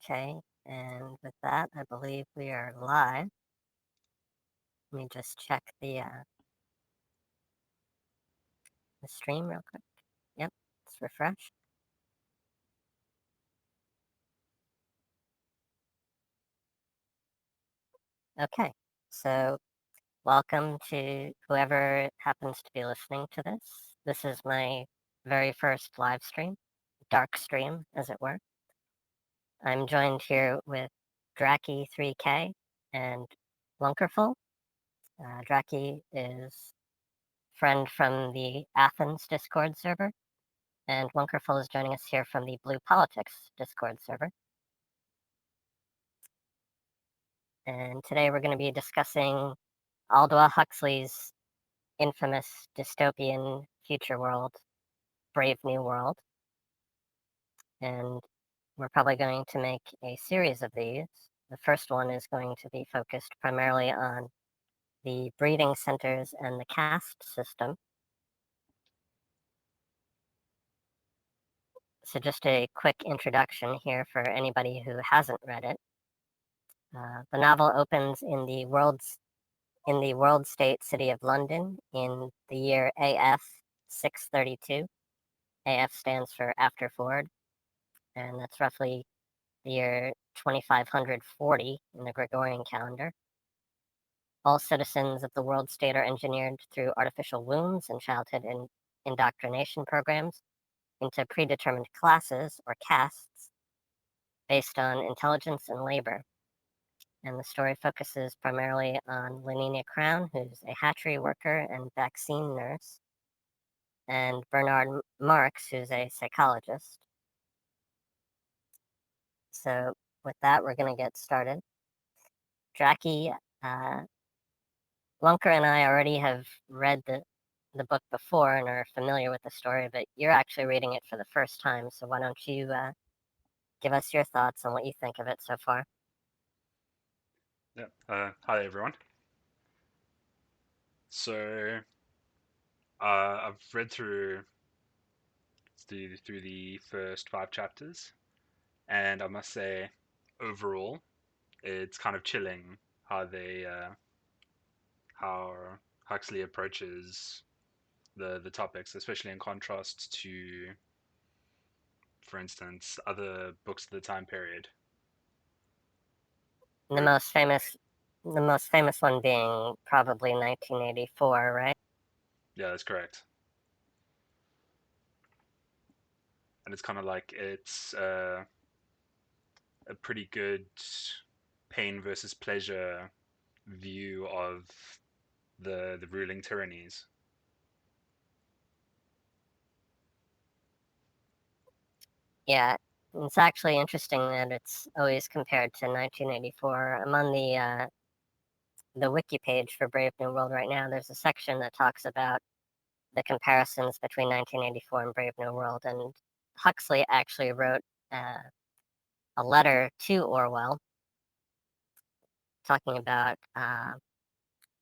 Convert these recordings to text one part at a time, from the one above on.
Okay, and with that, I believe we are live. Let me just check the stream real quick. Yep, let's refresh. Okay, so welcome to whoever happens to be listening to this. This is my very first live stream, Darkstream, as it were. I'm joined here with Dracky3k and Wunkerful. Dracky is friend from the Athens Discord server, and Wunkerful is joining us here from the Blue Politics Discord server. And today we're going to be discussing Aldous Huxley's infamous dystopian future world, Brave New World. And we're probably going to make a series of these. The first one is going to be focused primarily on the breeding centers and the caste system. So just a quick introduction here for anybody who hasn't read it. The novel opens in the world state city of London in the year AF 632. AF stands for after Ford, and that's roughly the year 2540 in the Gregorian calendar. All citizens of the world state are engineered through artificial wombs and childhood indoctrination programs into predetermined classes or castes based on intelligence and labor. And the story focuses primarily on Leninia Crown, who's a hatchery worker and vaccine nurse, and Bernard Marx, who's a psychologist. So with that, we're going to get started. Dracky, Wunker and I already have read the book before and are familiar with the story, but you're actually reading it for the first time. So why don't you give us your thoughts on what you think of it so far? Hi everyone. So I've read through the first five chapters, and I must say, overall, it's kind of chilling how Huxley approaches the topics, especially in contrast to, for instance, other books of the time period. The most famous, the most famous one being probably 1984, right? Yeah, that's correct. And it's kind of like it's a pretty good pain versus pleasure view of the ruling tyrannies. Yeah, it's actually interesting that it's always compared to 1984. I'm on the wiki page for Brave New World right now. There's a section that talks about the comparisons between 1984 and Brave New World, and Huxley actually wrote uh, a letter to Orwell talking about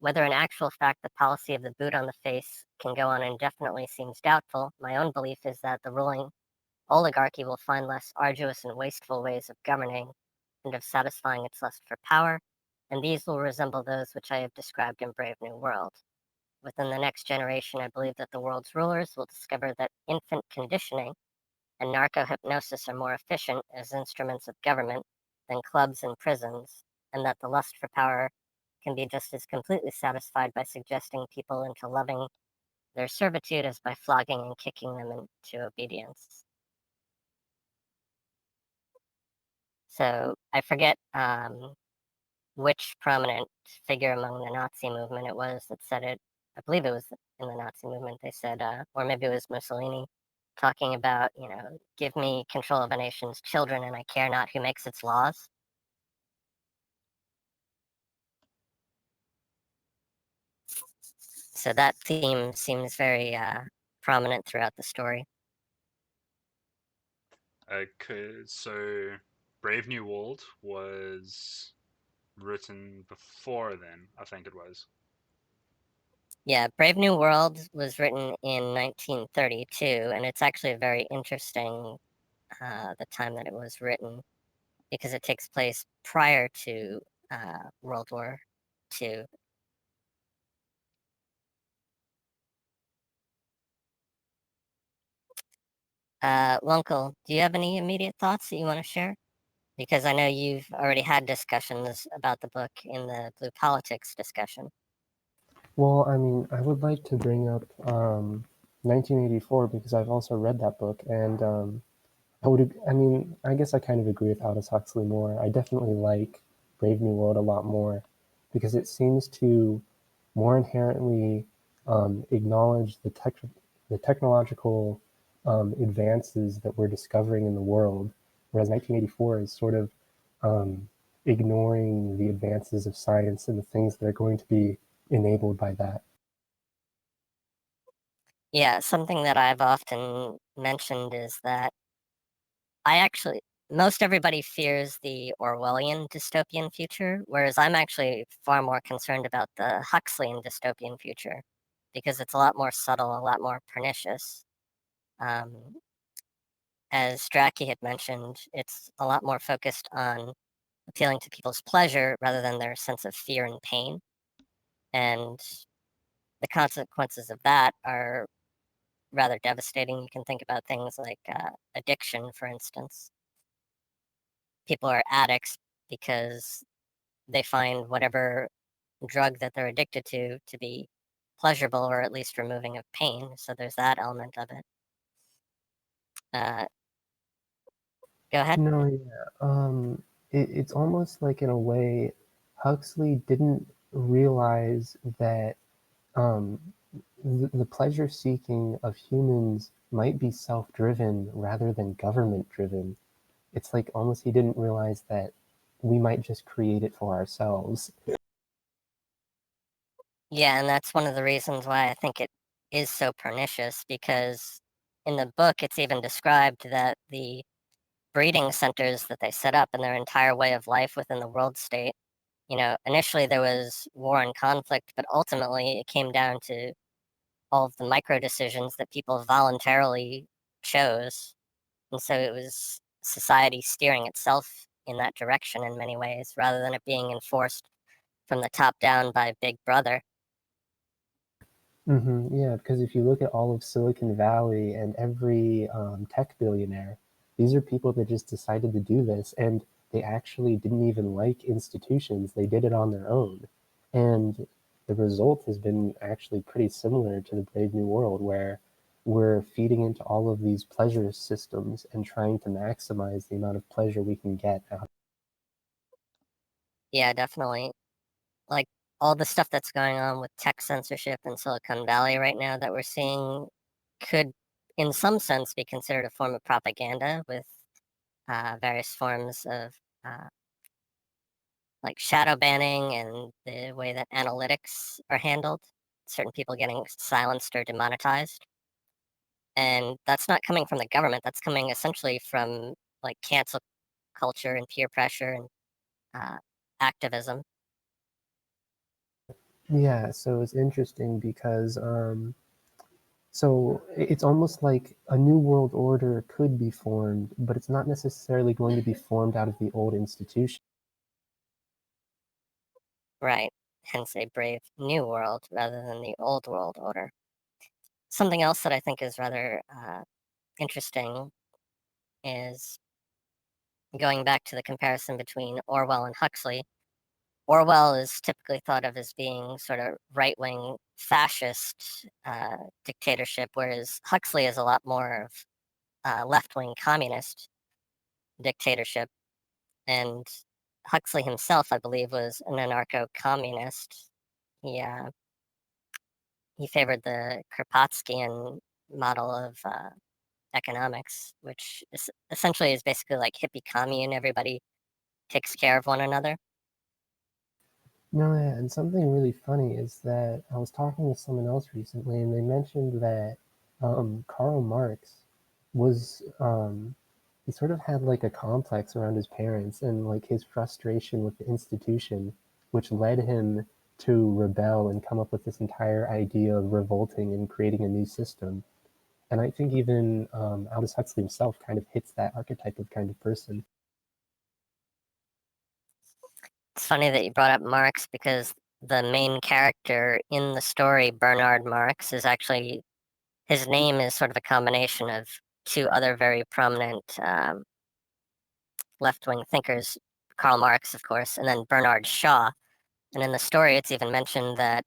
whether in actual fact the policy of the boot on the face can go on indefinitely seems doubtful. My own belief is that the ruling oligarchy will find less arduous and wasteful ways of governing and of satisfying its lust for power, and these will resemble those which I have described in Brave New World. Within the next generation, I believe that the world's rulers will discover that infant conditioning and narco-hypnosis are more efficient as instruments of government than clubs and prisons, and that the lust for power can be just as completely satisfied by suggesting people into loving their servitude as by flogging and kicking them into obedience. So I forget which prominent figure among the Nazi movement it was that said it. I believe it was in the Nazi movement. They said, or maybe it was Mussolini, talking about, give me control of a nation's children and I care not who makes its laws. So that theme seems very prominent throughout the story. So Brave New World was written before then, I think it was. Yeah, Brave New World was written in 1932, and it's actually very interesting the time that it was written. because it takes place prior to World War II. Wunkel, do you have any immediate thoughts that you want to share? Because I know you've already had discussions about the book in the Blue Politics discussion. Well, I mean, I would like to bring up 1984 because I've also read that book, and I mean, I guess I kind of agree with Aldous Huxley more. I definitely like Brave New World a lot more because it seems to more inherently acknowledge the technological advances that we're discovering in the world, whereas 1984 is sort of um, ignoring the advances of science and the things that are going to be enabled by that. Yeah, something that I've often mentioned is that most everybody fears the Orwellian dystopian future, whereas I'm actually far more concerned about the Huxleyan dystopian future because it's a lot more subtle, a lot more pernicious. Um, as Dracky had mentioned, it's a lot more focused on appealing to people's pleasure rather than their sense of fear and pain. And the consequences of that are rather devastating. You can think about things like addiction, for instance. People are addicts because they find whatever drug that they're addicted to be pleasurable or at least removing of pain. So there's that element of it. Uh, Go ahead. No, yeah. It's almost like in a way, Huxley didn't realize that um, the pleasure seeking of humans might be self-driven rather than government-driven. It's like almost he didn't realize that we might just create it for ourselves. Yeah, and that's one of the reasons why I think it is so pernicious because in the book it's even described that the breeding centers that they set up and their entire way of life within the world state, initially there was war and conflict, but ultimately it came down to all of the micro decisions that people voluntarily chose. And so it was society steering itself in that direction in many ways, rather than it being enforced from the top down by Big Brother. Yeah, because if you look at all of Silicon Valley and every tech billionaire, these are people that just decided to do this, and they actually didn't even like institutions. They did it on their own. And the result has been actually pretty similar to the Brave New World, where we're feeding into all of these pleasure systems and trying to maximize the amount of pleasure we can get out. Yeah, definitely. Like all the stuff that's going on with tech censorship in Silicon Valley right now that we're seeing could, in some sense, be considered a form of propaganda with various forms of uh, like shadow banning and the way that analytics are handled, certain people getting silenced or demonetized. And that's not coming from the government, that's coming essentially from like cancel culture and peer pressure and uh, activism. Yeah, so it's interesting because so it's almost like a new world order could be formed, but it's not necessarily going to be formed out of the old institution. Right. Hence a brave new world rather than the old world order. Something else that I think is rather interesting is going back to the comparison between Orwell and Huxley. Orwell is typically thought of as being sort of right wing fascist dictatorship, whereas Huxley is a lot more of left wing communist dictatorship. And Huxley himself, I believe, was an anarcho communist. He, uh, he favored the Kropotskian model of economics, which essentially is basically like hippie commune. Everybody takes care of one another. No, yeah, and something really funny is that I was talking with someone else recently, and they mentioned that Karl Marx was he sort of had like a complex around his parents and like his frustration with the institution, which led him to rebel and come up with this entire idea of revolting and creating a new system. And I think even Aldous Huxley himself kind of hits that archetype of kind of person. funny that you brought up Marx, because the main character in the story, Bernard Marx, is actually, his name is sort of a combination of two other very prominent left-wing thinkers, Karl Marx, of course, and then Bernard Shaw. And in the story, it's even mentioned that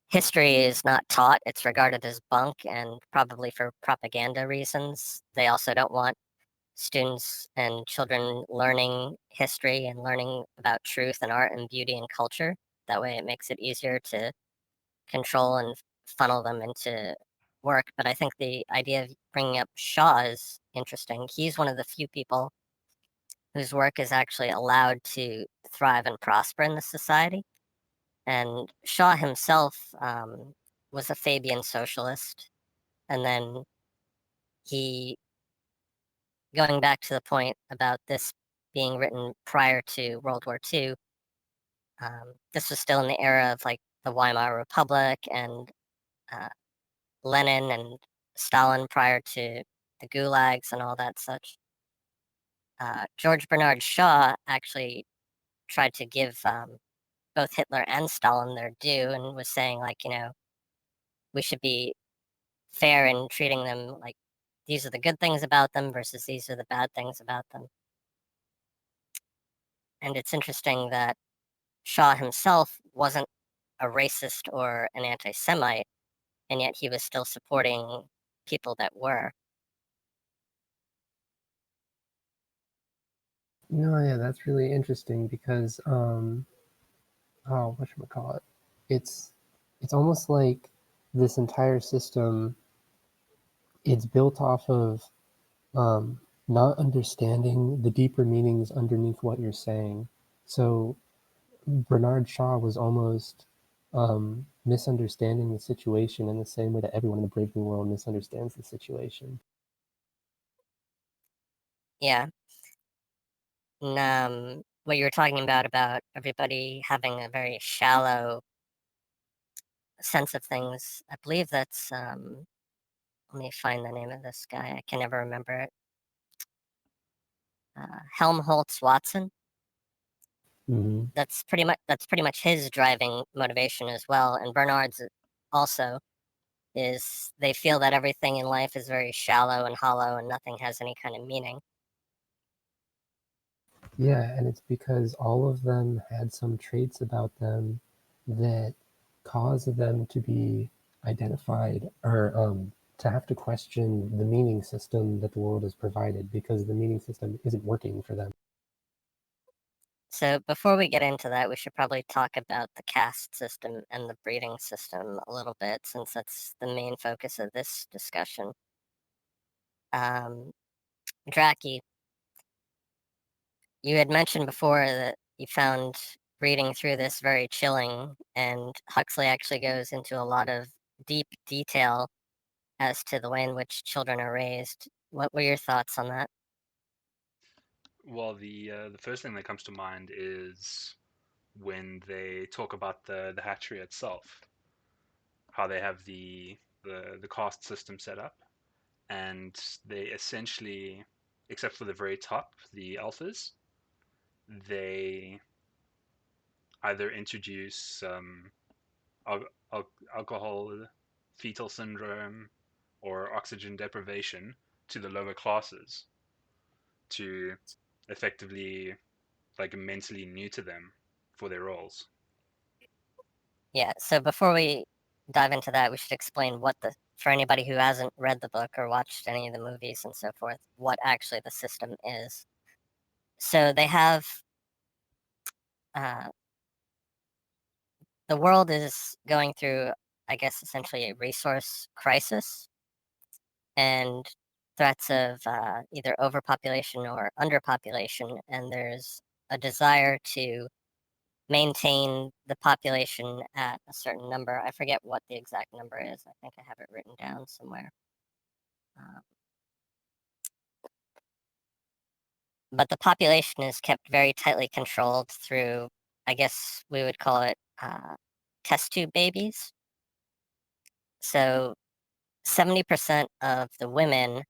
history is not taught, it's regarded as bunk, and probably for propaganda reasons. They also don't want students and children learning history and learning about truth and art and beauty and culture. That way it makes it easier to control and funnel them into work. But I think the idea of bringing up Shaw is interesting. He's one of the few people whose work is actually allowed to thrive and prosper in the society. And Shaw himself was a Fabian socialist. And then he, going back to the point about this being written prior to World War II, this was still in the era of like the Weimar Republic and uh, Lenin and Stalin prior to the gulags and all that such. George Bernard Shaw actually tried to give both Hitler and Stalin their due, and was saying, like, we should be fair in treating them like these are the good things about them versus these are the bad things about them. And it's interesting that Shaw himself wasn't a racist or an anti Semite, and yet he was still supporting people that were. No, yeah, that's really interesting because oh, whatchamacallit? It's it's almost like this entire system, it's built off of not understanding the deeper meanings underneath what you're saying. So Bernard Shaw was almost misunderstanding the situation in the same way that everyone in the Brave New World misunderstands the situation. Yeah. And what you were talking about everybody having a very shallow sense of things, I believe that's, let me find the name of this guy. I can never remember it. Helmholtz Watson. Mm-hmm. That's pretty much his driving motivation as well. And Bernard's also is, they feel that everything in life is very shallow and hollow and nothing has any kind of meaning. Yeah, and it's because all of them had some traits about them that caused them to be identified or to have to question the meaning system that the world has provided because the meaning system isn't working for them. So before we get into that, we should probably talk about the caste system and the breeding system a little bit, since that's the main focus of this discussion. Dracky, you had mentioned before that you found reading through this very chilling, and Huxley actually goes into a lot of deep detail as to the way in which children are raised. What were your thoughts on that? Well, the first thing that comes to mind is when they talk about the hatchery itself, how they have the caste system set up, and they essentially, except for the very top, the alphas, they either introduce al- alcohol, fetal syndrome, or oxygen deprivation to the lower classes to effectively like mentally new to them for their roles. Yeah, so before we dive into that, we should explain what for anybody who hasn't read the book or watched any of the movies and so forth, what actually the system is. So they have, uh, the world is going through, I guess, essentially a resource crisis and threats of either overpopulation or underpopulation. And there's a desire to maintain the population at a certain number. I forget what the exact number is. I think I have it written down somewhere. Um, but the population is kept very tightly controlled through, I guess we would call it test tube babies. So 70% of the women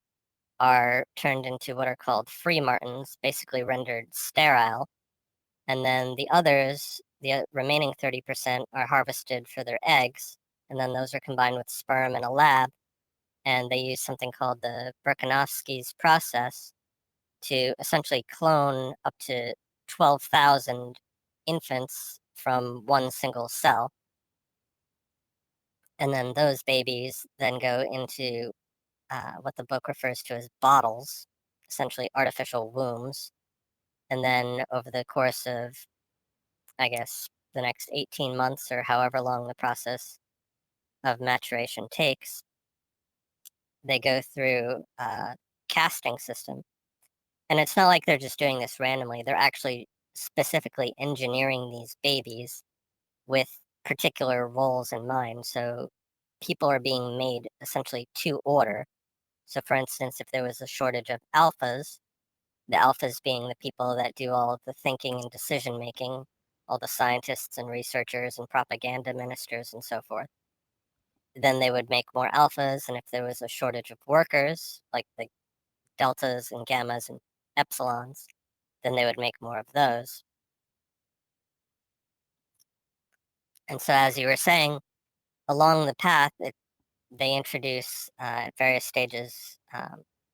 are turned into what are called free martins, basically rendered sterile. and then the others, the remaining 30%, are harvested for their eggs, and then those are combined with sperm in a lab, and they use something called the Berkanovsky's process to essentially clone up to 12,000 infants from one single cell. And then those babies then go into what the book refers to as bottles, essentially artificial wombs. And then over the course of, I guess, the next 18 months or however long the process of maturation takes, they go through a casting system. And it's not like they're just doing this randomly. They're actually specifically engineering these babies with particular roles in mind. So people are being made essentially to order. So, for instance, if there was a shortage of alphas, the alphas being the people that do all of the thinking and decision making, all the scientists and researchers and propaganda ministers and so forth, then they would make more alphas. And if there was a shortage of workers, like the deltas and gammas and epsilons, then they would make more of those. And so, as you were saying, along the path, they introduce at various stages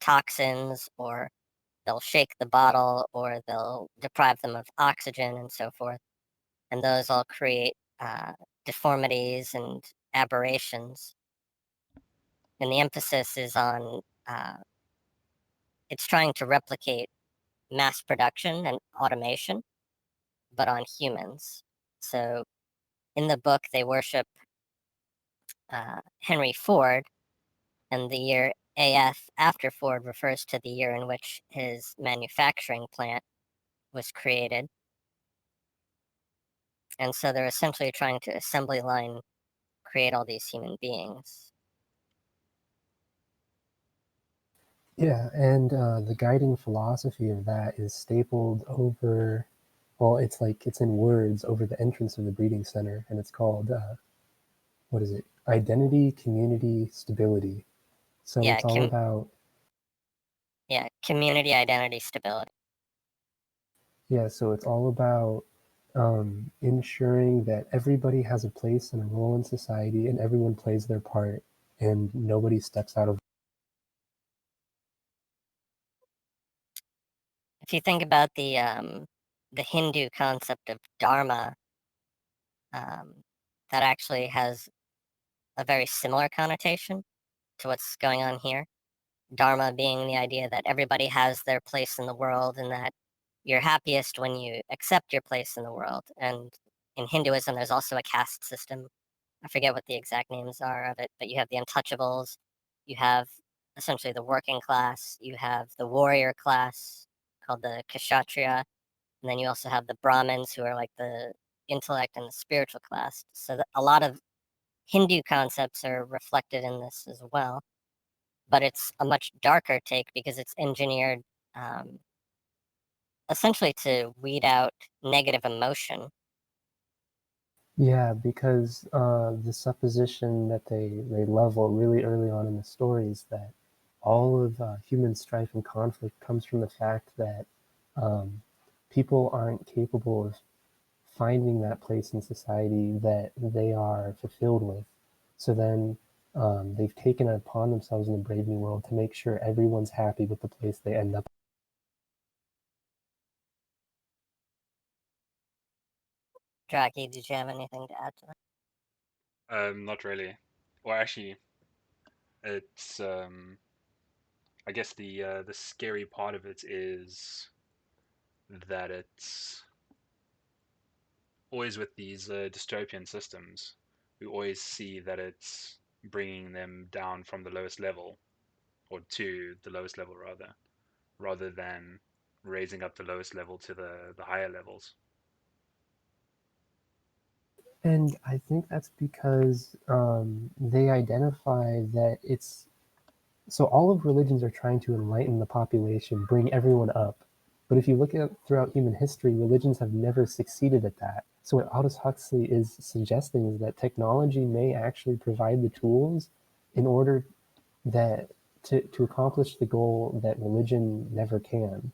toxins, or they'll shake the bottle, or they'll deprive them of oxygen and so forth. And those all create deformities and aberrations. And the emphasis is on it's trying to replicate mass production and automation, but on humans. So in the book, they worship Henry Ford, and the year AF after Ford refers to the year in which his manufacturing plant was created. And so they're essentially trying to assembly line create all these human beings. Yeah, and the guiding philosophy of that is stapled over, well, it's like it's in words over the entrance of the breeding center, and it's called, what is it? Identity, community, stability. So Yeah, it's all about, community, identity, stability. yeah, so it's all about ensuring that everybody has a place and a role in society, and everyone plays their part, and nobody steps out of. If you think about the Hindu concept of dharma, that actually has a very similar connotation to what's going on here. Dharma being the idea that everybody has their place in the world, and that you're happiest when you accept your place in the world. And in Hinduism, there's also a caste system. I forget what the exact names are of it, but you have the untouchables, you have essentially the working class, you have the warrior class called the kshatriya, and then you also have the Brahmins, who are like the intellect and the spiritual class. So a lot of Hindu concepts are reflected in this as well, but it's a much darker take because it's engineered um, essentially to weed out negative emotion. Yeah, because the supposition that they level really early on in the story is that all of human strife and conflict comes from the fact that um, people aren't capable of finding that place in society that they are fulfilled with. So then they've taken it upon themselves in the Brave New World to make sure everyone's happy with the place they end up. Dracky, did you have anything to add to that? Not really. Or actually, it's I guess the scary part of it is that it's always with these dystopian systems. We always see that it's bringing them down from the lowest level, or to the lowest level rather than raising up the lowest level to the higher levels. And I think that's because they identify that it's so all of religions are trying to enlighten the population, bring everyone up. But if you look at throughout human history, religions have never succeeded at that. So what Aldous Huxley is suggesting is that technology may actually provide the tools in order that to accomplish the goal that religion never can.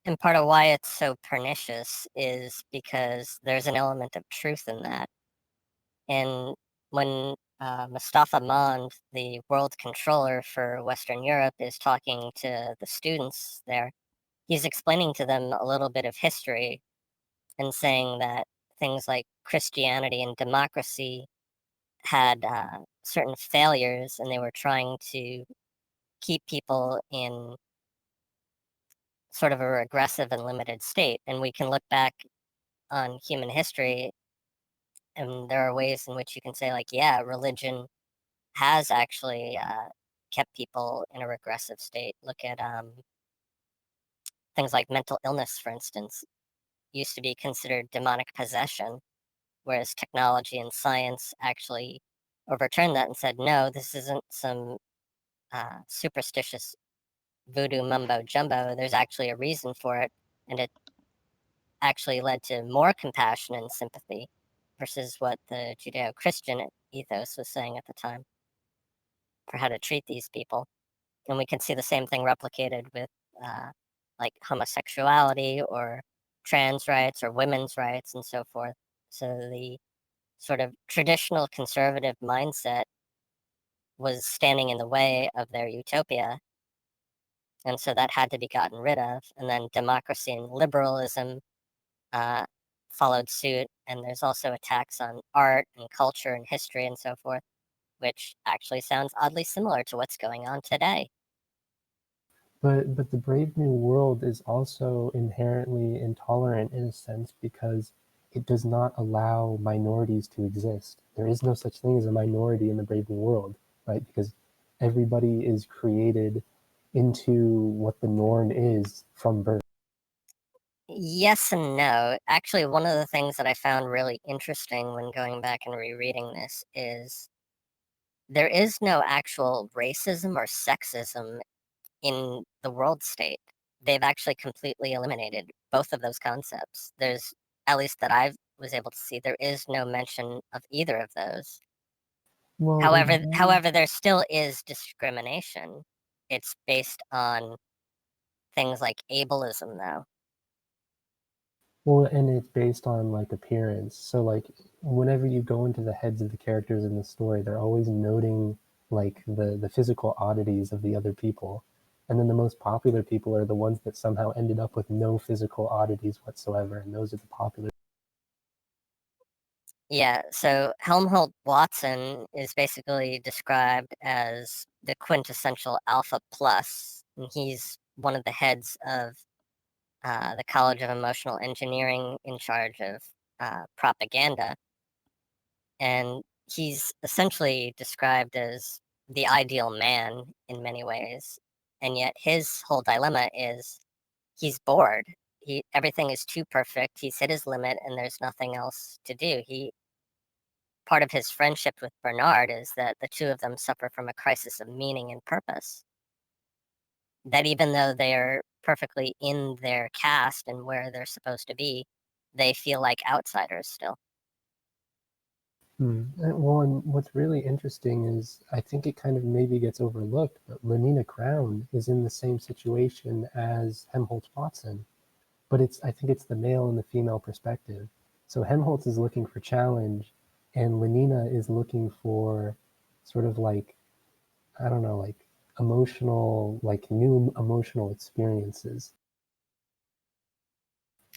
And part of why it's so pernicious is because there's an element of truth in that. And when Mustafa Mond, the world controller for Western Europe, is talking to the students there, he's explaining to them a little bit of history and saying that things like Christianity and democracy had certain failures, and they were trying to keep people in sort of a regressive and limited state. And we can look back on human history, and there are ways in which you can say, like, yeah, religion has actually kept people in a regressive state. Look at things like mental illness, for instance, used to be considered demonic possession, whereas technology and science actually overturned that and said, no, this isn't some superstitious voodoo mumbo jumbo. There's actually a reason for it, and it actually led to more compassion and sympathy versus what the Judeo-Christian ethos was saying at the time for how to treat these people. And we can see the same thing replicated with like homosexuality or trans rights or women's rights and so forth. So the sort of traditional conservative mindset was standing in the way of their utopia. And so that had to be gotten rid of. And then democracy and liberalism followed suit. And there's also attacks on art and culture and history and so forth, which actually sounds oddly similar to what's going on today. But the Brave New World is also inherently intolerant in a sense because it does not allow minorities to exist. There is no such thing as a minority in the Brave New World, right? Because everybody is created into what the norm is from birth. Yes and no. Actually, one of the things that I found really interesting when going back and rereading this is there is no actual racism or sexism in the world state. They've actually completely eliminated both of those concepts. There's, at least that I was able to see, there is no mention of either of those. Well, However, there still is discrimination. It's based on things like ableism, though. well, and it's based on like appearance. So like whenever you go into the heads of the characters in the story, they're always noting like the physical oddities of the other people. And then the most popular people are the ones that somehow ended up with no physical oddities whatsoever, and those are the popular. Yeah, so Helmholtz Watson is basically described as the quintessential alpha plus, and he's one of the heads of the College of Emotional Engineering in charge of propaganda. And he's essentially described as the ideal man in many ways. And yet his whole dilemma is he's bored. Everything is too perfect. He's hit his limit and there's nothing else to do. Part of his friendship with Bernard is that the two of them suffer from a crisis of meaning and purpose. That even though they're perfectly in their caste and where they're supposed to be, they feel like outsiders still. Well, and what's really interesting is I think it kind of maybe gets overlooked, but Lenina Crown is in the same situation as Helmholtz Watson, but I think it's the male and the female perspective. So Helmholtz is looking for challenge, and Lenina is looking for sort of like, I don't know, like emotional, like new emotional experiences.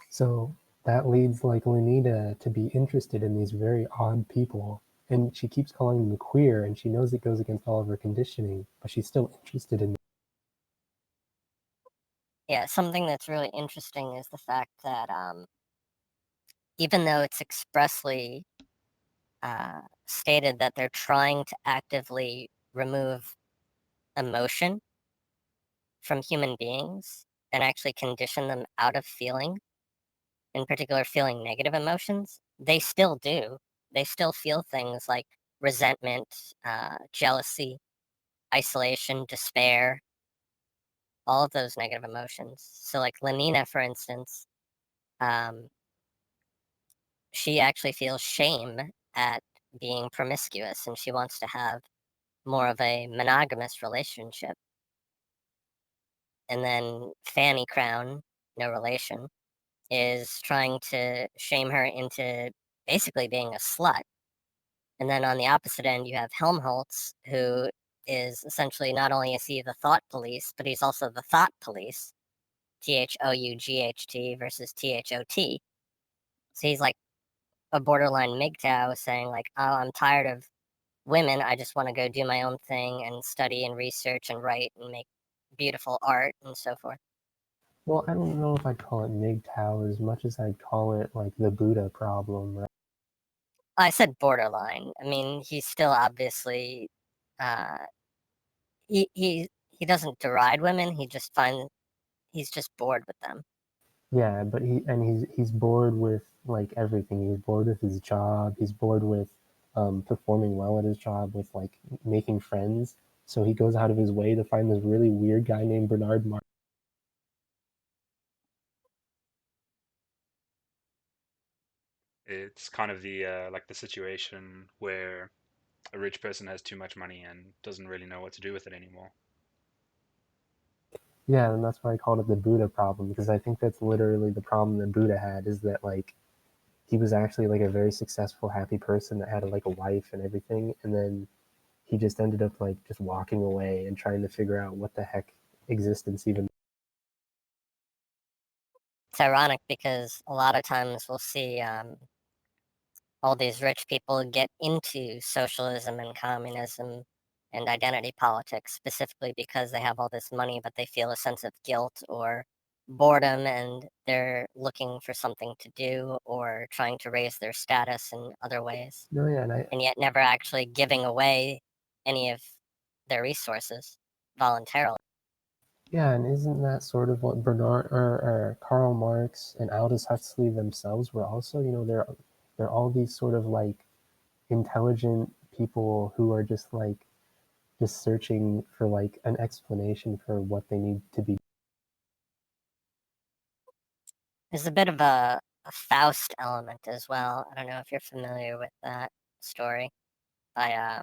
So that leads like Lenina to be interested in these very odd people. And she keeps calling them queer, and she knows it goes against all of her conditioning, but she's still interested in them. Yeah, something that's really interesting is the fact that even though it's expressly stated that they're trying to actively remove emotion from human beings and actually condition them out of feeling, in particular feeling negative emotions, they still do. They still feel things like resentment, jealousy, isolation, despair, all of those negative emotions. So, like Lenina, for instance, um, she actually feels shame at being promiscuous and she wants to have more of a monogamous relationship. And then Fanny Crown, no relation, is trying to shame her into basically being a slut. And then on the opposite end, you have Helmholtz, who is essentially not only is he the thought police, but he's also the thought police, THOUGHT versus THOT. So he's like a borderline MGTOW saying like, oh, I'm tired of women. I just want to go do my own thing and study and research and write and make beautiful art and so forth. Well, I don't know if I'd call it MGTOW as much as I'd call it like the Buddha problem, right? I said borderline. I mean, he's still obviously uh, he doesn't deride women. He's just bored with them. Yeah, but he's bored with like everything. He's bored with his job. He's bored with performing well at his job, with like making friends. So he goes out of his way to find this really weird guy named Bernard Marx. It's kind of the like the situation where a rich person has too much money and doesn't really know what to do with it anymore. Yeah, and that's why I called it the Buddha problem, because I think that's literally the problem that Buddha had, is that like he was actually like a very successful, happy person that had like a wife and everything, and then he just ended up like just walking away and trying to figure out what the heck existence even. It's ironic because a lot of times we'll see all these rich people get into socialism and communism and identity politics specifically because they have all this money, but they feel a sense of guilt or boredom and they're looking for something to do or trying to raise their status in other ways, No, yeah, and yet never actually giving away any of their resources voluntarily. yeah, and isn't that sort of what Bernard or Karl Marx and Aldous Huxley themselves were also? You know, they're all these sort of like intelligent people who are just like just searching for like an explanation for what they need to be. There's a bit of a Faust element as well. I don't know if you're familiar with that story by I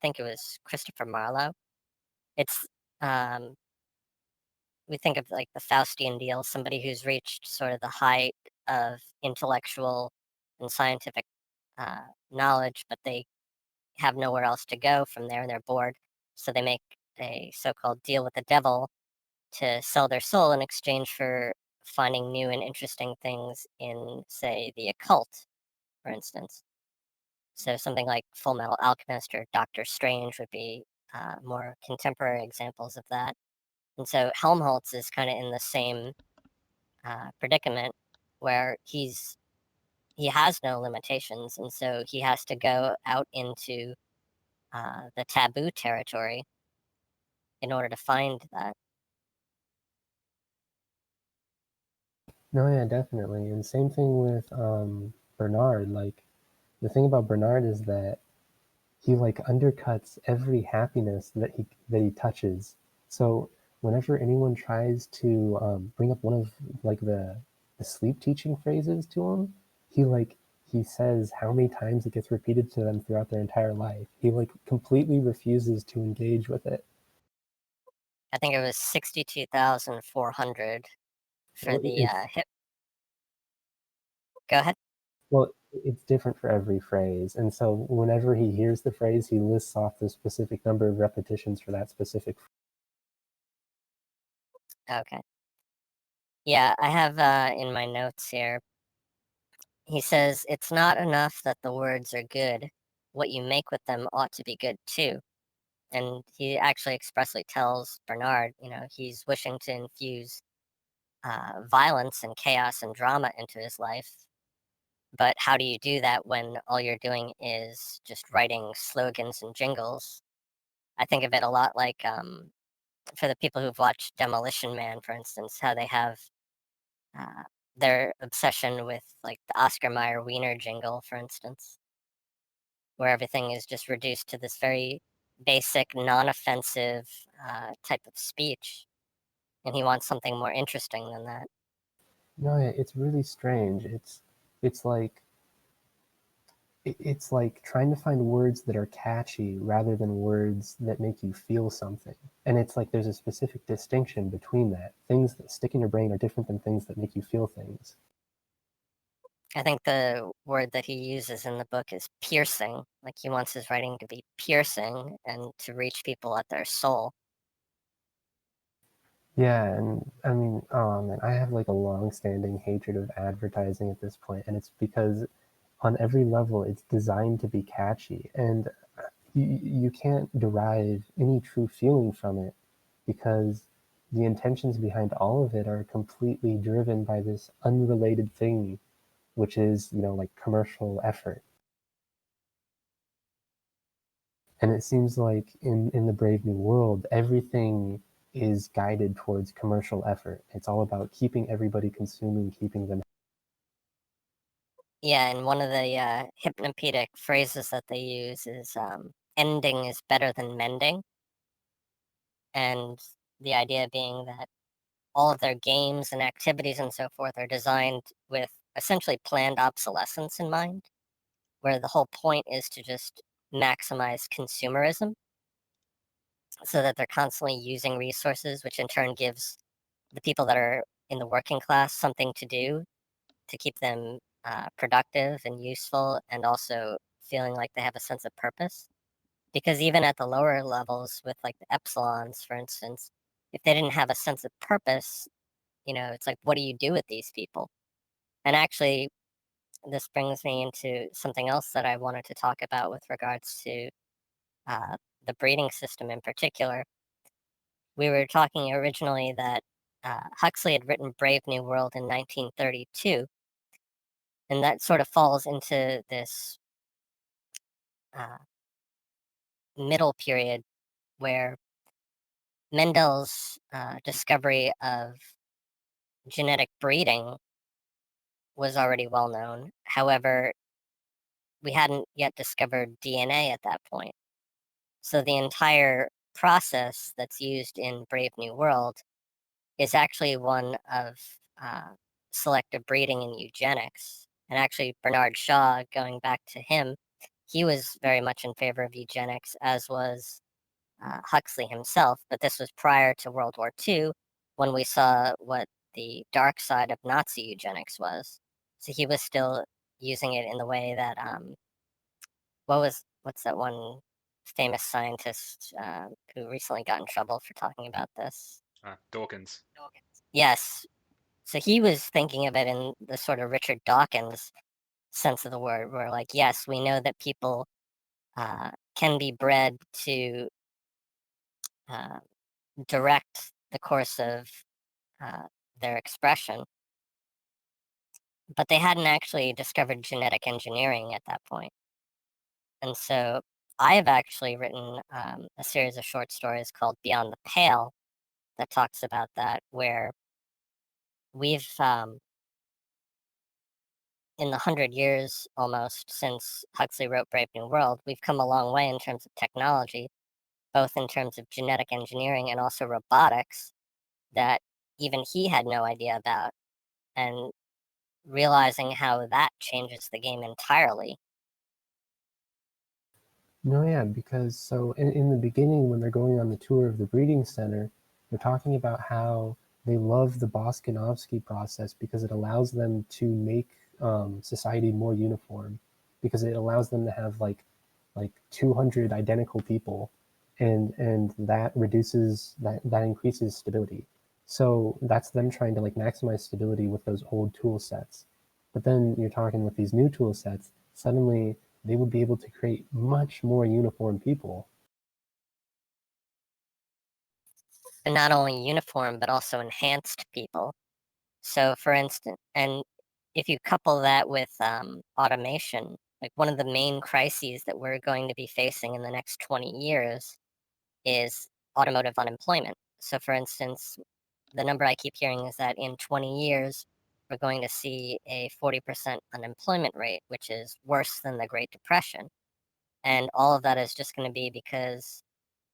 think it was Christopher Marlowe. It's um, we think of like the Faustian deal, somebody who's reached sort of the height of intellectual and scientific knowledge, but they have nowhere else to go from there and they're bored. So they make a so called deal with the devil to sell their soul in exchange for finding new and interesting things in, say, the occult, for instance. So something like Full Metal Alchemist or Doctor Strange would be more contemporary examples of that. And so Helmholtz is kind of in the same predicament where he has no limitations, and so he has to go out into the taboo territory in order to find that. No, yeah, definitely, and same thing with Bernard. Like the thing about Bernard is that he like undercuts every happiness that he touches. So whenever anyone tries to bring up one of like the sleep teaching phrases to him, he like he says how many times it gets repeated to them throughout their entire life. He like completely refuses to engage with it. I think it was 62,400 for Well, the hip. Go ahead. well, it's different for every phrase, and so whenever he hears the phrase, he lists off the specific number of repetitions for that specific. Okay. Yeah, I have in my notes here. He says, it's not enough that the words are good. What you make with them ought to be good too. And he actually expressly tells Bernard, he's wishing to infuse violence and chaos and drama into his life. But how do you do that when all you're doing is just writing slogans and jingles? I think of it a lot like for the people who've watched Demolition Man, for instance, how they have uh, their obsession with like the Oscar Mayer Wiener jingle, for instance, where everything is just reduced to this very basic, non-offensive type of speech, and he wants something more interesting than that. No, yeah, it's really strange. It's like it's like trying to find words that are catchy rather than words that make you feel something. And it's like there's a specific distinction between that. Things that stick in your brain are different than things that make you feel things. I think the word that he uses in the book is piercing. Like he wants his writing to be piercing and to reach people at their soul. Yeah, and I mean, oh man, I have like a long-standing hatred of advertising at this point, and it's because on every level it's designed to be catchy, and you can't derive any true feeling from it because the intentions behind all of it are completely driven by this unrelated thing, which is, like commercial effort. And it seems like in the Brave New World, everything is guided towards commercial effort. It's all about keeping everybody consuming, keeping them. Yeah, and one of the hypnopedic phrases that they use is ending is better than mending. And the idea being that all of their games and activities and so forth are designed with essentially planned obsolescence in mind, where the whole point is to just maximize consumerism so that they're constantly using resources, which in turn gives the people that are in the working class something to do to keep them productive and useful, and also feeling like they have a sense of purpose. Because even at the lower levels, with like the epsilons, for instance, if they didn't have a sense of purpose, it's like, what do you do with these people? And actually, this brings me into something else that I wanted to talk about with regards to uh, the breeding system in particular. We were talking originally that Huxley had written Brave New World in 1932, and that sort of falls into this uh, middle period where Mendel's discovery of genetic breeding was already well known. However, we hadn't yet discovered DNA at that point. So the entire process that's used in Brave New World is actually one of uh, selective breeding and eugenics. And actually, Bernard Shaw, going back to him, he was very much in favor of eugenics, as was Huxley himself. But this was prior to World War II, when we saw what the dark side of Nazi eugenics was. So he was still using it in the way that what's that one famous scientist who recently got in trouble for talking about this? Dawkins. Yes. So he was thinking of it in the sort of Richard Dawkins sense of the word, where like, yes, we know that people can be bred to uh, direct the course of uh, their expression, but they hadn't actually discovered genetic engineering at that point. And so I have actually written a series of short stories called Beyond the Pale that talks about that, where we've, in the 100 years almost since Huxley wrote Brave New World, we've come a long way in terms of technology, both in terms of genetic engineering and also robotics, that even he had no idea about, and realizing how that changes the game entirely. No, yeah, because so in the beginning, when they're going on the tour of the breeding center, they're talking about how they love the Boskanovsky process because it allows them to make society more uniform, because it allows them to have like 200 identical people, and that reduces that increases stability. So that's them trying to like maximize stability with those old tool sets. But then you're talking with these new tool sets, suddenly they would be able to create much more uniform people. And not only uniform, but also enhanced people. So, for instance, and if you couple that with automation, like one of the main crises that we're going to be facing in the next 20 years is automotive unemployment. So, for instance, the number I keep hearing is that in 20 years, we're going to see a 40% unemployment rate, which is worse than the Great Depression. And all of that is just going to be because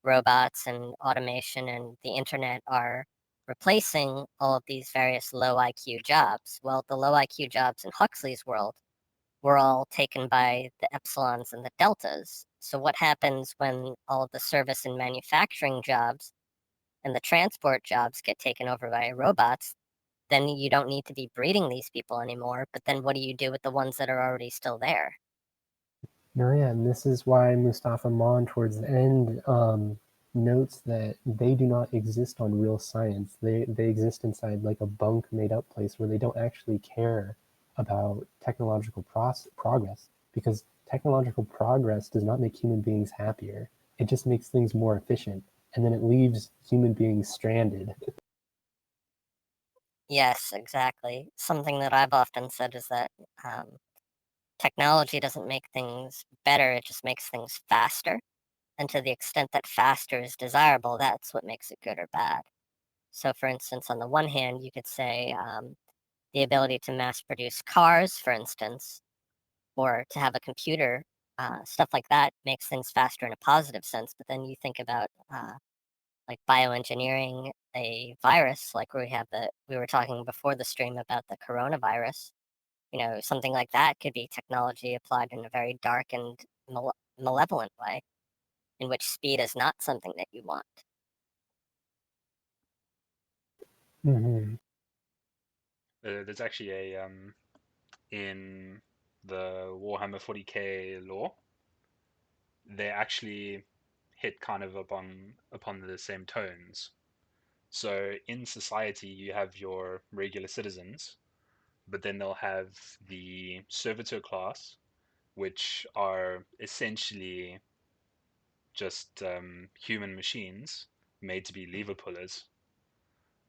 robots and automation and the internet are replacing all of these various low IQ jobs. Well, the low IQ jobs in Huxley's world were all taken by the epsilons and the deltas. So what happens when all of the service and manufacturing jobs and the transport jobs get taken over by robots? Then you don't need to be breeding these people anymore. But then what do you do with the ones that are already still there? No, yeah, and this is why Mustafa Mon, towards the end, notes that they do not exist on real science. They exist inside like a bunk made up place where they don't actually care about technological progress, because technological progress does not make human beings happier. It just makes things more efficient, and then it leaves human beings stranded. Yes, exactly. Something that I've often said is that technology doesn't make things better, it just makes things faster. And to the extent that faster is desirable, that's what makes it good or bad. So, for instance, on the one hand, you could say the ability to mass produce cars, for instance, or to have a computer, stuff like that makes things faster in a positive sense. But then you think about like bioengineering a virus, like we were talking before the stream about the coronavirus. Something like that could be technology applied in a very dark and malevolent way, in which speed is not something that you want. Mm-hmm. There's actually a in the Warhammer 40k lore, they actually hit kind of upon the same tones. So in society, you have your regular citizens, but then they'll have the servitor class, which are essentially just human machines made to be lever pullers.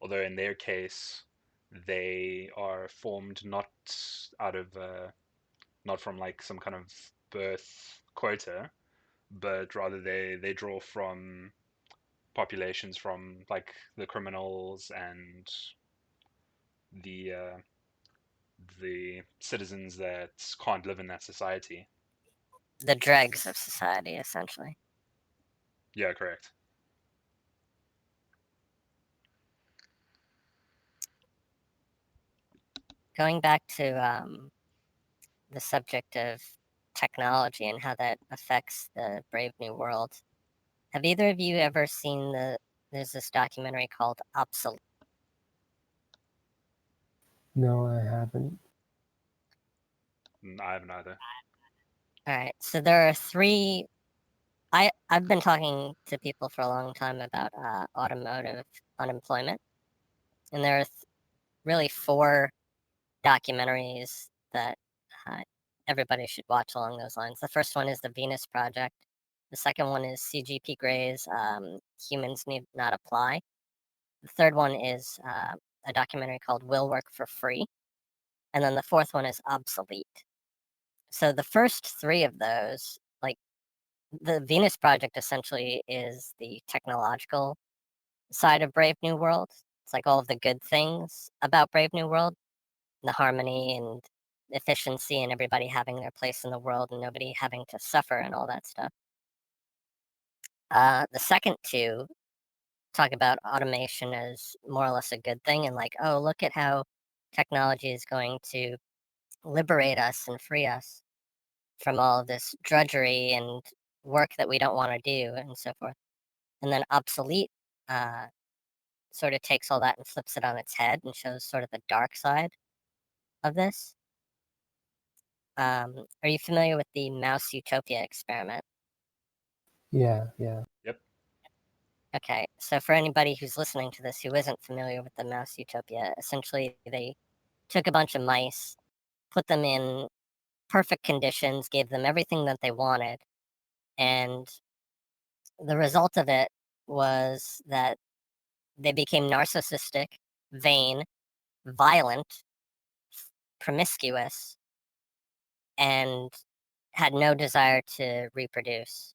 Although in their case, they are formed out of not from like some kind of birth quota, but rather they draw from populations from like the criminals and the uh, the citizens that can't live in that society. The dregs of society, essentially. Yeah, correct. Going back to the subject of technology and how that affects the Brave New World, have either of you ever seen there's this documentary called Obsolete? No, I haven't. I haven't either. All right, so there are three. I've been talking to people for a long time about automotive unemployment, and there are really four documentaries that uh, everybody should watch along those lines. The first one is the Venus Project. The second one is CGP Gray's Humans Need Not Apply. The third one is a documentary called Will Work for Free. And then the fourth one is Obsolete. So the first three of those, like the Venus Project essentially is the technological side of Brave New World. It's like all of the good things about Brave New World, the harmony and efficiency and everybody having their place in the world and nobody having to suffer and all that stuff. The second two talk about automation as more or less a good thing and like, oh, look at how technology is going to liberate us and free us from all of this drudgery and work that we don't want to do and so forth. And then obsolete uh, sort of takes all that and flips it on its head and shows sort of the dark side of this. Are you familiar with the mouse utopia experiment? Yeah, yeah. Yep. Okay, so for anybody who's listening to this who isn't familiar with the mouse utopia, essentially they took a bunch of mice, put them in perfect conditions, gave them everything that they wanted, and the result of it was that they became narcissistic, vain, violent, promiscuous, and had no desire to reproduce.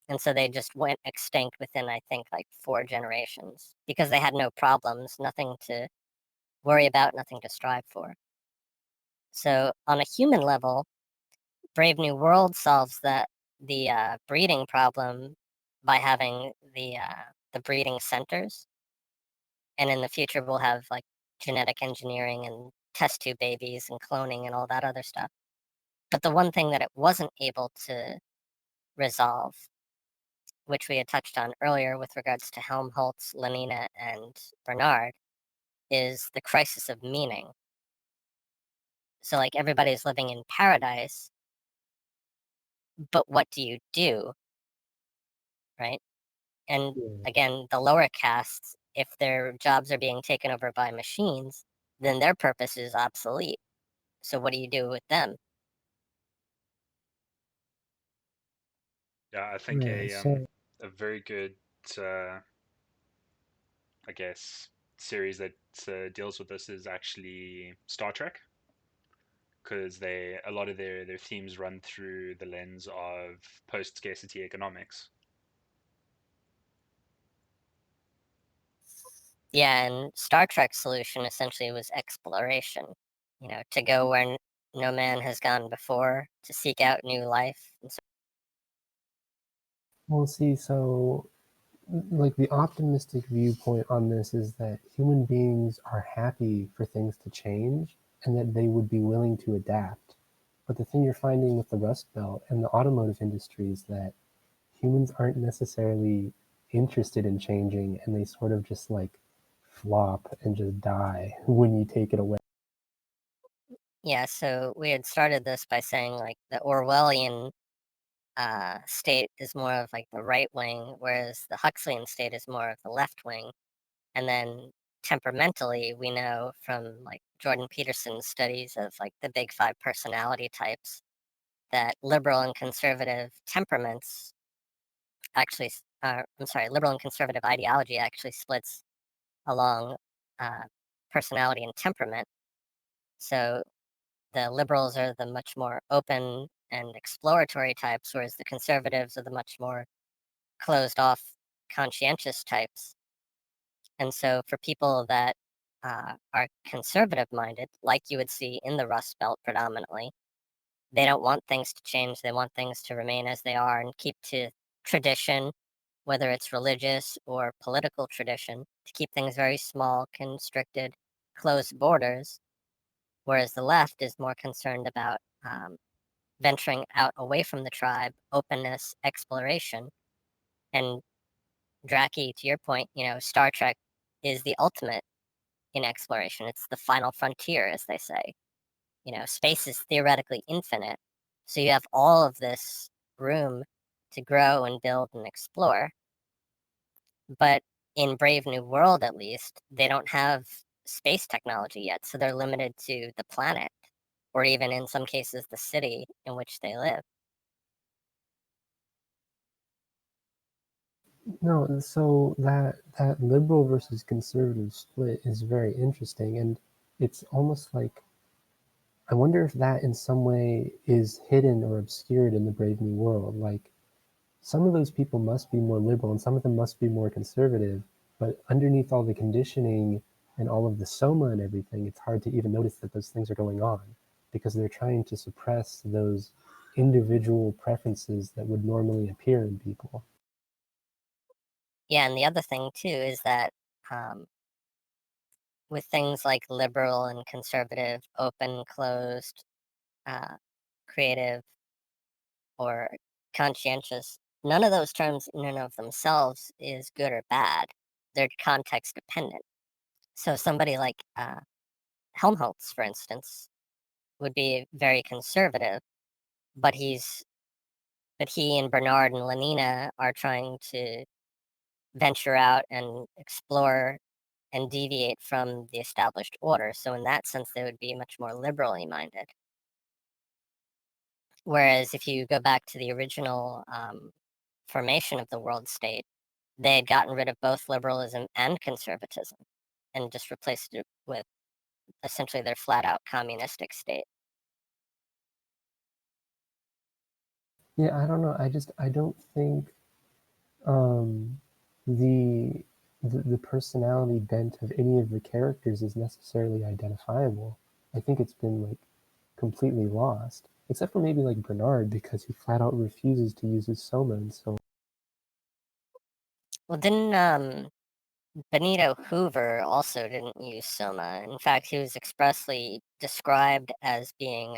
And so they just went extinct within, I think, like 4 generations because they had no problems, nothing to worry about, nothing to strive for. So, on a human level, Brave New World solves the breeding problem by having the breeding centers, and in the future we'll have like genetic engineering and test tube babies and cloning and all that other stuff. But the one thing that it wasn't able to resolve, which we had touched on earlier with regards to Helmholtz, Lenina, and Bernard, is the crisis of meaning. So, like, everybody's living in paradise, but what do you do, right? And Yeah. again, the lower castes, if their jobs are being taken over by machines, then their purpose is obsolete. So what do you do with them? Yeah, I think Right. So a very good I guess series that deals with this is actually Star Trek, because they a lot of their themes run through the lens of post scarcity economics. Yeah, and Star Trek's solution essentially was exploration, to go where no man has gone before, to seek out new life. And so, we'll see. So like the optimistic viewpoint on this is that human beings are happy for things to change and that they would be willing to adapt. But the thing you're finding with the Rust Belt and the automotive industry is that humans aren't necessarily interested in changing and they sort of just like flop and just die when you take it away. yeah, so we had started this by saying like the Orwellian state is more of like the right wing, whereas the Huxleyan state is more of the left wing. And then temperamentally, we know from like Jordan Peterson's studies of like the big five personality types that liberal and conservative temperaments actually, I'm sorry, liberal and conservative ideology actually splits along uh, personality and temperament. So the liberals are the much more open and exploratory types, whereas the conservatives are the much more closed off, conscientious types. And so for people that are conservative minded, like you would see in the Rust Belt predominantly, they don't want things to change. They want things to remain as they are and keep to tradition, whether it's religious or political tradition, to keep things very small, constricted, closed borders. Whereas the left is more concerned about venturing out away from the tribe, openness, exploration. And Dracky, to your point, Star Trek is the ultimate in exploration. It's the final frontier, as they say. Space is theoretically infinite. So you have all of this room to grow and build and explore. But in Brave New World, at least, they don't have space technology yet. So they're limited to the planet, or even in some cases, the city in which they live. No, so that liberal versus conservative split is very interesting, and it's almost like I wonder if that in some way is hidden or obscured in the Brave New World. Like some of those people must be more liberal and some of them must be more conservative, but underneath all the conditioning and all of the soma and everything, it's hard to even notice that those things are going on because they're trying to suppress those individual preferences that would normally appear in people. Yeah, and the other thing too is that with things like liberal and conservative, open, closed, creative, or conscientious, none of those terms in and of themselves is good or bad. They're context dependent. So somebody like Helmholtz, for instance, would be very conservative, but he and Bernard and Lenina are trying to venture out and explore and deviate from the established order. So in that sense, they would be much more liberally minded. Whereas if you go back to the original formation of the world state, they had gotten rid of both liberalism and conservatism and just replaced it with essentially their flat out communistic state. Yeah, I don't know. I don't think um, the, the personality bent of any of the characters is necessarily identifiable. I think it's been like completely lost, except for maybe like Bernard because he flat out refuses to use his soma and so. Well, didn't Benito Hoover also didn't use soma. In fact, he was expressly described as being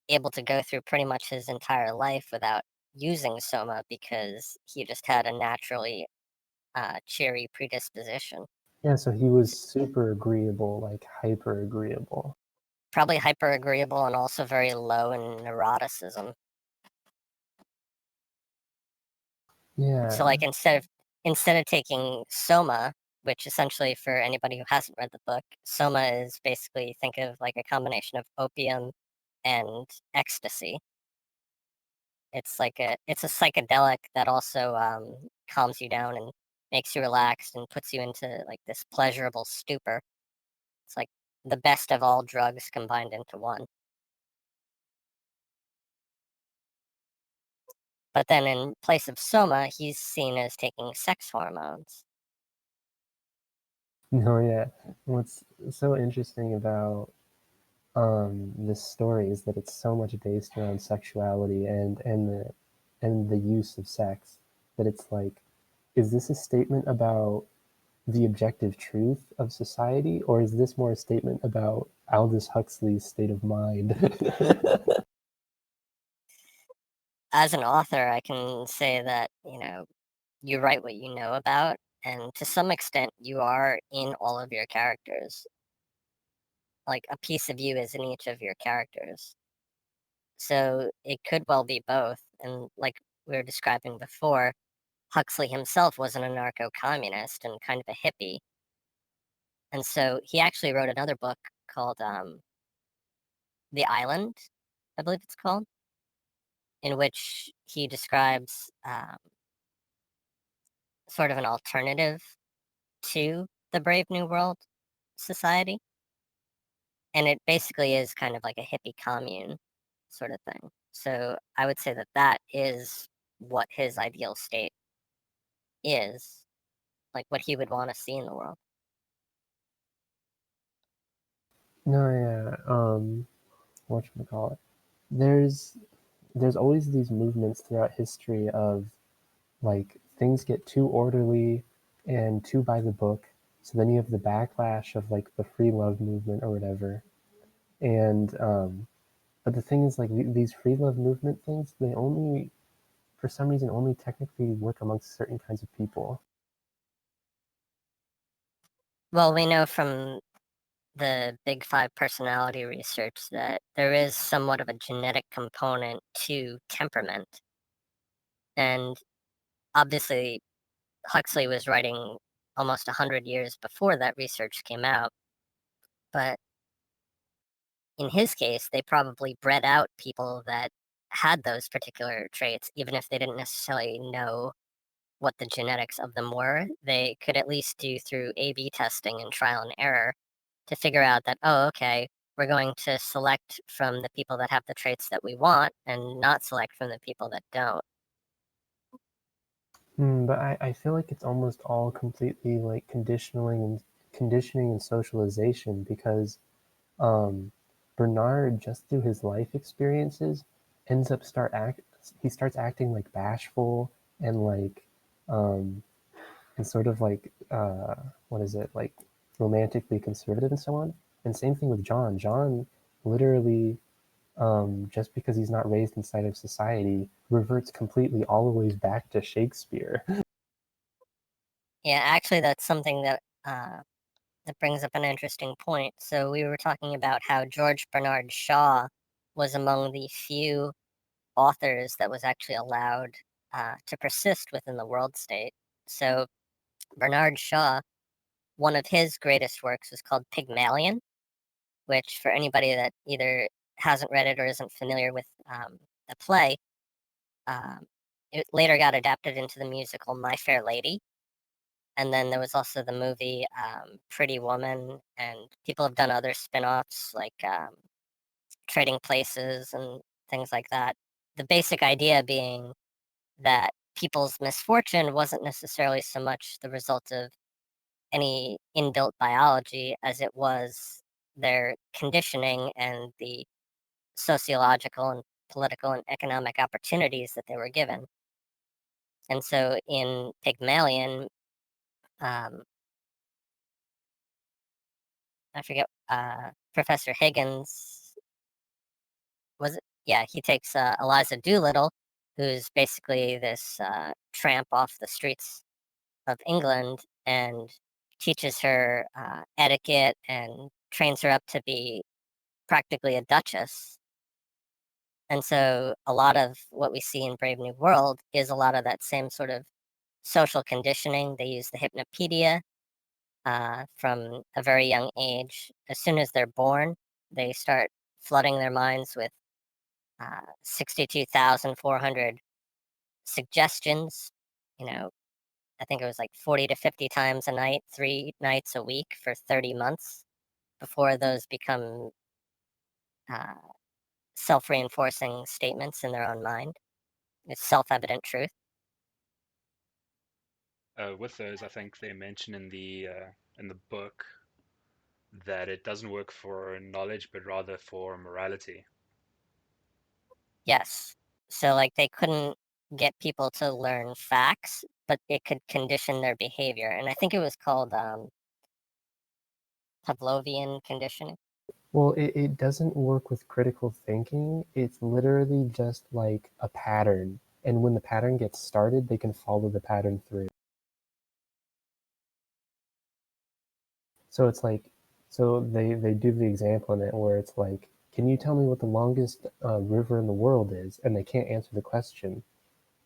able to go through pretty much his entire life without using soma because he just had a naturally cheery predisposition. Yeah, so he was super agreeable, like hyper agreeable. Probably hyper agreeable and also very low in neuroticism. Yeah. So like instead of taking soma, which essentially for anybody who hasn't read the book, soma is basically, think of like a combination of opium and ecstasy. It's a psychedelic that also calms you down and makes you relaxed and puts you into like this pleasurable stupor. It's like the best of all drugs combined into one. But then in place of soma, he's seen as taking sex hormones. No, yeah. What's so interesting about this story is that it's so much based around sexuality and the use of sex that it's like, is this a statement about the objective truth of society, or is this more a statement about Aldous Huxley's state of mind? As an author, I can say that, you write what you know about, and to some extent, you are in all of your characters. Like a piece of you is in each of your characters. So it could well be both. And like we were describing before, Huxley himself was an anarcho communist and kind of a hippie. And so he actually wrote another book called The Island, I believe it's called, in which he describes sort of an alternative to the Brave New World society. And it basically is kind of like a hippie commune sort of thing. So I would say that that is what his ideal state is, like what he would want to see in the world. No, yeah. Whatchamacallit? There's there's always these movements throughout history of like things get too orderly and too by the book. So then you have the backlash of like the free love movement or whatever. And but the thing is, like these free love movement things, they only, for some reason, only technically work amongst certain kinds of people. Well, we know from the Big Five personality research that there is somewhat of a genetic component to temperament. And obviously, Huxley was writing almost 100 years before that research came out. But in his case, they probably bred out people that had those particular traits, even if they didn't necessarily know what the genetics of them were. They could at least do through A/B testing and trial and error to figure out that, oh, okay, we're going to select from the people that have the traits that we want and not select from the people that don't. But I feel like it's almost all completely like conditioning and socialization because um, Bernard, just through his life experiences, ends up he starts acting like bashful and like um, and sort of like what is it, like romantically conservative and so on. And same thing with John. John literally, just because he's not raised inside of society, reverts completely all the ways back to Shakespeare. Yeah, actually, that's something that brings up an interesting point. So we were talking about how George Bernard Shaw was among the few authors that was actually allowed to persist within the world state. So Bernard Shaw, one of his greatest works was called Pygmalion, which for anybody that either hasn't read it or isn't familiar with the play, um, it later got adapted into the musical My Fair Lady. And then there was also the movie Pretty Woman, and people have done other spin offs like Trading Places and things like that. The basic idea being that people's misfortune wasn't necessarily so much the result of any inbuilt biology as it was their conditioning and the sociological and political and economic opportunities that they were given. And so in Pygmalion, I forget, Professor Higgins, was it? Yeah, he takes Eliza Doolittle, who's basically this tramp off the streets of England, and teaches her etiquette and trains her up to be practically a duchess. And so a lot of what we see in Brave New World is a lot of that same sort of social conditioning. They use the hypnopedia from a very young age. As soon as they're born, they start flooding their minds with 62,400 suggestions. You know, I think it was like 40 to 50 times a night, 3 nights a week for 30 months before those become uh, self reinforcing statements in their own mind. It's self evident truth. With those, I think they mention in the book that it doesn't work for knowledge, but rather for morality. Yes. So, like, they couldn't get people to learn facts, but it could condition their behavior. And I think it was called Pavlovian conditioning. Well, it doesn't work with critical thinking. It's literally just like a pattern. And when the pattern gets started, they can follow the pattern through. So it's like, so they do the example in it where it's like, can you tell me what the longest river in the world is? And they can't answer the question.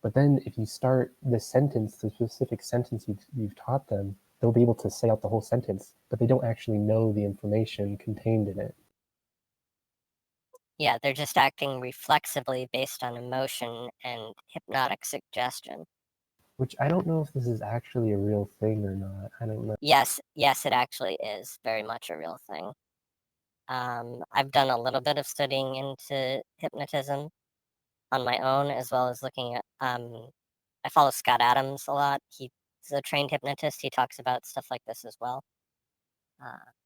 But then if you start the sentence, the specific sentence you've taught them, they'll be able to say out the whole sentence, but they don't actually know the information contained in it. Yeah, they're just acting reflexively based on emotion and hypnotic suggestion. Which I don't know if this is actually a real thing or not. I don't know. Yes, it actually is very much a real thing. I've done a little bit of studying into hypnotism on my own, as well as looking at. I follow Scott Adams a lot. He's a trained hypnotist. He talks about stuff like this as well.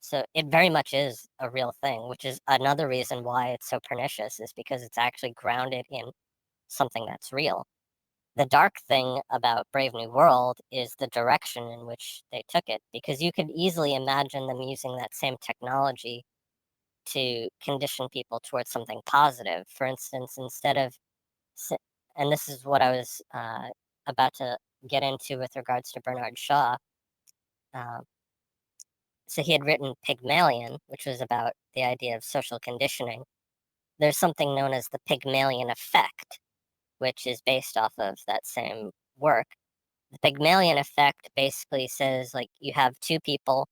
So it very much is a real thing, which is another reason why it's so pernicious, is because it's actually grounded in something that's real. The dark thing about Brave New World is the direction in which they took it, because you could easily imagine them using that same technology to condition people towards something positive. For instance, instead of, and this is what I was about to get into with regards to Bernard Shaw. Uh, so he had written Pygmalion, which was about the idea of social conditioning. There's something known as the Pygmalion effect, which is based off of that same work. The Pygmalion effect basically says, like, you have two people,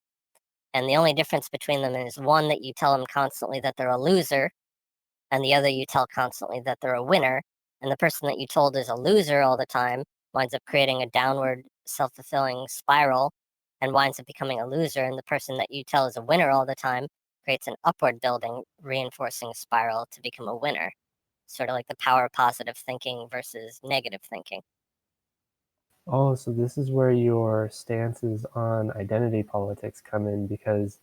and the only difference between them is one that you tell them constantly that they're a loser, and the other you tell constantly that they're a winner. And the person that you told is a loser all the time winds up creating a downward self-fulfilling spiral and winds up becoming a loser. And the person that you tell is a winner all the time creates an upward building, reinforcing spiral to become a winner. Sort of like the power of positive thinking versus negative thinking. Oh, so this is where your stances on identity politics come in, because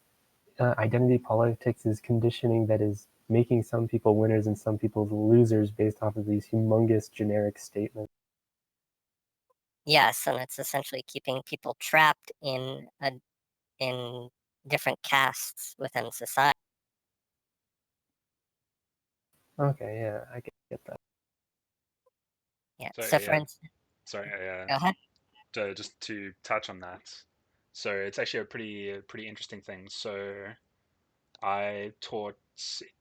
identity politics is conditioning that is making some people winners and some people losers based off of these humongous generic statements. Yes, and it's essentially keeping people trapped in different castes within society. Okay, yeah, I get that. Yeah. So So for yeah, instance, sorry, go ahead. just to touch on that. So it's actually a pretty interesting thing. So I taught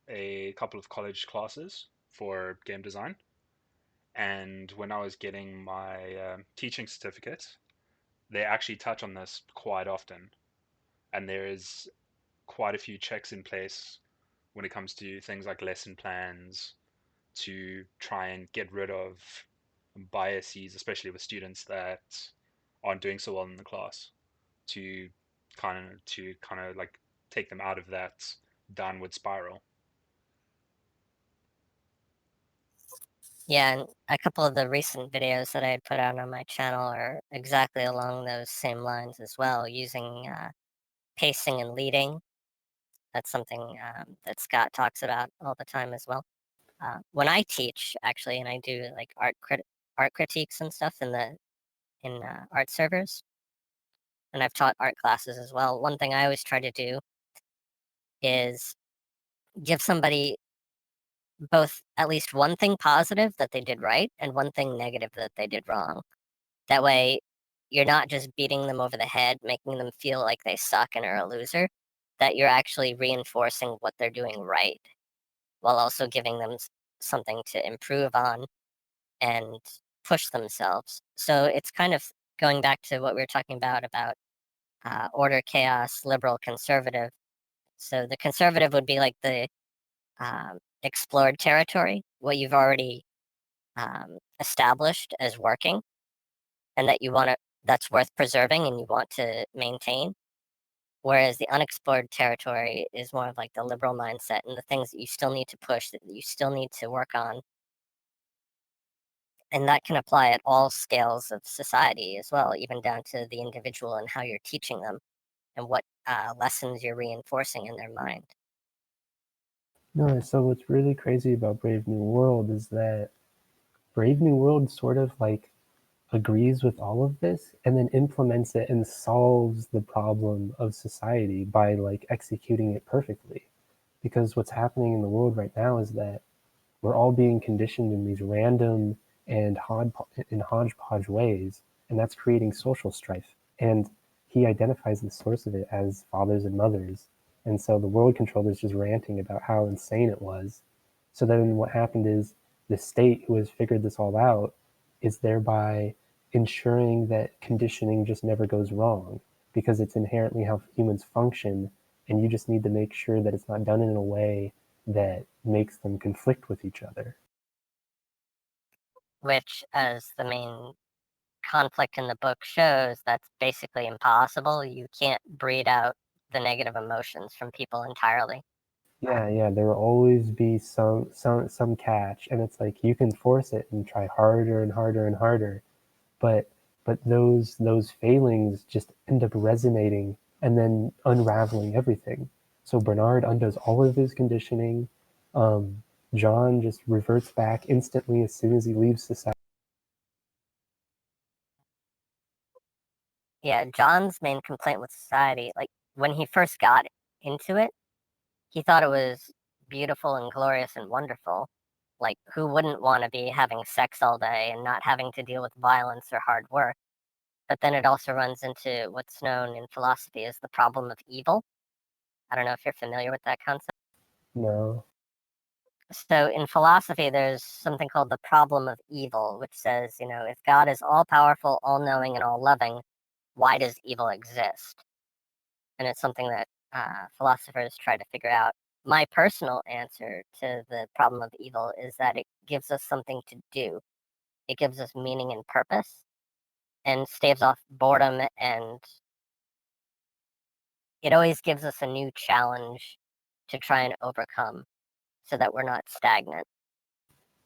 a couple of college classes for game design, and when I was getting my teaching certificate, they actually touch on this quite often, and there is quite a few checks in place when it comes to things like lesson plans to try and get rid of biases, especially with students that aren't doing so well in the class, to kind of like take them out of that downward spiral. Yeah, and a couple of the recent videos that I had put out on my channel are exactly along those same lines as well, using pacing and leading. That's something that Scott talks about all the time as well. When I teach, actually, and I do like art critiques and stuff in art servers, and I've taught art classes as well, one thing I always try to do is give somebody both at least one thing positive that they did right and one thing negative that they did wrong. That way, you're not just beating them over the head, making them feel like they suck and are a loser, that you're actually reinforcing what they're doing right while also giving them something to improve on and push themselves. So it's kind of going back to what we were talking about order, chaos, liberal, conservative. So the conservative would be like the explored territory, what you've already established as working, and that you want to that's worth preserving and you want to maintain. Whereas the unexplored territory is more of like the liberal mindset and the things that you still need to push, that you still need to work on. And that can apply at all scales of society as well, even down to the individual and how you're teaching them and what lessons you're reinforcing in their mind. No, so what's really crazy about Brave New World is that Brave New World sort of like agrees with all of this and then implements it and solves the problem of society by like executing it perfectly. Because what's happening in the world right now is that we're all being conditioned in these random and hodgepodge ways, and that's creating social strife. And he identifies the source of it as fathers and mothers. And so the world controller is just ranting about how insane it was. So then what happened is the state, who has figured this all out, is thereby ensuring that conditioning just never goes wrong because it's inherently how humans function, and you just need to make sure that it's not done in a way that makes them conflict with each other. Which, as the main conflict in the book shows, that's basically impossible. You can't breed out the negative emotions from people entirely. Yeah, there will always be some catch, and it's like you can force it and try harder and harder and harder, but those failings just end up resonating and then unraveling everything. So Bernard undoes all of his conditioning. Um, John just reverts back instantly as soon as he leaves society. Yeah, John's main complaint with society, like when he first got into it, he thought it was beautiful and glorious and wonderful. Like, who wouldn't want to be having sex all day and not having to deal with violence or hard work? But then it also runs into what's known in philosophy as the problem of evil. I don't know if you're familiar with that concept. No. So in philosophy, there's something called the problem of evil, which says, if God is all powerful, all knowing, and all loving, why does evil exist? And it's something that philosophers try to figure out. My personal answer to the problem of evil is that it gives us something to do. It gives us meaning and purpose and staves off boredom, and it always gives us a new challenge to try and overcome so that we're not stagnant.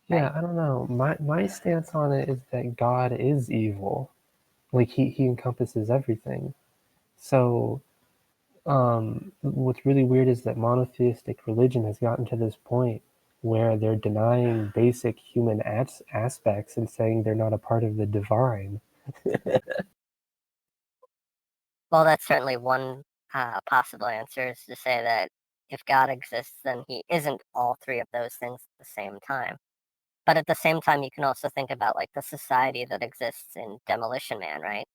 Yeah, Right? I don't know. My stance on it is that God is evil. Like he encompasses everything. So what's really weird is that monotheistic religion has gotten to this point where they're denying basic human aspects and saying they're not a part of the divine. Well, that's certainly one possible answer, is to say that if God exists, then he isn't all three of those things at the same time. But at the same time, you can also think about like the society that exists in Demolition Man, right?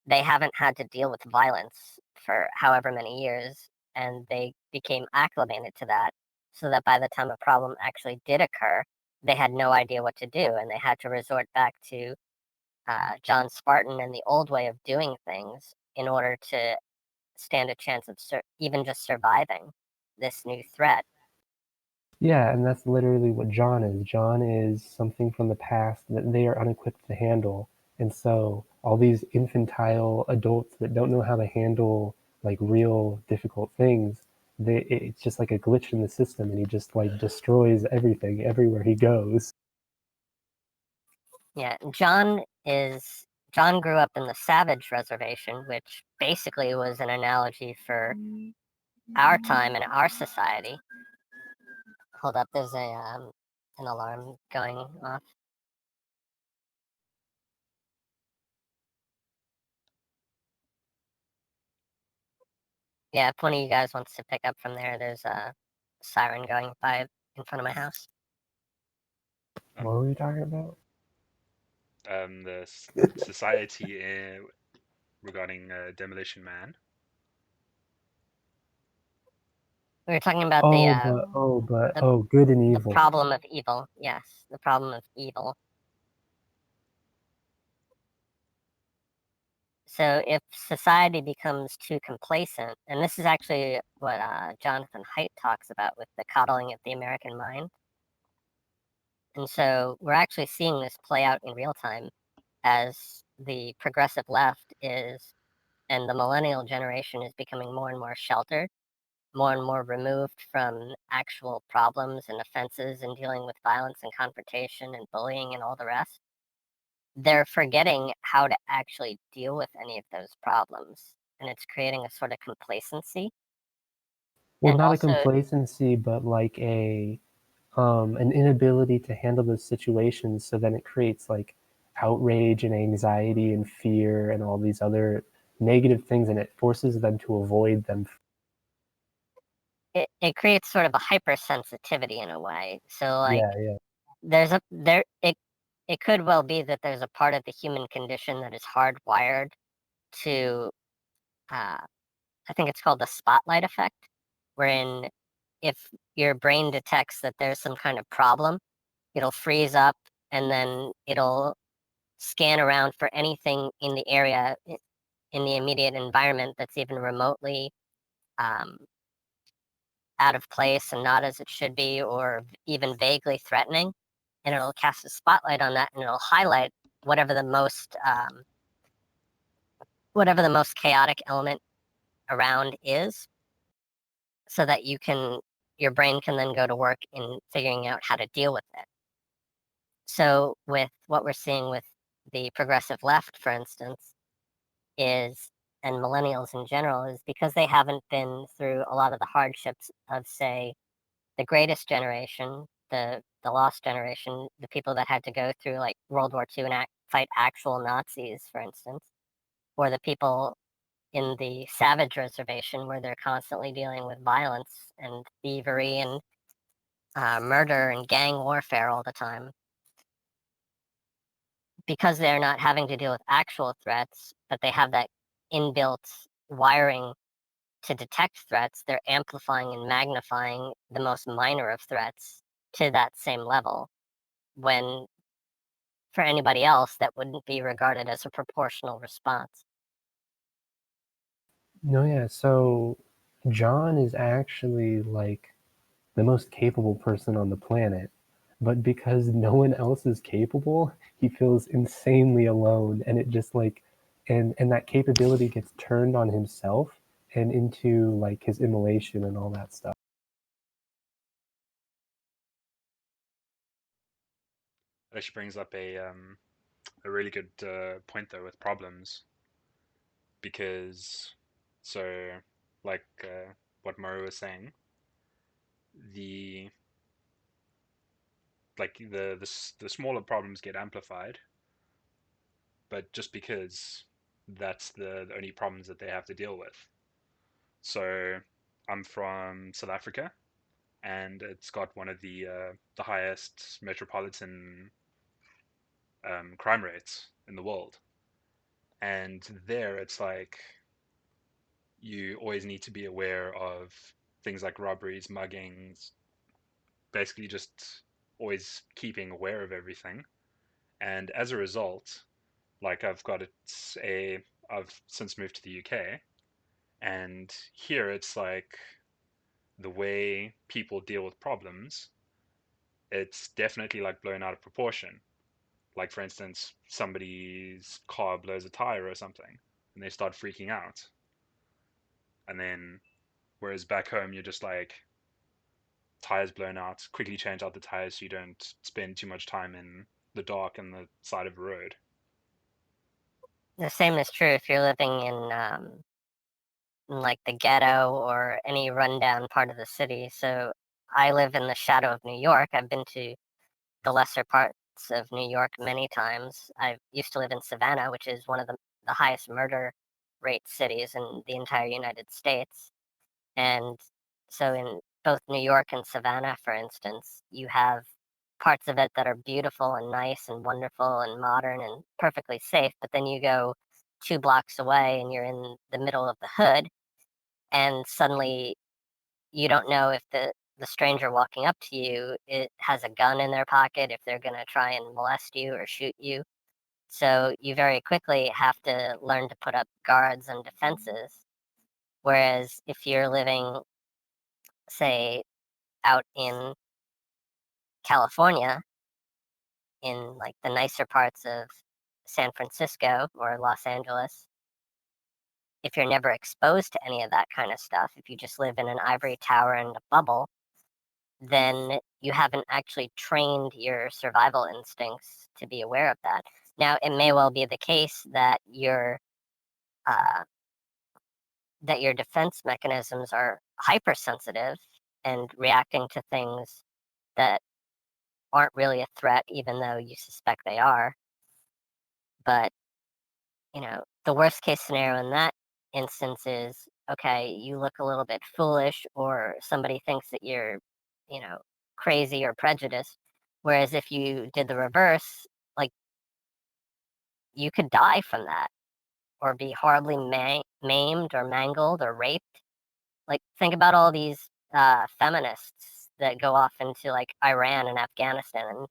They haven't had to deal with violence for however many years, and they became acclimated to that, so that by the time a problem actually did occur, they had no idea what to do, and they had to resort back to John Spartan and the old way of doing things in order to stand a chance of even just surviving this new threat. Yeah, and that's literally what John is. John is something from the past that they are unequipped to handle. And so all these infantile adults that don't know how to handle like real difficult things, it's just like a glitch in the system, and he just like destroys everything everywhere he goes. Yeah, John grew up in the Savage Reservation, which basically was an analogy for our time and our society. Hold up, there's an alarm going off. Yeah, if one of you guys wants to pick up from there, there's a siren going by in front of my house. What were we talking about? The society regarding Demolition Man. We were talking about Good and the evil. problem of evil. Yes, the problem of evil. So if society becomes too complacent, and this is actually what Jonathan Haidt talks about with the coddling of the American mind. And so we're actually seeing this play out in real time as the progressive left is, and the millennial generation is becoming more and more sheltered, more and more removed from actual problems and offenses and dealing with violence and confrontation and bullying and all the rest. They're forgetting how to actually deal with any of those problems. And it's creating a sort of complacency. Well, And not a also, complacency, but like an inability to handle those situations. So then it creates like outrage and anxiety and fear and all these other negative things, and it forces them to avoid them. it creates sort of a hypersensitivity in a way. So like Yeah. it could well be that there's a part of the human condition that is hardwired to I think it's called the spotlight effect, wherein if your brain detects that there's some kind of problem, it'll freeze up and then it'll scan around for anything in the area in the immediate environment that's even remotely um, out of place and not as it should be, or even vaguely threatening. And it'll cast a spotlight on that, and it'll highlight whatever the most chaotic element around is, so that your brain can then go to work in figuring out how to deal with it. So with what we're seeing with the progressive left, for instance, is and millennials in general, is because they haven't been through a lot of the hardships of, say, the greatest generation, the lost generation, the people that had to go through like World War II and fight actual Nazis, for instance, or the people in the savage reservation where they're constantly dealing with violence and thievery and murder and gang warfare all the time. Because they're not having to deal with actual threats, but they have that inbuilt wiring to detect threats, they're amplifying and magnifying the most minor of threats to that same level, when for anybody else that wouldn't be regarded as a proportional response. No, yeah. So John is actually like the most capable person on the planet, but because no one else is capable, he feels insanely alone, and it just like and that capability gets turned on himself and into like his immolation and all that stuff. It actually brings up a really good point though with problems, because so like what Murray was saying, the the smaller problems get amplified, but just because that's the only problems that they have to deal with. So I'm from South Africa, and it's got one of the highest metropolitan crime rates in the world. And there, it's like you always need to be aware of things like robberies, muggings, basically just always keeping aware of everything. And as a result, like I've since moved to the UK, and here it's like the way people deal with problems, it's definitely like blown out of proportion. Like for instance, somebody's car blows a tire or something, and they start freaking out. And then, whereas back home, you're just like, tires blown out, quickly change out the tires so you don't spend too much time in the dark on the side of a road. The same is true if you're living in like the ghetto or any rundown part of the city. So I live in the shadow of New York. I've been to the lesser parts of New York many times. I used to live in Savannah, which is one of the highest murder rate cities in the entire United States. And so in both New York and Savannah, for instance, you have parts of it that are beautiful and nice and wonderful and modern and perfectly safe, but then you go 2 blocks away and you're in the middle of the hood, and suddenly you don't know if the stranger walking up to you it has a gun in their pocket, if they're going to try and molest you or shoot you. So you very quickly have to learn to put up guards and defenses. Whereas if you're living, say, out in California, in like the nicer parts of San Francisco or Los Angeles, if you're never exposed to any of that kind of stuff, if you just live in an ivory tower and a bubble, then you haven't actually trained your survival instincts to be aware of that. Now, it may well be the case uh, that your defense mechanisms are hypersensitive and reacting to things that aren't really a threat, even though you suspect they are. But the worst case scenario in that instance is, okay, you look a little bit foolish, or somebody thinks that you're, you know, crazy or prejudiced. Whereas if you did the reverse, like, you could die from that or be horribly maimed or mangled or raped. Like, think about all these feminists that go off into like Iran and Afghanistan,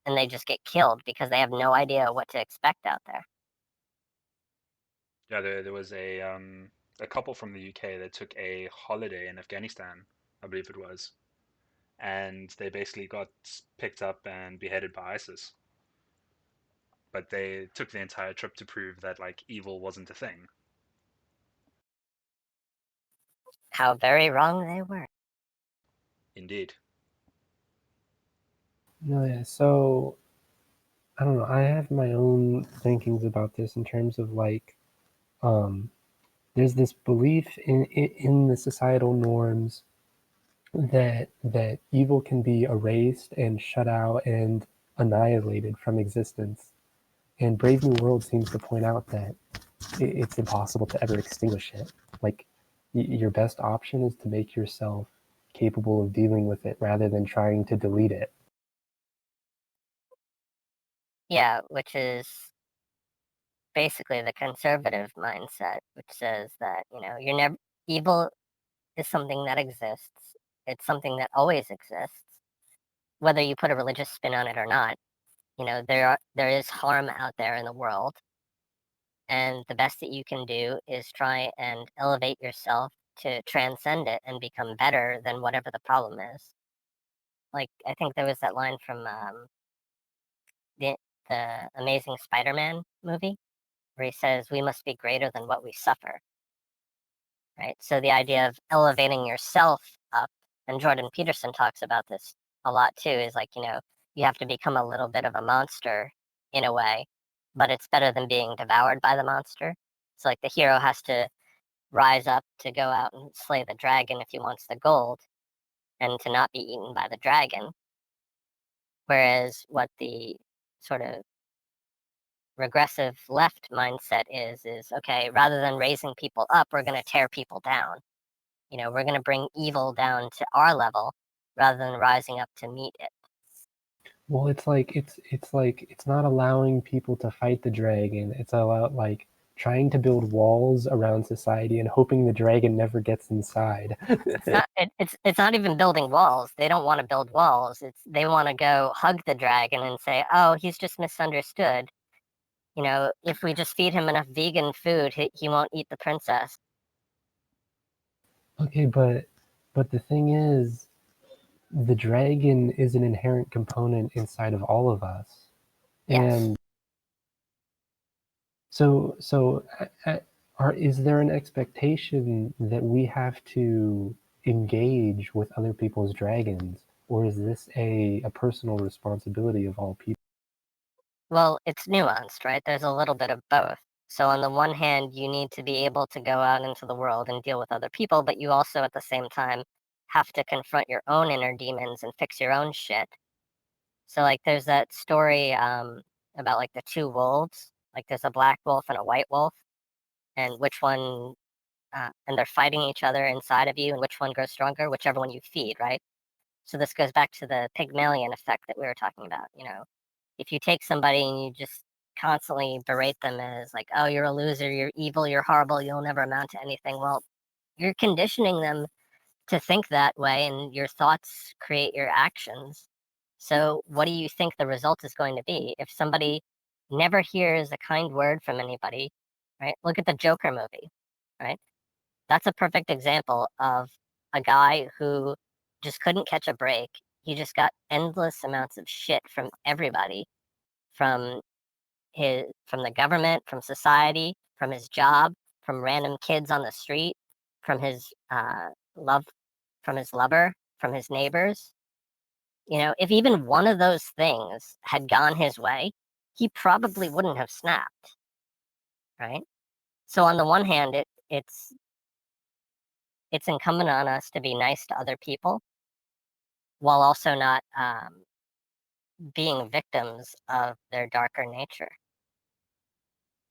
and they just get killed because they have no idea what to expect out there. Yeah, there was a couple from the UK that took a holiday in Afghanistan, I believe it was, and they basically got picked up and beheaded by ISIS. But they took the entire trip to prove that like evil wasn't a thing. How very wrong they were. Indeed. No, yeah. So I don't know. I have my own thinkings about this in terms of like, um, there's this belief in the societal norms that evil can be erased and shut out and annihilated from existence. And Brave New World seems to point out that it's impossible to ever extinguish it. Like, your best option is to make yourself capable of dealing with it rather than trying to delete it. Yeah, which is basically the conservative mindset, which says that, you're never evil is something that exists. It's something that always exists, whether you put a religious spin on it or not. There is harm out there in the world, and the best that you can do is try and elevate yourself to transcend it and become better than whatever the problem is. Like, I think there was that line from the the Amazing Spider-Man movie where he says, "We must be greater than what we suffer." Right? So the idea of elevating yourself up, and Jordan Peterson talks about this a lot too, is like, you have to become a little bit of a monster in a way, but it's better than being devoured by the monster. It's like the hero has to rise up to go out and slay the dragon if he wants the gold, and to not be eaten by the dragon. Whereas what the sort of regressive left mindset is okay, rather than raising people up, we're going to tear people down. We're going to bring evil down to our level rather than rising up to meet it. Well, it's not allowing people to fight the dragon. It's like trying to build walls around society and hoping the dragon never gets inside. It's not even building walls. They don't want to build walls. They want to go hug the dragon and say, "Oh, he's just misunderstood. If we just feed him enough vegan food, he won't eat the princess." Okay, but the thing is, the dragon is an inherent component inside of all of us. Yes. And so is there an expectation that we have to engage with other people's dragons, or is this a personal responsibility of all people? Well, it's nuanced, right? There's a little bit of both. So on the one hand, you need to be able to go out into the world and deal with other people, but you also at the same time have to confront your own inner demons and fix your own shit. So like there's that story about like the two wolves. Like there's a black wolf and a white wolf, and which one and they're fighting each other inside of you, and which one grows stronger? Whichever one you feed, right? So this goes back to the Pygmalion effect that we were talking about. If you take somebody and you just constantly berate them as like, oh, you're a loser, you're evil, you're horrible, you'll never amount to anything. Well, you're conditioning them to think that way, and your thoughts create your actions. So what do you think the result is going to be? If somebody never hears a kind word from anybody, right? Look at the Joker movie, right? That's a perfect example of a guy who just couldn't catch a break. He just got endless amounts of shit from everybody, from the government, from society, from his job, from random kids on the street, from his love, from his lover, from his neighbors. If even one of those things had gone his way, he probably wouldn't have snapped, right? So on the one hand, it's incumbent on us to be nice to other people while also not being victims of their darker nature,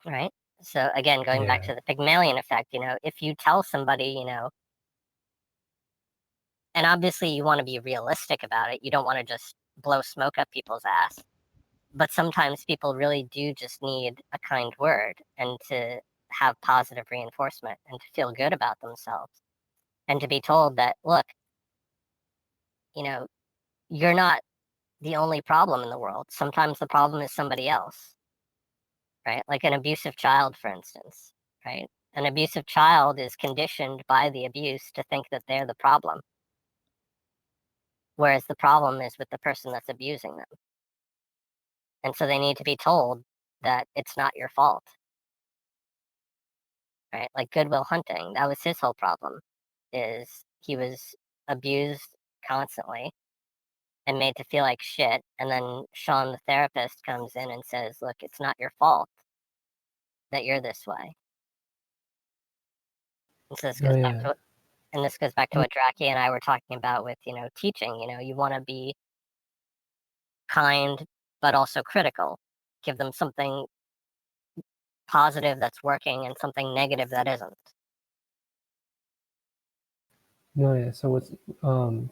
right? So again, going back to the Pygmalion effect, if you tell somebody, and obviously you want to be realistic about it, you don't want to just blow smoke up people's ass, but sometimes people really do just need a kind word and to have positive reinforcement and to feel good about themselves and to be told that, look, you're not the only problem in the world. Sometimes the problem is somebody else, right? Like an abusive child, for instance, right? An abusive child is conditioned by the abuse to think that they're the problem, whereas the problem is with the person that's abusing them. And so they need to be told that it's not your fault, right? Like Good Will Hunting, that was his whole problem, is he was abused constantly and made to feel like shit. And then Sean, the therapist, comes in and says, look, it's not your fault that you're this way. And so this goes back to what Dracky and I were talking about with, teaching. You want to be kind, but also critical. Give them something positive that's working and something negative that isn't. No, yeah. So what's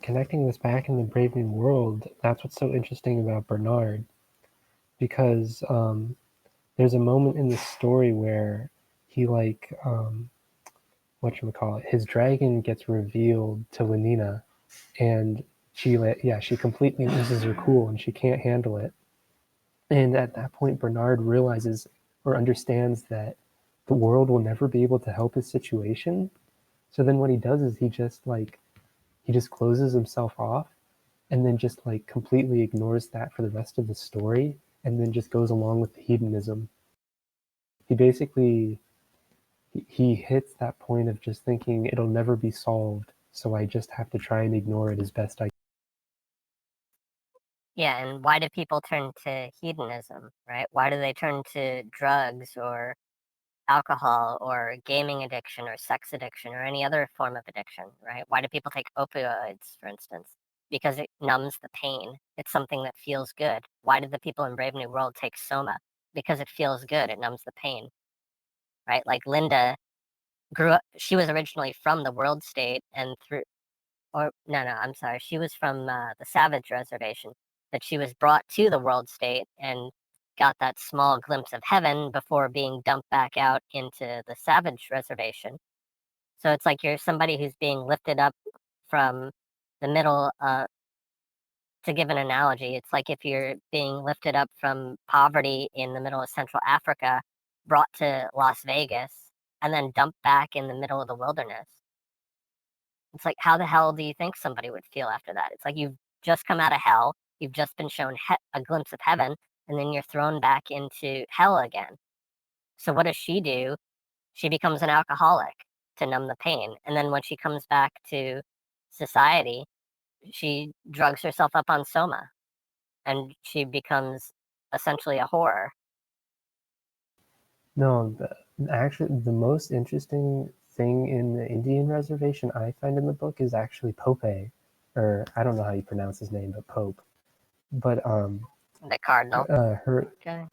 connecting this back in the Brave New World? That's what's so interesting about Bernard, because there's a moment in the story where he whatchamacallit, his dragon gets revealed to Lenina, and she completely loses her cool and she can't handle it. And at that point, Bernard realizes or understands that the world will never be able to help his situation. So then what he does is he just closes himself off and then just completely ignores that for the rest of the story, and then just goes along with the hedonism. He basically he hits that point of just thinking it'll never be solved, so I just have to try and ignore it as best I can. Yeah, and why do people turn to hedonism, right? Why do they turn to drugs or alcohol or gaming addiction or sex addiction or any other form of addiction, right? Why do people take opioids, for instance? Because it numbs the pain. It's something that feels good. Why did the people in Brave New World take Soma? Because it feels good. It numbs the pain, right? Like Linda grew up, she was originally from the world state and I'm sorry. She was from the Savage Reservation, but she was brought to the world state and got that small glimpse of heaven before being dumped back out into the Savage Reservation. So it's like you're somebody who's being lifted up from the middle. To give an analogy, it's like if you're being lifted up from poverty in the middle of Central Africa, brought to Las Vegas, and then dumped back in the middle of the wilderness. It's like, how the hell do you think somebody would feel after that? It's like you've just come out of hell, you've just been shown a glimpse of heaven, and then you're thrown back into hell again. So what does she do? She becomes an alcoholic to numb the pain. And then when she comes back to society, she drugs herself up on Soma and she becomes essentially a whore. No, actually, the most interesting thing in the Indian reservation I find in the book is actually Pope, or I don't know how you pronounce his name, but Pope. But The cardinal. her Okay.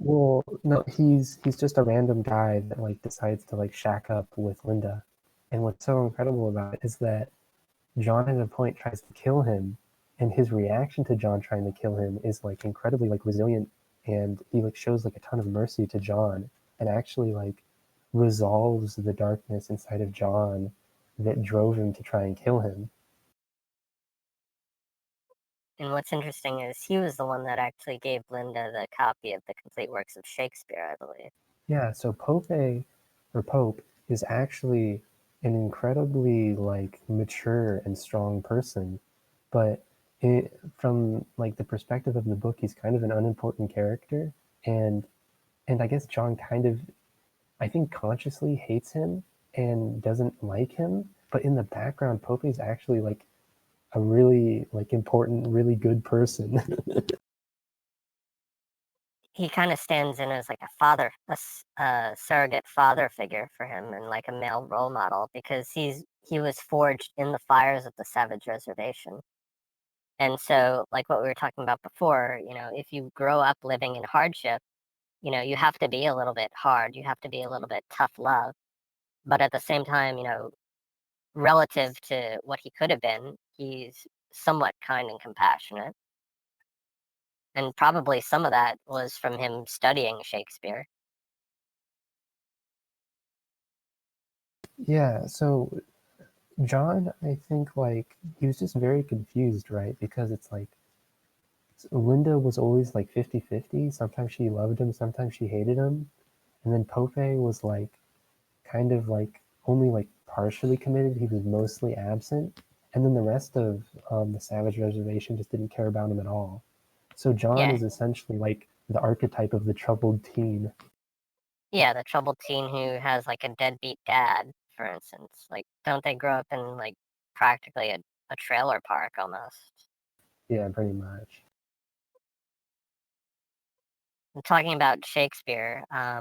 Well, no, he's just a random guy that like decides to like shack up with Linda. And what's so incredible about it is that John at a point tries to kill him, and his reaction to John trying to kill him is like incredibly like resilient, and he like shows like a ton of mercy to John and actually like resolves the darkness inside of John that drove him to try and kill him. And what's interesting is he was the one that actually gave Linda the copy of the complete works of Shakespeare, I believe. Yeah, so Pope is actually an incredibly like mature and strong person, but from like the perspective of the book, he's kind of an unimportant character, and I guess John kind of, I think, consciously hates him and doesn't like him, but in the background, Pope is actually like a really like important, really good person. He kind of stands in as like a father, a surrogate father figure for him, and like a male role model because he was forged in the fires of the Savage Reservation. And so, like what we were talking about before, if you grow up living in hardship, you have to be a little bit hard. You have to be a little bit tough love. But at the same time, relative to what he could have been, he's somewhat kind and compassionate. And probably some of that was from him studying Shakespeare. Yeah, so John, I think like he was just very confused, right? Because it's like Linda was always like 50-50. Sometimes she loved him, sometimes she hated him. And then Pope was like kind of like only like partially committed. He was mostly absent. And then the rest of the Savage Reservation just didn't care about him at all. So John Yeah, is essentially like the archetype of the troubled teen. yeah, the troubled teen who has like a deadbeat dad, for instance. Like, don't they grow up in like practically a trailer park almost? Yeah, pretty much. And talking about Shakespeare, I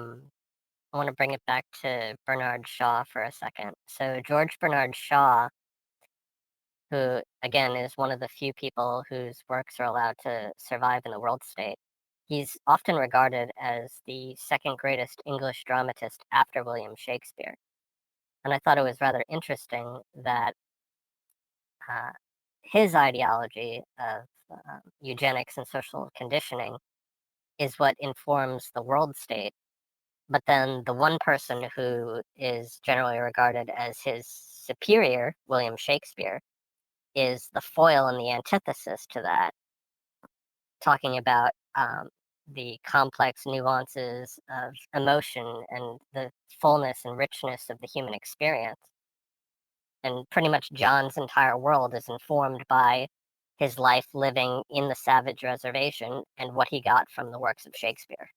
want to bring it back to Bernard Shaw for a second. So, George Bernard Shaw, who again is one of the few people whose works are allowed to survive in the world state, he's often regarded as the second greatest English dramatist after William Shakespeare. And I thought it was rather interesting that uh, his ideology of eugenics and social conditioning is what informs the world state. But then the one person who is generally regarded as his superior, William Shakespeare, is the foil and the antithesis to that, talking about the complex nuances of emotion and the fullness and richness of the human experience. And pretty much John's entire world is informed by his life living in the savage reservation and what he got from the works of Shakespeare.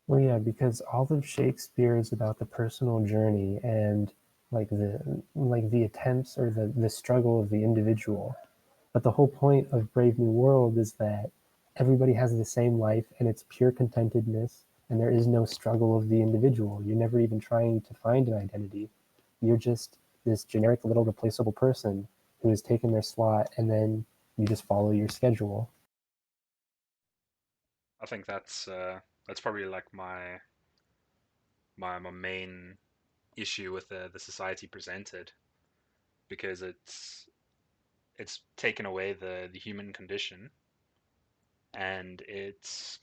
Well, yeah, because all of Shakespeare is about the personal journey and like the attempts or the struggle of the individual. But the whole point of Brave New World is that everybody has the same life and it's pure contentedness, and there is no struggle of the individual. You're never even trying to find an identity. You're just this generic little replaceable person who has taken their slot, and then you just follow your schedule. I think that's probably like my main issue with the society presented, because it's taken away the human condition, and it's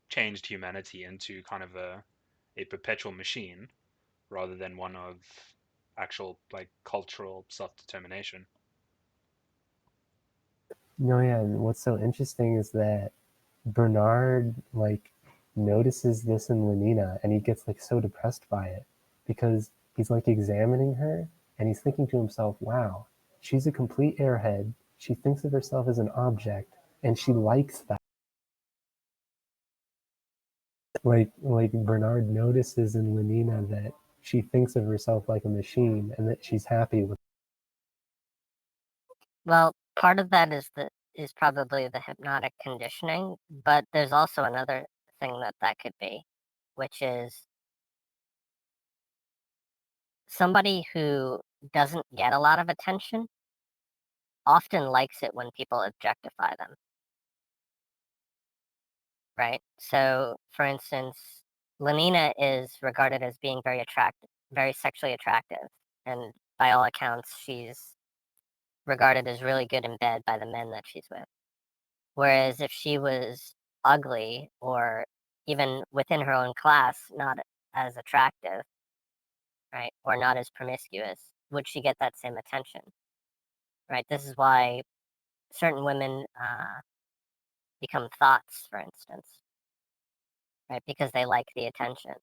changed humanity into kind of a perpetual machine rather than one of actual like cultural self-determination. No, yeah, and what's so interesting is that Bernard like notices this in Lenina and he gets like so depressed by it because he's like examining her and he's thinking to himself, wow, she's a complete airhead. She thinks of herself as an object and she likes that. Like Bernard notices in Lenina that she thinks of herself like a machine and that she's happy with. Well, part of that is probably the hypnotic conditioning, but there's also another thing that could be, which is somebody who doesn't get a lot of attention often likes it when people objectify them. right? So, for instance, Lenina is regarded as being very attractive, very sexually attractive, and by all accounts, she's regarded as really good in bed by the men that she's with. Whereas if she was ugly or even within her own class, not as attractive, right, or not as promiscuous, would she get that same attention, right? This is why certain women become thoughts, for instance, right, because they like the attention,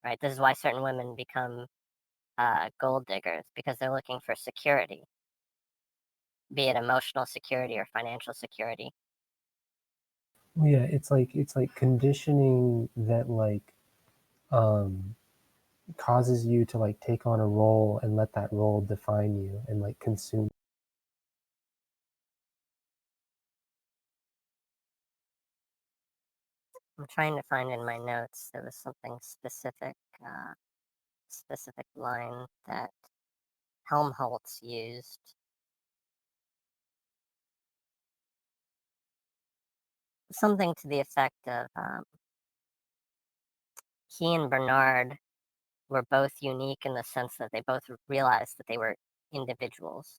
right? This is why certain women become gold diggers, because they're looking for security, be it emotional security or financial security. Well, yeah, it's like conditioning that causes you to like take on a role and let that role define you and like consume. I'm trying to find in my notes, there was something specific line that Helmholtz used. Something to the effect of he and Bernard were both unique in the sense that they both realized that they were individuals.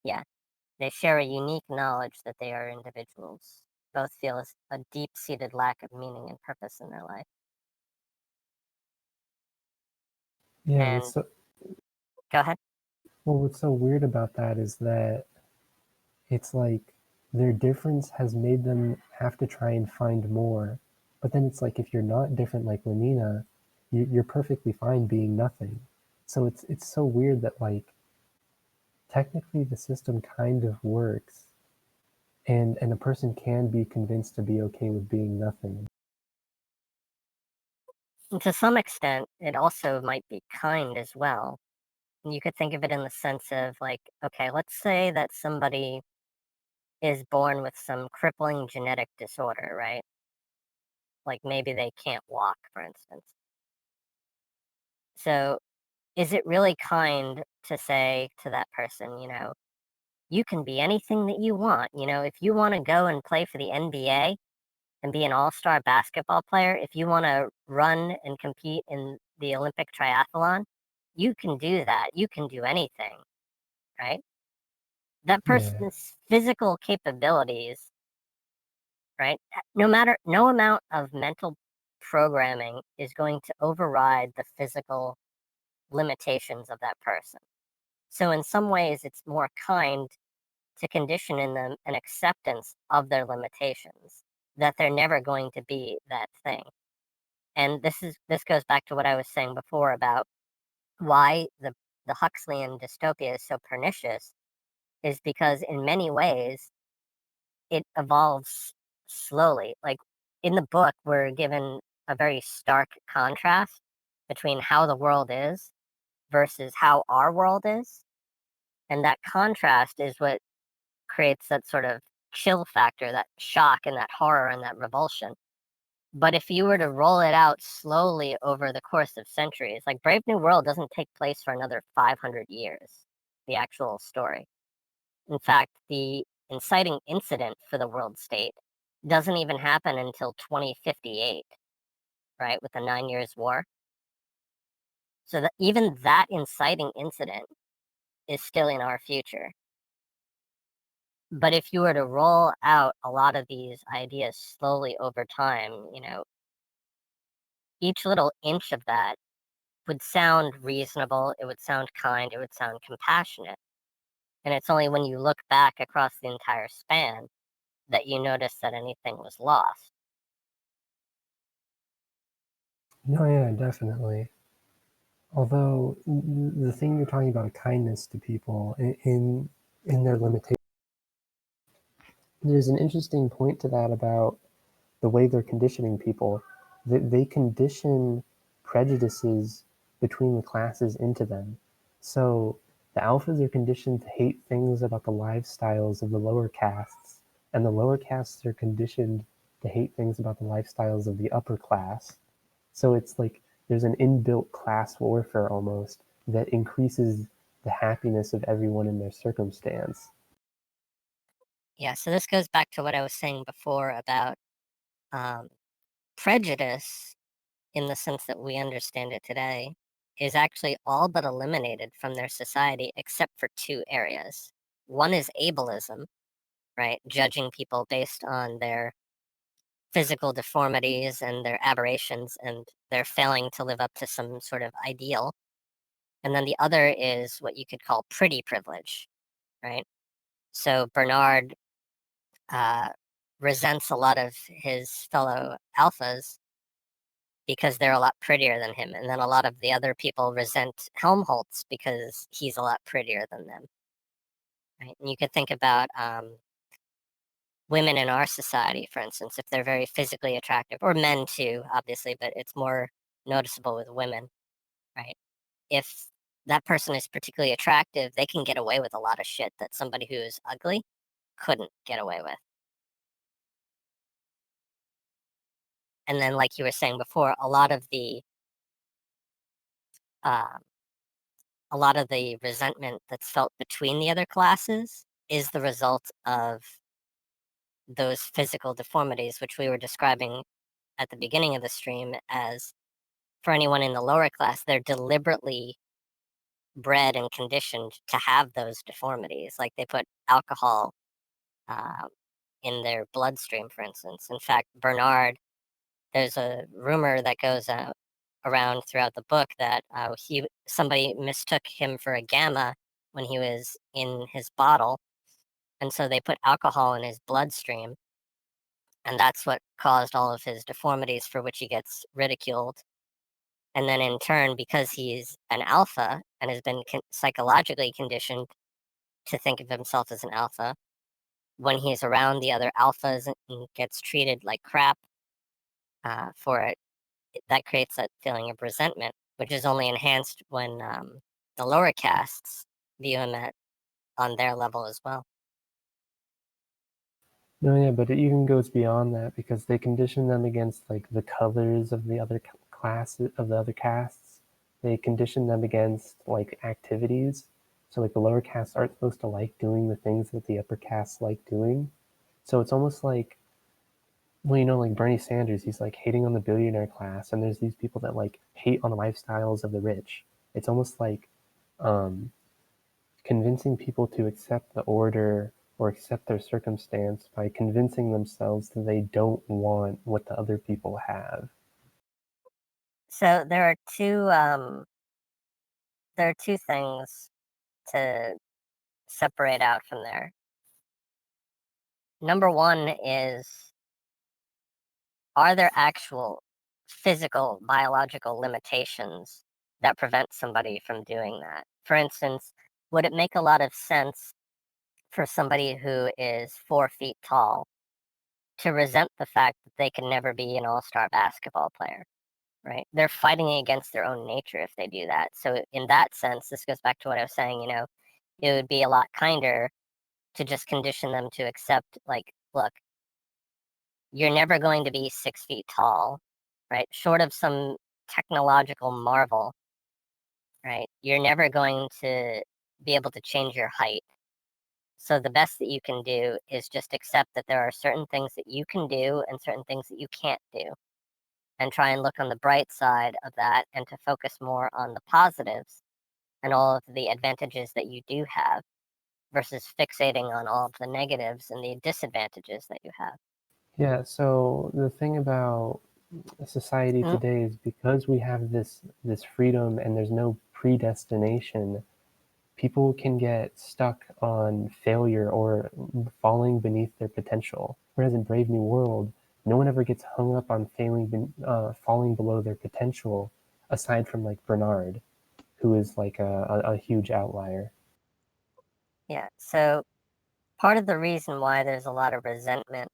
Yeah, they share a unique knowledge that they are individuals. Both feel a deep-seated lack of meaning and purpose in their life. Yeah, And go ahead. well, what's so weird about that is that it's like their difference has made them have to try and find more. But then it's like if you're not different like Lenina, you're perfectly fine being nothing. So it's so weird that like technically the system kind of works, and a person can be convinced to be okay with being nothing. And to some extent, it also might be kind as well. You could think of it in the sense of like, okay, let's say that somebody is born with some crippling genetic disorder, right? Like maybe they can't walk, for instance. So is it really kind to say to that person, you can be anything that you want? If you want to go and play for the NBA and be an all-star basketball player, if you want to run and compete in the Olympic triathlon, you can do that. You can do anything, right? That Yeah. person's physical capabilities, right? No amount of mental programming is going to override the physical limitations of that person. So in some ways, it's more kind to condition in them an acceptance of their limitations, that they're never going to be that thing. And this goes back to what I was saying before about why the Huxleyan dystopia is so pernicious, is because in many ways it evolves slowly. Like in the book, we're given a very stark contrast between how the world is versus how our world is. And that contrast is what creates that sort of chill factor, that shock and that horror and that revulsion. But if you were to roll it out slowly over the course of centuries, like Brave New World doesn't take place for another 500 years, the actual story. In fact, the inciting incident for the world state doesn't even happen until 2058, right, with the 9 Years' War. So that even that inciting incident is still in our future. But if you were to roll out a lot of these ideas slowly over time, each little inch of that would sound reasonable, it would sound kind, it would sound compassionate. And it's only when you look back across the entire span that you notice that anything was lost. No, yeah, definitely. Although the thing you're talking about, kindness to people in their limitations, there's an interesting point to that about the way they're conditioning people. They condition prejudices between the classes into them. So the alphas are conditioned to hate things about the lifestyles of the lower castes, and the lower castes are conditioned to hate things about the lifestyles of the upper class. So it's like there's an inbuilt class warfare almost that increases the happiness of everyone in their circumstance. Yeah, so this goes back to what I was saying before about prejudice, in the sense that we understand it today, is actually all but eliminated from their society except for two areas. One is ableism, right? Judging people based on their physical deformities and their aberrations and their failing to live up to some sort of ideal. And then the other is what you could call pretty privilege, right? So Bernard resents a lot of his fellow alphas because they're a lot prettier than him. And then a lot of the other people resent Helmholtz because he's a lot prettier than them. Right? And you could think about women in our society, for instance, if they're very physically attractive, or men too, obviously, but it's more noticeable with women, right? If that person is particularly attractive, they can get away with a lot of shit that somebody who is ugly couldn't get away with. And then, like you were saying before, a lot of the resentment that's felt between the other classes is the result of those physical deformities, which we were describing at the beginning of the stream as, for anyone in the lower class, they're deliberately bred and conditioned to have those deformities. Like they put alcohol in their bloodstream, for instance. In fact, Bernard, there's a rumor that goes around throughout the book that somebody mistook him for a gamma when he was in his bottle, and so they put alcohol in his bloodstream, and that's what caused all of his deformities, for which he gets ridiculed. And then in turn, because he's an alpha and has been psychologically conditioned to think of himself as an alpha, when he's around the other alphas and gets treated like crap for it, that creates that feeling of resentment, which is only enhanced when the lower castes view him on their level as well. No, yeah, but it even goes beyond that because they condition them against like the colors of the other classes of the other castes. They condition them against like activities. So like the lower castes aren't supposed to like doing the things that the upper castes like doing. So it's almost like, well, you know, like Bernie Sanders, he's like hating on the billionaire class, and there's these people that like hate on the lifestyles of the rich. It's almost like um, convincing people to accept the order or accept their circumstance by convincing themselves that they don't want what the other people have. So there are two things to separate out from there. Number one is, are there actual physical, biological limitations that prevent somebody from doing that? For instance, would it make a lot of sense for somebody who is 4 feet tall to resent the fact that they can never be an all-star basketball player, right? They're fighting against their own nature if they do that. So in that sense, this goes back to what I was saying, it would be a lot kinder to just condition them to accept, like, look, you're never going to be 6 feet tall, right? Short of some technological marvel, right? You're never going to be able to change your height. So the best that you can do is just accept that there are certain things that you can do and certain things that you can't do, and try and look on the bright side of that and to focus more on the positives and all of the advantages that you do have versus fixating on all of the negatives and the disadvantages that you have. Yeah, so the thing about society Mm. today is because we have this freedom and there's no predestination, people can get stuck on failure or falling beneath their potential. Whereas in Brave New World, no one ever gets hung up on falling below their potential, aside from like Bernard, who is like a huge outlier. Yeah, so part of the reason why there's a lot of resentment,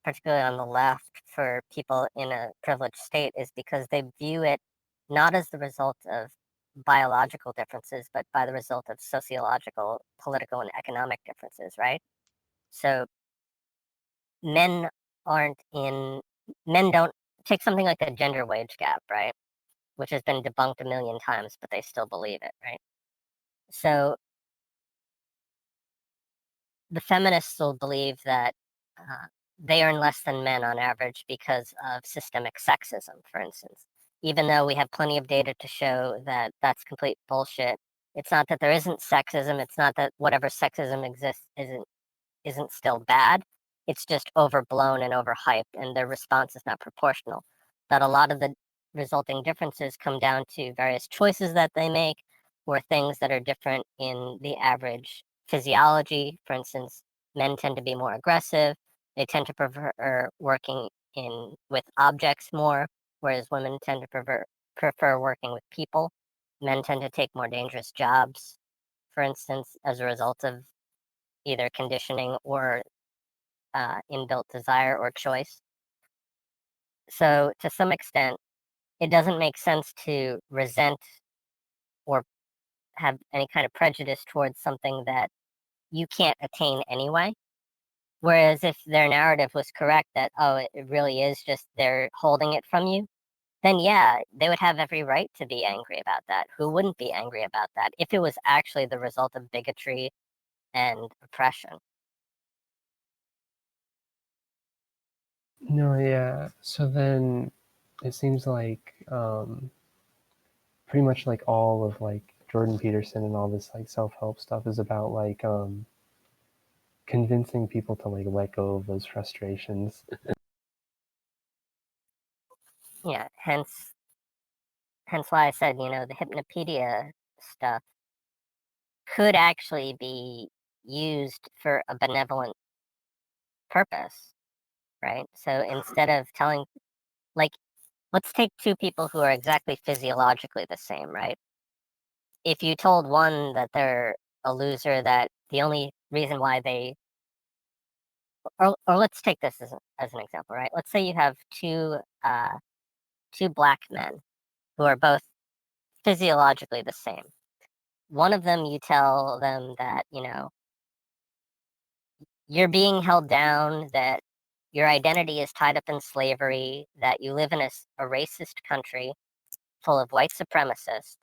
particularly on the left, for people in a privileged state is because they view it not as the result of biological differences, but by the result of sociological, political, and economic differences, right? So men aren't in, men don't take something like the gender wage gap, right? Which has been debunked a million times, but they still believe it, right? So the feminists will believe that they earn less than men on average because of systemic sexism, for instance. Even though we have plenty of data to show that that's complete bullshit, it's not that there isn't sexism. It's not that whatever sexism exists isn't still bad. It's just overblown and overhyped, and their response is not proportional. That a lot of the resulting differences come down to various choices that they make, or things that are different in the average physiology. For instance, men tend to be more aggressive. They tend to prefer working with objects more, whereas women tend to prefer working with people. Men tend to take more dangerous jobs, for instance, as a result of either conditioning or inbuilt desire or choice. So, to some extent, it doesn't make sense to resent or have any kind of prejudice towards something that you can't attain anyway. Whereas if their narrative was correct that, oh, it really is just they're holding it from you, then yeah, they would have every right to be angry about that. Who wouldn't be angry about that if it was actually the result of bigotry and oppression? No, yeah. So then it seems like pretty much like all of like Jordan Peterson and all this like self-help stuff is about like convincing people to like let go of those frustrations. Yeah, hence why I said, the Hypnopedia stuff could actually be used for a benevolent purpose, right? So instead of telling, like, let's take two people who are exactly physiologically the same, right? If you told one that they're a loser, that the only reason why or let's take this as an example, right? Let's say you have two black men who are both physiologically the same. One of them, you tell them that, you're being held down, that your identity is tied up in slavery, that you live in a racist country full of white supremacists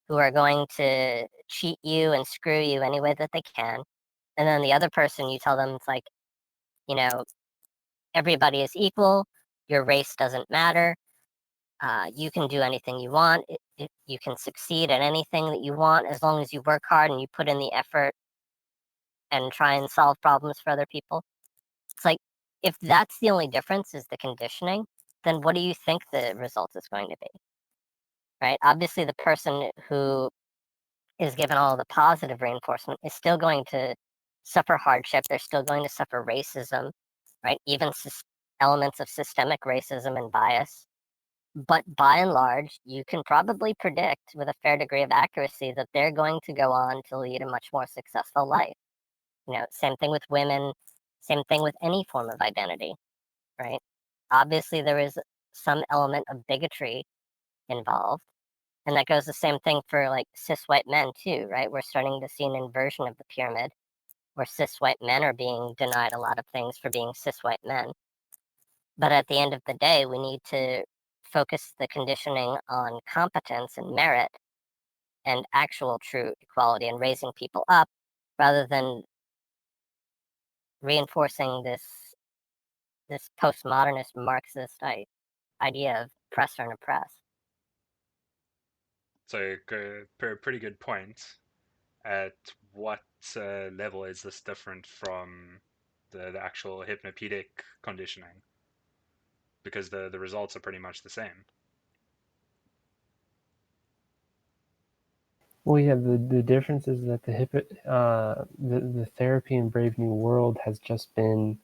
who are going to cheat you and screw you any way that they can. And then the other person, you tell them it's like, you know, everybody is equal, your race doesn't matter, you can do anything you want, you can succeed at anything that you want as long as you work hard and you put in the effort and try and solve problems for other people. It's like, if that's the only difference is the conditioning, then what do you think the result is going to be? Right? Obviously, the person who is given all the positive reinforcement is still going to suffer hardship. They're still going to suffer racism, right? Even elements of systemic racism and bias. But by and large, you can probably predict with a fair degree of accuracy that they're going to go on to lead a much more successful life. Same thing with women, same thing with any form of identity, right? Obviously, there is some element of bigotry involved. And that goes the same thing for like cis white men too, right? We're starting to see an inversion of the pyramid where cis white men are being denied a lot of things for being cis white men. But at the end of the day, we need to focus the conditioning on competence and merit and actual true equality and raising people up rather than reinforcing this postmodernist Marxist idea of oppressor and oppressed. So, pretty good point. At what level is this different from the actual hypnopedic conditioning? Because the results are pretty much the same. Well, yeah, the difference is that the therapy in Brave New World has just been,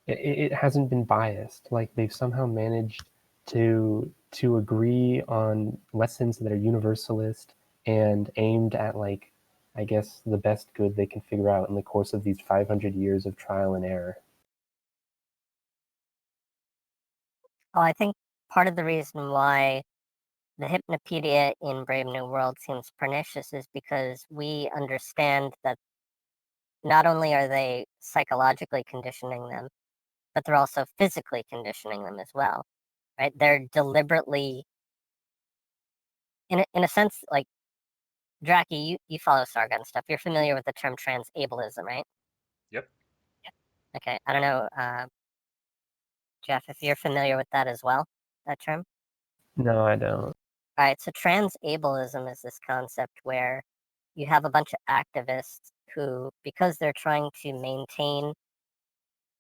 it hasn't been biased. Like they've somehow managed to agree on lessons that are universalist and aimed at like, I guess, the best good they can figure out in the course of these 500 years of trial and error. Well, I think part of the reason why the Hypnopedia in Brave New World seems pernicious is because we understand that not only are they psychologically conditioning them, but they're also physically conditioning them as well, right? They're deliberately, in a sense, like Dracky, you follow Sargon stuff. You're familiar with the term transableism, right? Yep. Okay, I don't know, Jeff, if you're familiar with that as well, that term. No, I don't. All right, so transableism is this concept where you have a bunch of activists who, because they're trying to maintain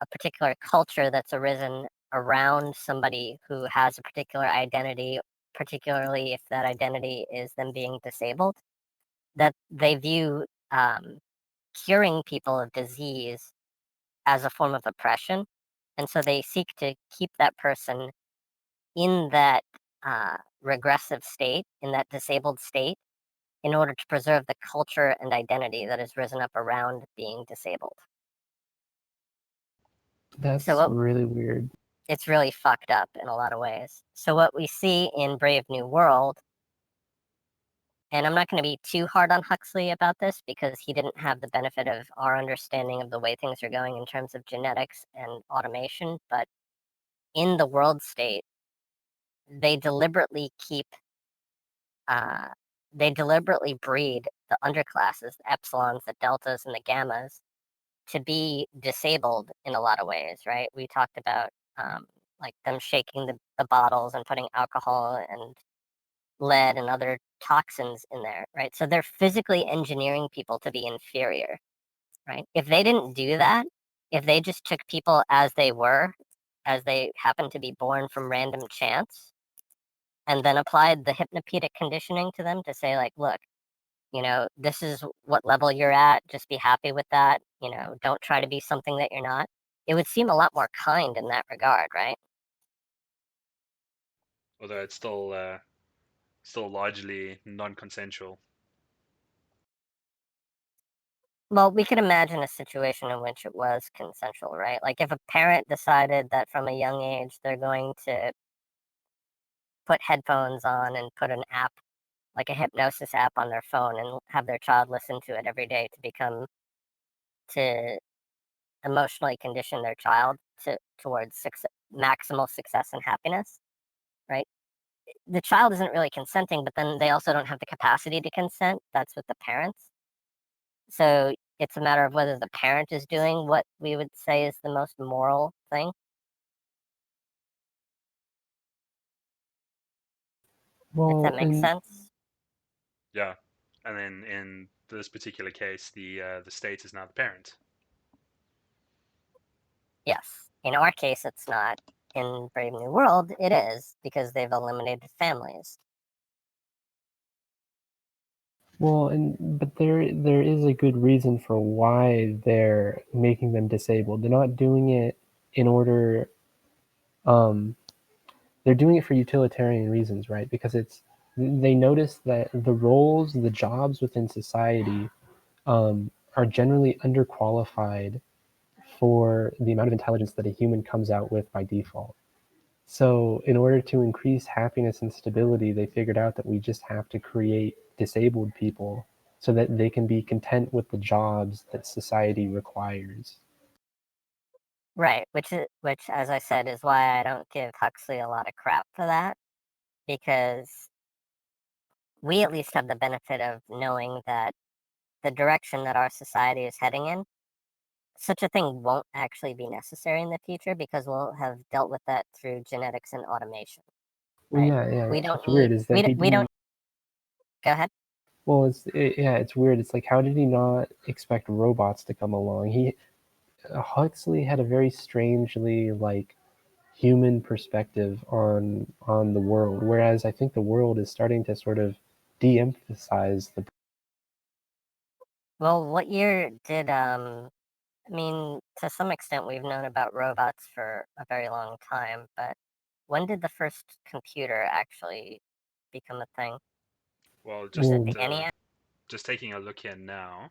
a particular culture that's arisen around somebody who has a particular identity, particularly if that identity is them being disabled, that they view curing people of disease as a form of oppression. And so they seek to keep that person in that regressive state, in that disabled state, in order to preserve the culture and identity that has risen up around being disabled. That's really weird. It's really fucked up in a lot of ways. So what we see in Brave New World, and I'm not going to be too hard on Huxley about this because he didn't have the benefit of our understanding of the way things are going in terms of genetics and automation, but in the world state, they deliberately keep, they deliberately breed the underclasses, the epsilons, the deltas, and the gammas to be disabled in a lot of ways, right? We talked about like them shaking the bottles and putting alcohol and lead and other toxins in there, right? So they're physically engineering people to be inferior, right? If they didn't do that, if they just took people as they were, as they happened to be born from random chance, and then applied the hypnopedic conditioning to them to say, like, look, this is what level you're at. Just be happy with that. Don't try to be something that you're not. It would seem a lot more kind in that regard, right? Although it's still largely non-consensual. Well, we could imagine a situation in which it was consensual, right? Like if a parent decided that from a young age they're going to put headphones on and put an app, like a hypnosis app on their phone and have their child listen to it every day to emotionally condition their child towards maximal success and happiness, right? The child isn't really consenting, but then they also don't have the capacity to consent. That's with the parents. So it's a matter of whether the parent is doing what we would say is the most moral thing. Well, if that makes sense. Yeah, and then in this particular case, the state is now the parent. Yes. In our case, it's not. In Brave New World, it is because they've eliminated families. Well, but there is a good reason for why they're making them disabled. They're not doing it in order. They're doing it for utilitarian reasons, right? Because they notice that the roles, the jobs within society, are generally underqualified for the amount of intelligence that a human comes out with by default. So, in order to increase happiness and stability, they figured out that we just have to create disabled people so that they can be content with the jobs that society requires. Right, which, as I said, is why I don't give Huxley a lot of crap for that, because we at least have the benefit of knowing that the direction that our society is heading in, such a thing won't actually be necessary in the future because we'll have dealt with that through genetics and automation. Well, Right? yeah, We don't it's need. weird. Is that he We didn't? don't. Go ahead. Well, it's weird. It's like, how did he not expect robots to come along? Huxley had a very strangely like human perspective on the world, whereas I think the world is starting to sort of de-emphasize the. Well, what year did I mean, to some extent, we've known about robots for a very long time, but when did the first computer actually become a thing? Well, Was it Well, the ENIAC? just taking a look here now,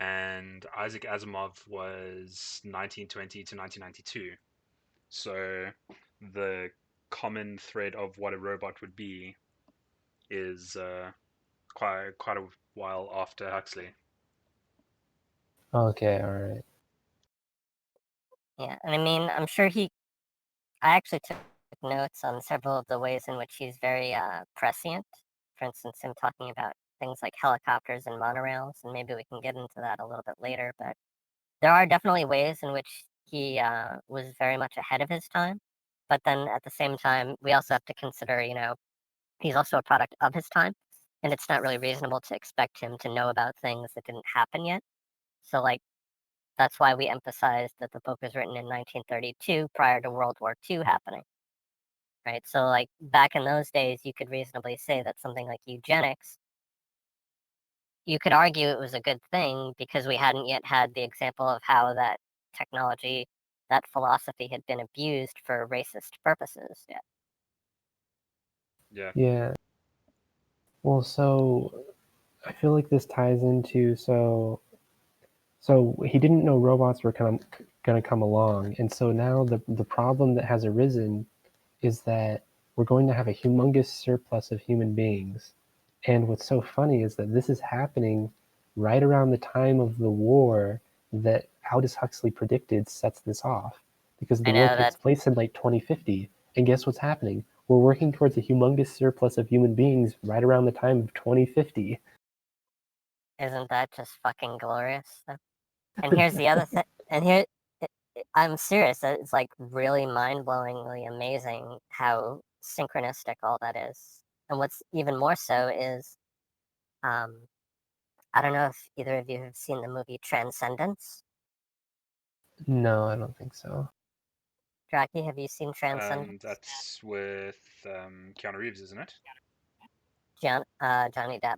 and Isaac Asimov was 1920 to 1992. So the common thread of what a robot would be is quite a while after Huxley. okay, all right. Yeah, and I mean, I'm sure I actually took notes on several of the ways in which he's very prescient. For instance, him talking about things like helicopters and monorails, and maybe we can get into that a little bit later. But there are definitely ways in which he was very much ahead of his time, but then at the same time, we also have to consider, he's also a product of his time, and it's not really reasonable to expect him to know about things that didn't happen yet. So, like, that's why we emphasize that the book was written in 1932 prior to World War II happening, right? So, like, back in those days, you could reasonably say that something like eugenics, you could argue it was a good thing because we hadn't yet had the example of how that technology, that philosophy had been abused for racist purposes yet. Yeah. Yeah. Well, so I feel like this ties into so he didn't know robots were going to come along, and so now the problem that has arisen is that we're going to have a humongous surplus of human beings. And what's so funny is that this is happening right around the time of the war that Aldous Huxley predicted sets this off. Because the I war know takes that place in like 2050. And guess what's happening? We're working towards a humongous surplus of human beings right around the time of 2050. isn't that just fucking glorious? Though? And here's the other thing, and here I'm serious. It's like really mind-blowingly amazing how synchronistic all that is. And what's even more so is, um, I don't know if either of you have seen the movie Transcendence. No, I don't think so. Dracky, have you seen Transcendence? That's with Keanu Reeves, isn't it? Johnny Depp.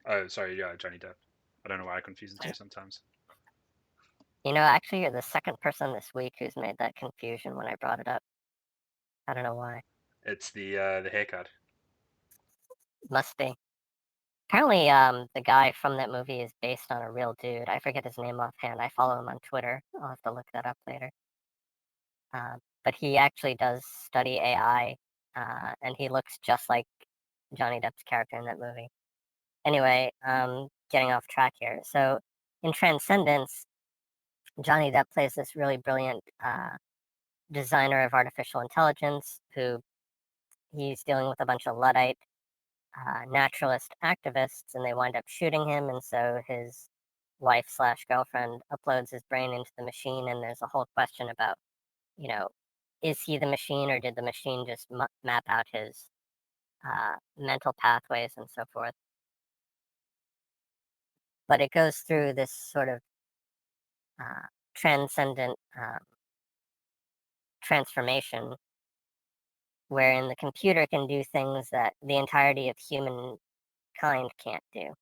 Oh, sorry, yeah, Johnny Depp. I don't know why I confuse the two sometimes. Actually, you're the second person this week who's made that confusion when I brought it up. I don't know why. It's the haircut. Must be. Apparently, the guy from that movie is based on a real dude. I forget his name offhand. I follow him on Twitter. I'll have to look that up later. But he actually does study AI, and he looks just like Johnny Depp's character in that movie. Anyway, getting off track here. So, in Transcendence, Johnny Depp plays this really brilliant designer of artificial intelligence who he's dealing with a bunch of Luddite naturalist activists, and they wind up shooting him. And so his wife slash girlfriend uploads his brain into the machine, and there's a whole question about, you know, is he the machine, or did the machine just map out his mental pathways and so forth? But it goes through this sort of transcendent transformation wherein the computer can do things that the entirety of humankind can't do.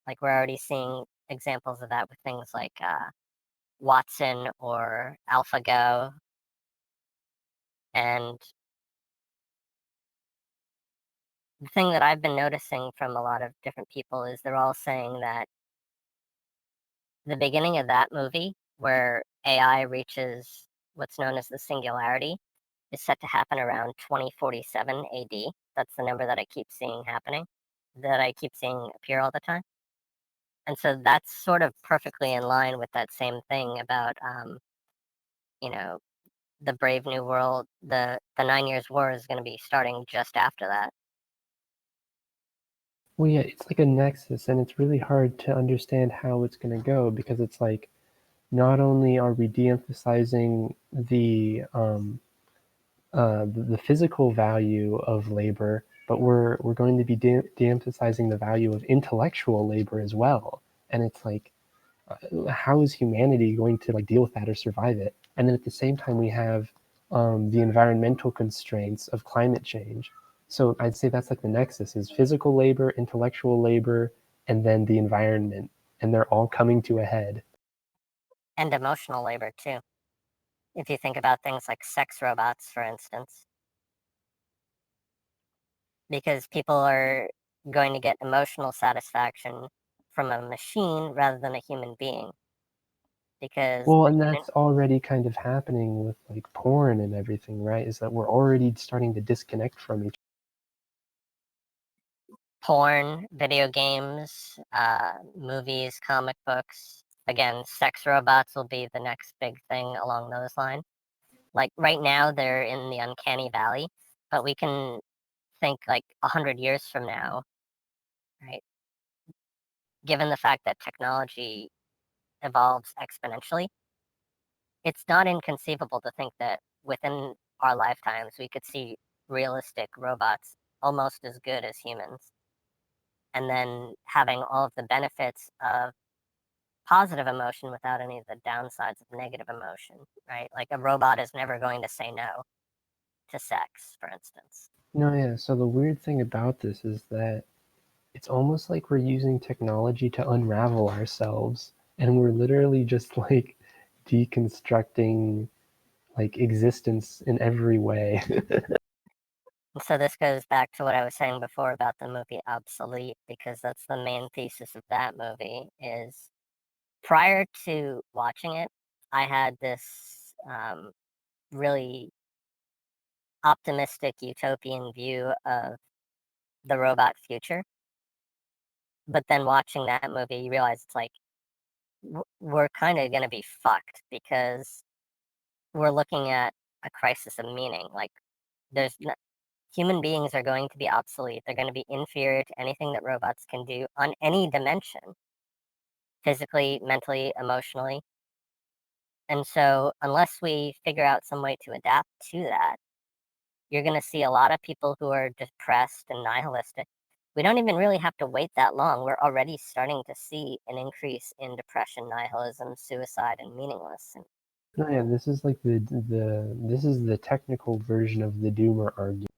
Like, we're already seeing examples of that with things like Watson or AlphaGo. And the thing that I've been noticing from a lot of different people is they're all saying that the beginning of that movie, where AI reaches what's known as the singularity, is set to happen around 2047 AD. That's the number that I keep seeing happening, that I keep seeing appear all the time. And so that's sort of perfectly in line with that same thing about, you know, the Brave New World. The 9 Years War is going to be starting just after that. Well, yeah, it's like a nexus, and it's really hard to understand how it's going to go because it's like not only are we de-emphasizing the physical value of labor, but we're going to be de-emphasizing the value of intellectual labor as well. And it's like, how is humanity going to like deal with that or survive it? And then at the same time, we have the environmental constraints of climate change. So I'd say that's like the nexus is physical labor, intellectual labor, and then the environment, and they're all coming to a head. And emotional labor, too. If you think about things like sex robots, for instance, because people are going to get emotional satisfaction from a machine rather than a human being. Because Well, the and human that's already kind of happening with like porn and everything, right? Is that we're already starting to disconnect from each porn, video games, movies, comic books. Again, sex robots will be the next big thing along those lines. Like right now, they're in the uncanny valley, but we can think like 100 years from now, right? Given the fact that technology evolves exponentially, it's not inconceivable to think that within our lifetimes we could see realistic robots almost as good as humans, and then having all of the benefits of positive emotion without any of the downsides of negative emotion, right? Like a robot is never going to say no to sex, for instance. No, yeah. So the weird thing about this is that it's almost like we're using technology to unravel ourselves, and we're literally just like deconstructing like existence in every way. And so this goes back to what I was saying before about the movie Obsolete, because that's the main thesis of that movie. Is prior to watching it, I had this really optimistic utopian view of the robot future. But then watching that movie, you realize it's like we're kind of going to be fucked, because we're looking at a crisis of meaning. Like there's human beings are going to be obsolete. They're going to be inferior to anything that robots can do on any dimension, physically, mentally, emotionally. And so unless we figure out some way to adapt to that, you're going to see a lot of people who are depressed and nihilistic. We don't even really have to wait that long. We're already starting to see an increase in depression, nihilism, suicide, and meaningless. No, yeah, this is like this is the technical version of the doomer argument.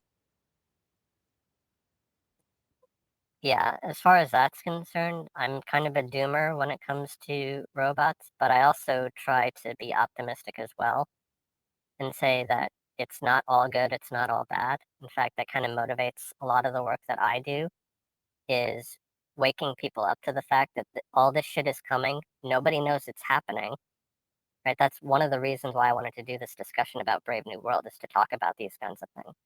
Yeah, as far as that's concerned, I'm kind of a doomer when it comes to robots, but I also try to be optimistic as well and say that it's not all good, it's not all bad. In fact, that kind of motivates a lot of the work that I do, is waking people up to the fact that all this shit is coming. Nobody knows it's happening, right? That's one of the reasons why I wanted to do this discussion about Brave New World, is to talk about these kinds of things.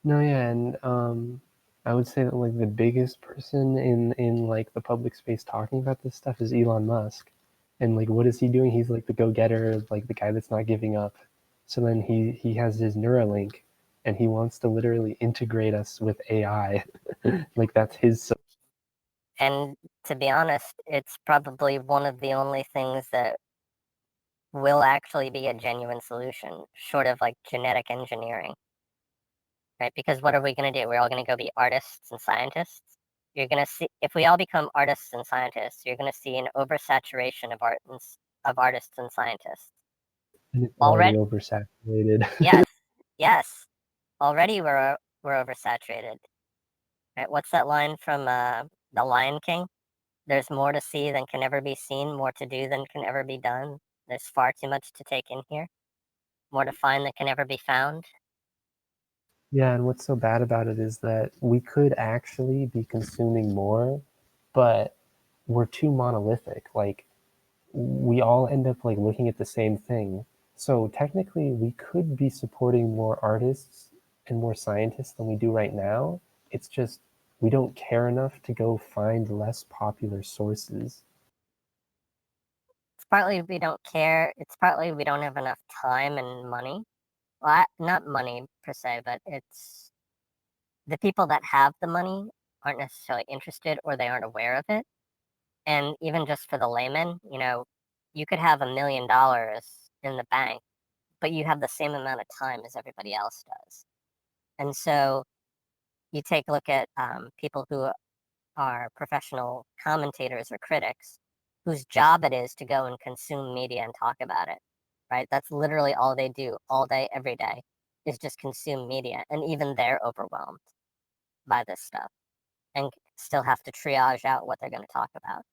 No, yeah, and I would say that like the biggest person in like the public space talking about this stuff is Elon Musk. And like what is he doing? He's like the go-getter, like the guy that's not giving up. So then he has his Neuralink, and he wants to literally integrate us with AI. Like that's his. And to be honest, it's probably one of the only things that will actually be a genuine solution, short of like genetic engineering, right? Because what are we going to do? We're all going to go be artists and scientists. You're going to see, if we all become artists and scientists, you're going to see an oversaturation of artists and scientists. And it's already Already, oversaturated. yes, yes, already we're oversaturated. Right? What's that line from The Lion King? There's more to see than can ever be seen, more to do than can ever be done. There's far too much to take in here, more to find than can ever be found. Yeah, and what's so bad about it is that we could actually be consuming more, but we're too monolithic. Like we all end up like looking at the same thing. So technically we could be supporting more artists and more scientists than we do right now. It's just we don't care enough to go find less popular sources. It's partly we don't care. It's partly we don't have enough time and money. Well, not money per se, but it's the people that have the money aren't necessarily interested, or they aren't aware of it. And even just for the layman, you could have $1 million in the bank, but you have the same amount of time as everybody else does. And so you take a look at people who are professional commentators or critics, whose job it is to go and consume media and talk about it, right? That's literally all they do all day, every day, is just consume media. And even they're overwhelmed by this stuff and still have to triage out what they're going to talk about.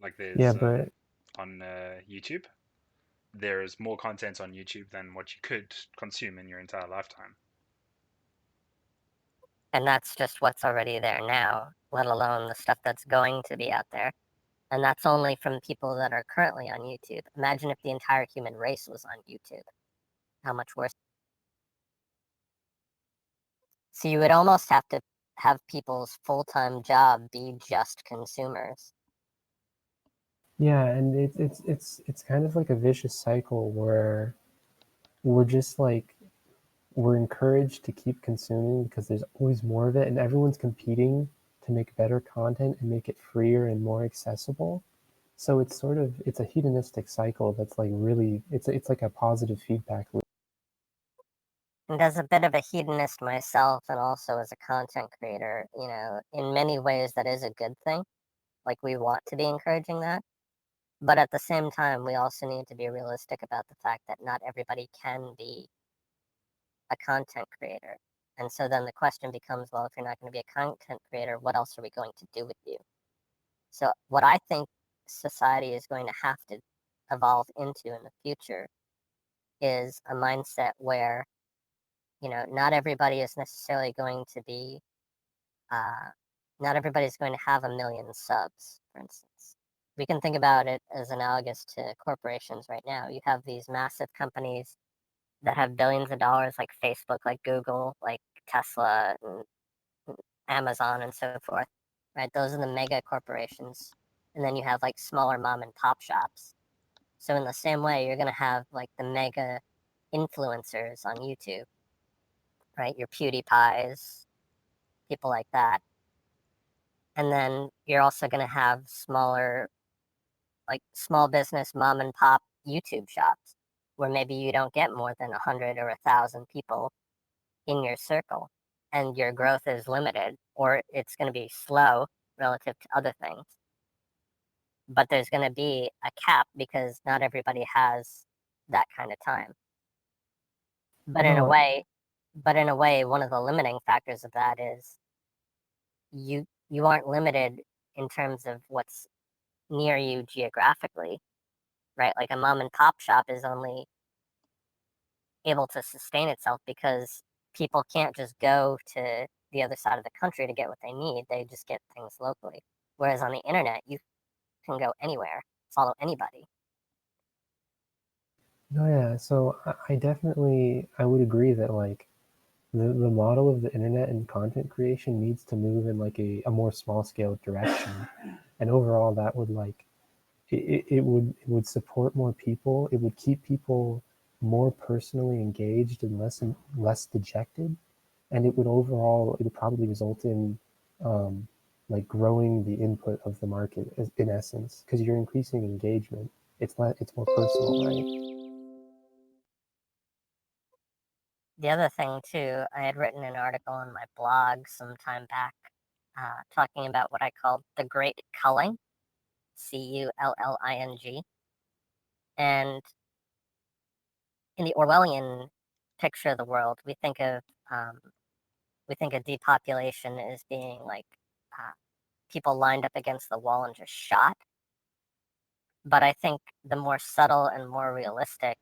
Like Yeah, there's but on YouTube, there is more content on YouTube than what you could consume in your entire lifetime. And that's just what's already there now, let alone the stuff that's going to be out there. And that's only from people that are currently on YouTube. Imagine if the entire human race was on YouTube. How much worse. So you would almost have to have people's full-time job be just consumers. yeah, and it's kind of like a vicious cycle where we're just like we're encouraged to keep consuming because there's always more of it, and everyone's competing to make better content and make it freer and more accessible. So it's a hedonistic cycle that's like really it's like a positive feedback loop. And as a bit of a hedonist myself, and also as a content creator, in many ways that is a good thing. Like, we want to be encouraging that. But at the same time, we also need to be realistic about the fact that not everybody can be a content creator. And so then the question becomes, well, if you're not going to be a content creator, what else are we going to do with you? So what I think society is going to have to evolve into in the future is a mindset where, not everybody is necessarily going to be, not everybody's going to have 1 million subs, for instance. We can think about it as analogous to corporations right now. You have these massive companies that have billions of dollars, like Facebook, like Google, like Tesla, and Amazon, and so forth, right? Those are the mega corporations. And then you have like smaller mom and pop shops. So in the same way, you're going to have like the mega influencers on YouTube, right? Your PewDiePies, people like that. And then you're also going to have smaller, like small business mom and pop YouTube shops where maybe you don't get more than 100 or 1,000 people in your circle, and your growth is limited, or it's going to be slow relative to other things. But there's going to be a cap because not everybody has that kind of time. But in a No, way, one of the limiting factors of that is you aren't limited in terms of what's near you geographically, right? Like a mom and pop shop is only able to sustain itself because people can't just go to the other side of the country to get what they need. They just get things locally. Whereas on the internet, you can go anywhere, follow anybody. no, yeah. So I definitely I would agree that like the model of the internet and content creation needs to move in like a more small scale direction, and overall that would like it would support more people. It would keep people more personally engaged and less dejected, and it would probably result in um, like growing the input of the market in essence because you're increasing engagement. It's more personal, right? The other thing, too, I had written an article on my blog some time back talking about what I called the Great Culling, Culling. And in the Orwellian picture of the world, we think of depopulation as being like uh, people lined up against the wall and just shot. But I think the more subtle and more realistic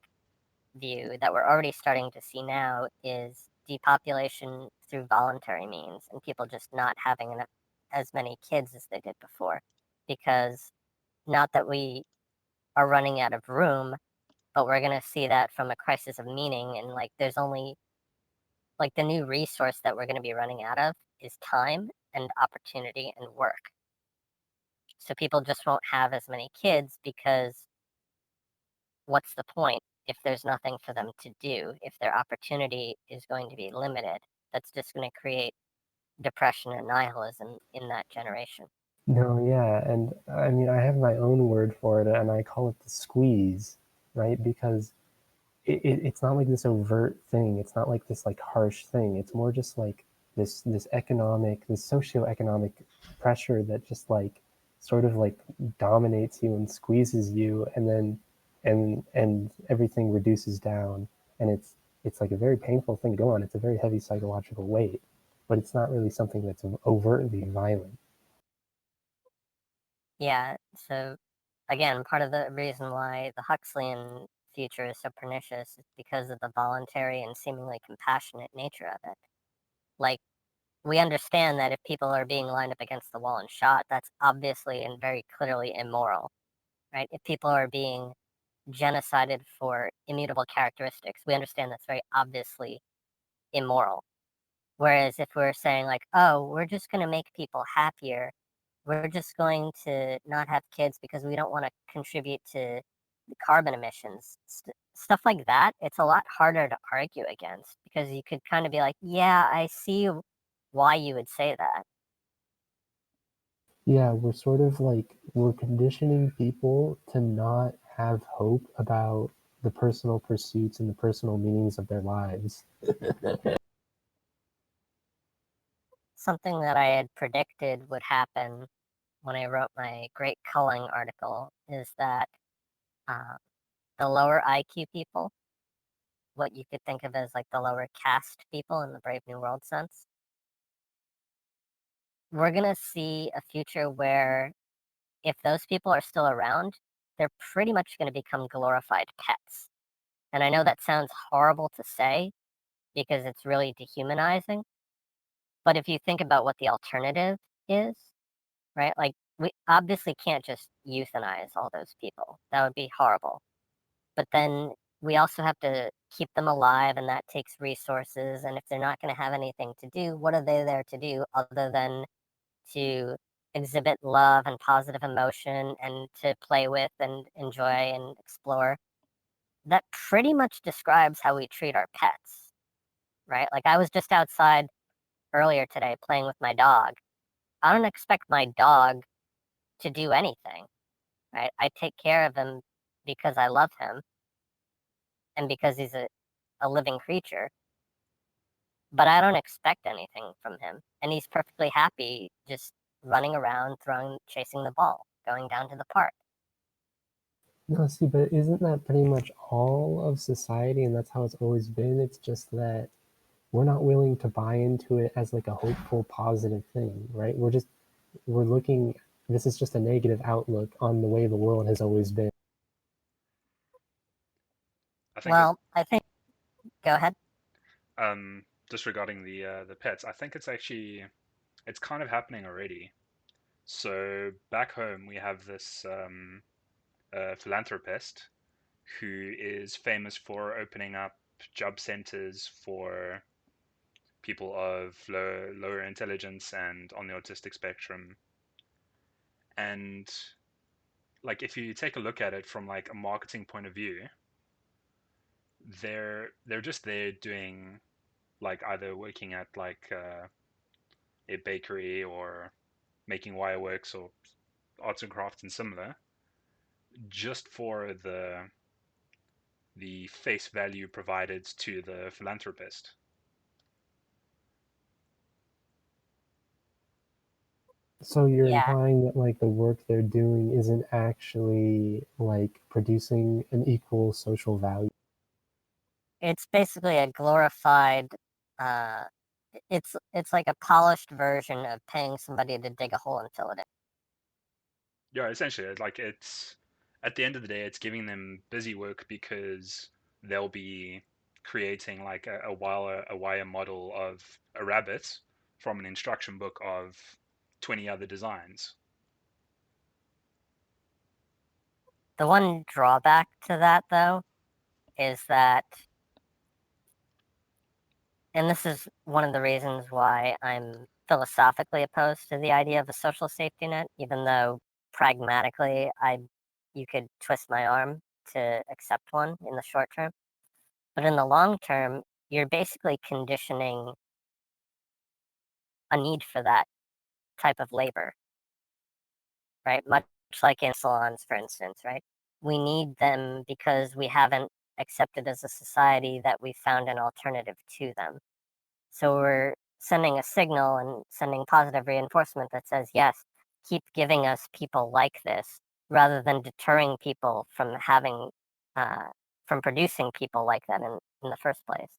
view that we're already starting to see now is depopulation through voluntary means and people just not having as many kids as they did before. Because not that we are running out of room, but we're going to see that from a crisis of meaning. And like, there's only like the new resource that we're going to be running out of is time and opportunity and work. So people just won't have as many kids because what's the point if there's nothing for them to do? If their opportunity is going to be limited, that's just going to create depression and nihilism in that generation. No, yeah, and I mean I have my own word for it, and I call it the squeeze, right? Because it's not like this overt thing. It's not like this like harsh thing. It's more just like this socioeconomic pressure that just like sort of like dominates you and squeezes you, and then and everything reduces down, and it's like a very painful thing to go on. It's a very heavy psychological weight, but it's not really something that's overtly violent. Yeah, so again, part of the reason why the Huxleyan future is so pernicious is because of the voluntary and seemingly compassionate nature of it. Like, we understand that if people are being lined up against the wall and shot, that's obviously and very clearly immoral, right? If people are being genocided for immutable characteristics, we understand that's very obviously immoral. Whereas if we're saying, like, oh, we're just going to make people happier, we're just going to not have kids because we don't want to contribute to the carbon emissions, stuff like that, it's a lot harder to argue against because you could kind of be like, yeah, I see why you would say that. Yeah, we're sort of like, we're conditioning people to not have hope about the personal pursuits and the personal meanings of their lives. Something that I had predicted would happen when I wrote my great culling article is that uh, the lower IQ people, what you could think of as like the lower caste people in the Brave New World sense, we're going to see a future where if those people are still around, they're pretty much going to become glorified pets. And I know that sounds horrible to say because it's really dehumanizing. But if you think about what the alternative is, right? Like, we obviously can't just euthanize all those people. That would be horrible. But then we also have to keep them alive, and that takes resources. And if they're not going to have anything to do, what are they there to do other than to exhibit love and positive emotion and to play with and enjoy and explore? That pretty much describes how we treat our pets, right? Like, I was just outside earlier today playing with my dog. I don't expect my dog to do anything, right? I take care of him because I love him and because he's a living creature, but I don't expect anything from him. And he's perfectly happy just running around, chasing the ball, going down to the park. No, see, but isn't that pretty much all of society, and that's how it's always been? It's just that we're not willing to buy into it as like a hopeful, positive thing, right? We're looking, this is just a negative outlook on the way the world has always been. I think Well, I think, go ahead. just regarding the pets, I think it's kind of happening already. So back home, we have this philanthropist who is famous for opening up job centers for people of lower intelligence and on the autistic spectrum. And like, if you take a look at it from like a marketing point of view, they're just there doing like either working at like a bakery or making wireworks or arts and crafts and similar, just for the face value provided to the philanthropist. So you're Yeah, implying that like the work they're doing isn't actually like producing an equal social value. it's basically a glorified, uh, it's like a polished version of paying somebody to dig a hole and fill it in. Yeah, essentially, like it's at the end of the day, it's giving them busy work because they'll be creating like a wire model of a rabbit from an instruction book of 20 other designs. The one drawback to that, though, is that, and this is one of the reasons why I'm philosophically opposed to the idea of a social safety net, even though pragmatically you could twist my arm to accept one in the short term. But in the long term, you're basically conditioning a need for that type of labor, right? Much like in salons, for instance, right? We need them because we haven't accepted as a society that we found an alternative to them. So we're sending a signal and sending positive reinforcement that says, yes, keep giving us people like this, rather than deterring people from uh, from producing people like that in the first place.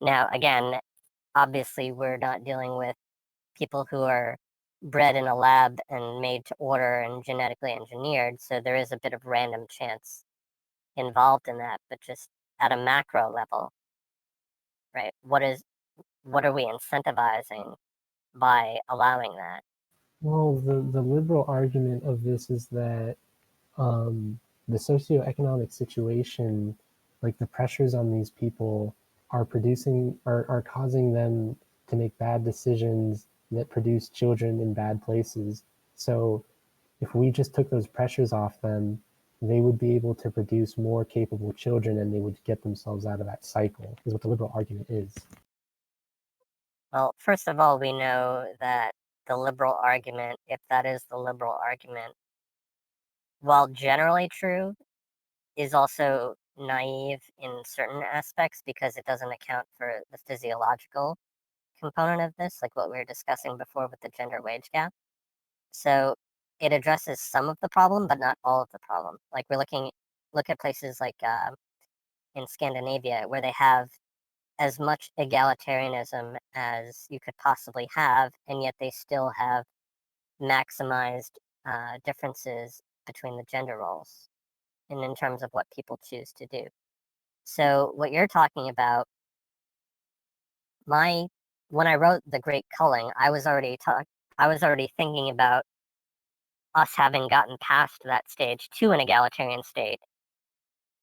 Now, again, obviously, we're not dealing with people who are bred in a lab and made to order and genetically engineered. So there is a bit of random chance involved in that, but just at a macro level, right? What are we incentivizing by allowing that? Well, the liberal argument of this is that um, the socioeconomic situation, like the pressures on these people, are causing them to make bad decisions that produce children in bad places. So if we just took those pressures off them, they would be able to produce more capable children and they would get themselves out of that cycle, is what the liberal argument is. Well, first of all, we know that the liberal argument, if that is the liberal argument, while generally true, is also naive in certain aspects because it doesn't account for the physiological component of this, like what we were discussing before with the gender wage gap. So it addresses some of the problem, but not all of the problem. Like look at places like in Scandinavia where they have as much egalitarianism as you could possibly have, and yet they still have maximized differences between the gender roles and in terms of what people choose to do. So what you're talking about, when I wrote The Great Culling, I was already thinking about us having gotten past that stage to an egalitarian state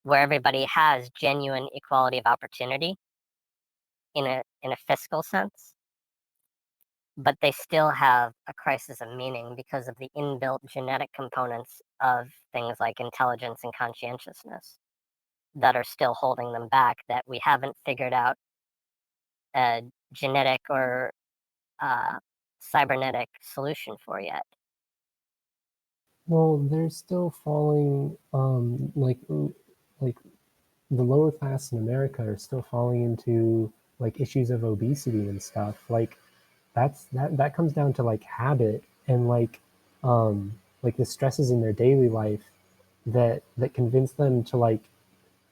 where everybody has genuine equality of opportunity in a fiscal sense, but they still have a crisis of meaning because of the inbuilt genetic components of things like intelligence and conscientiousness that are still holding them back, that we haven't figured out a genetic or cybernetic solution for yet. Well, they're still falling, like the lower class in America are still falling into like issues of obesity and stuff. Like that comes down to like habit and like the stresses in their daily life that convince them to like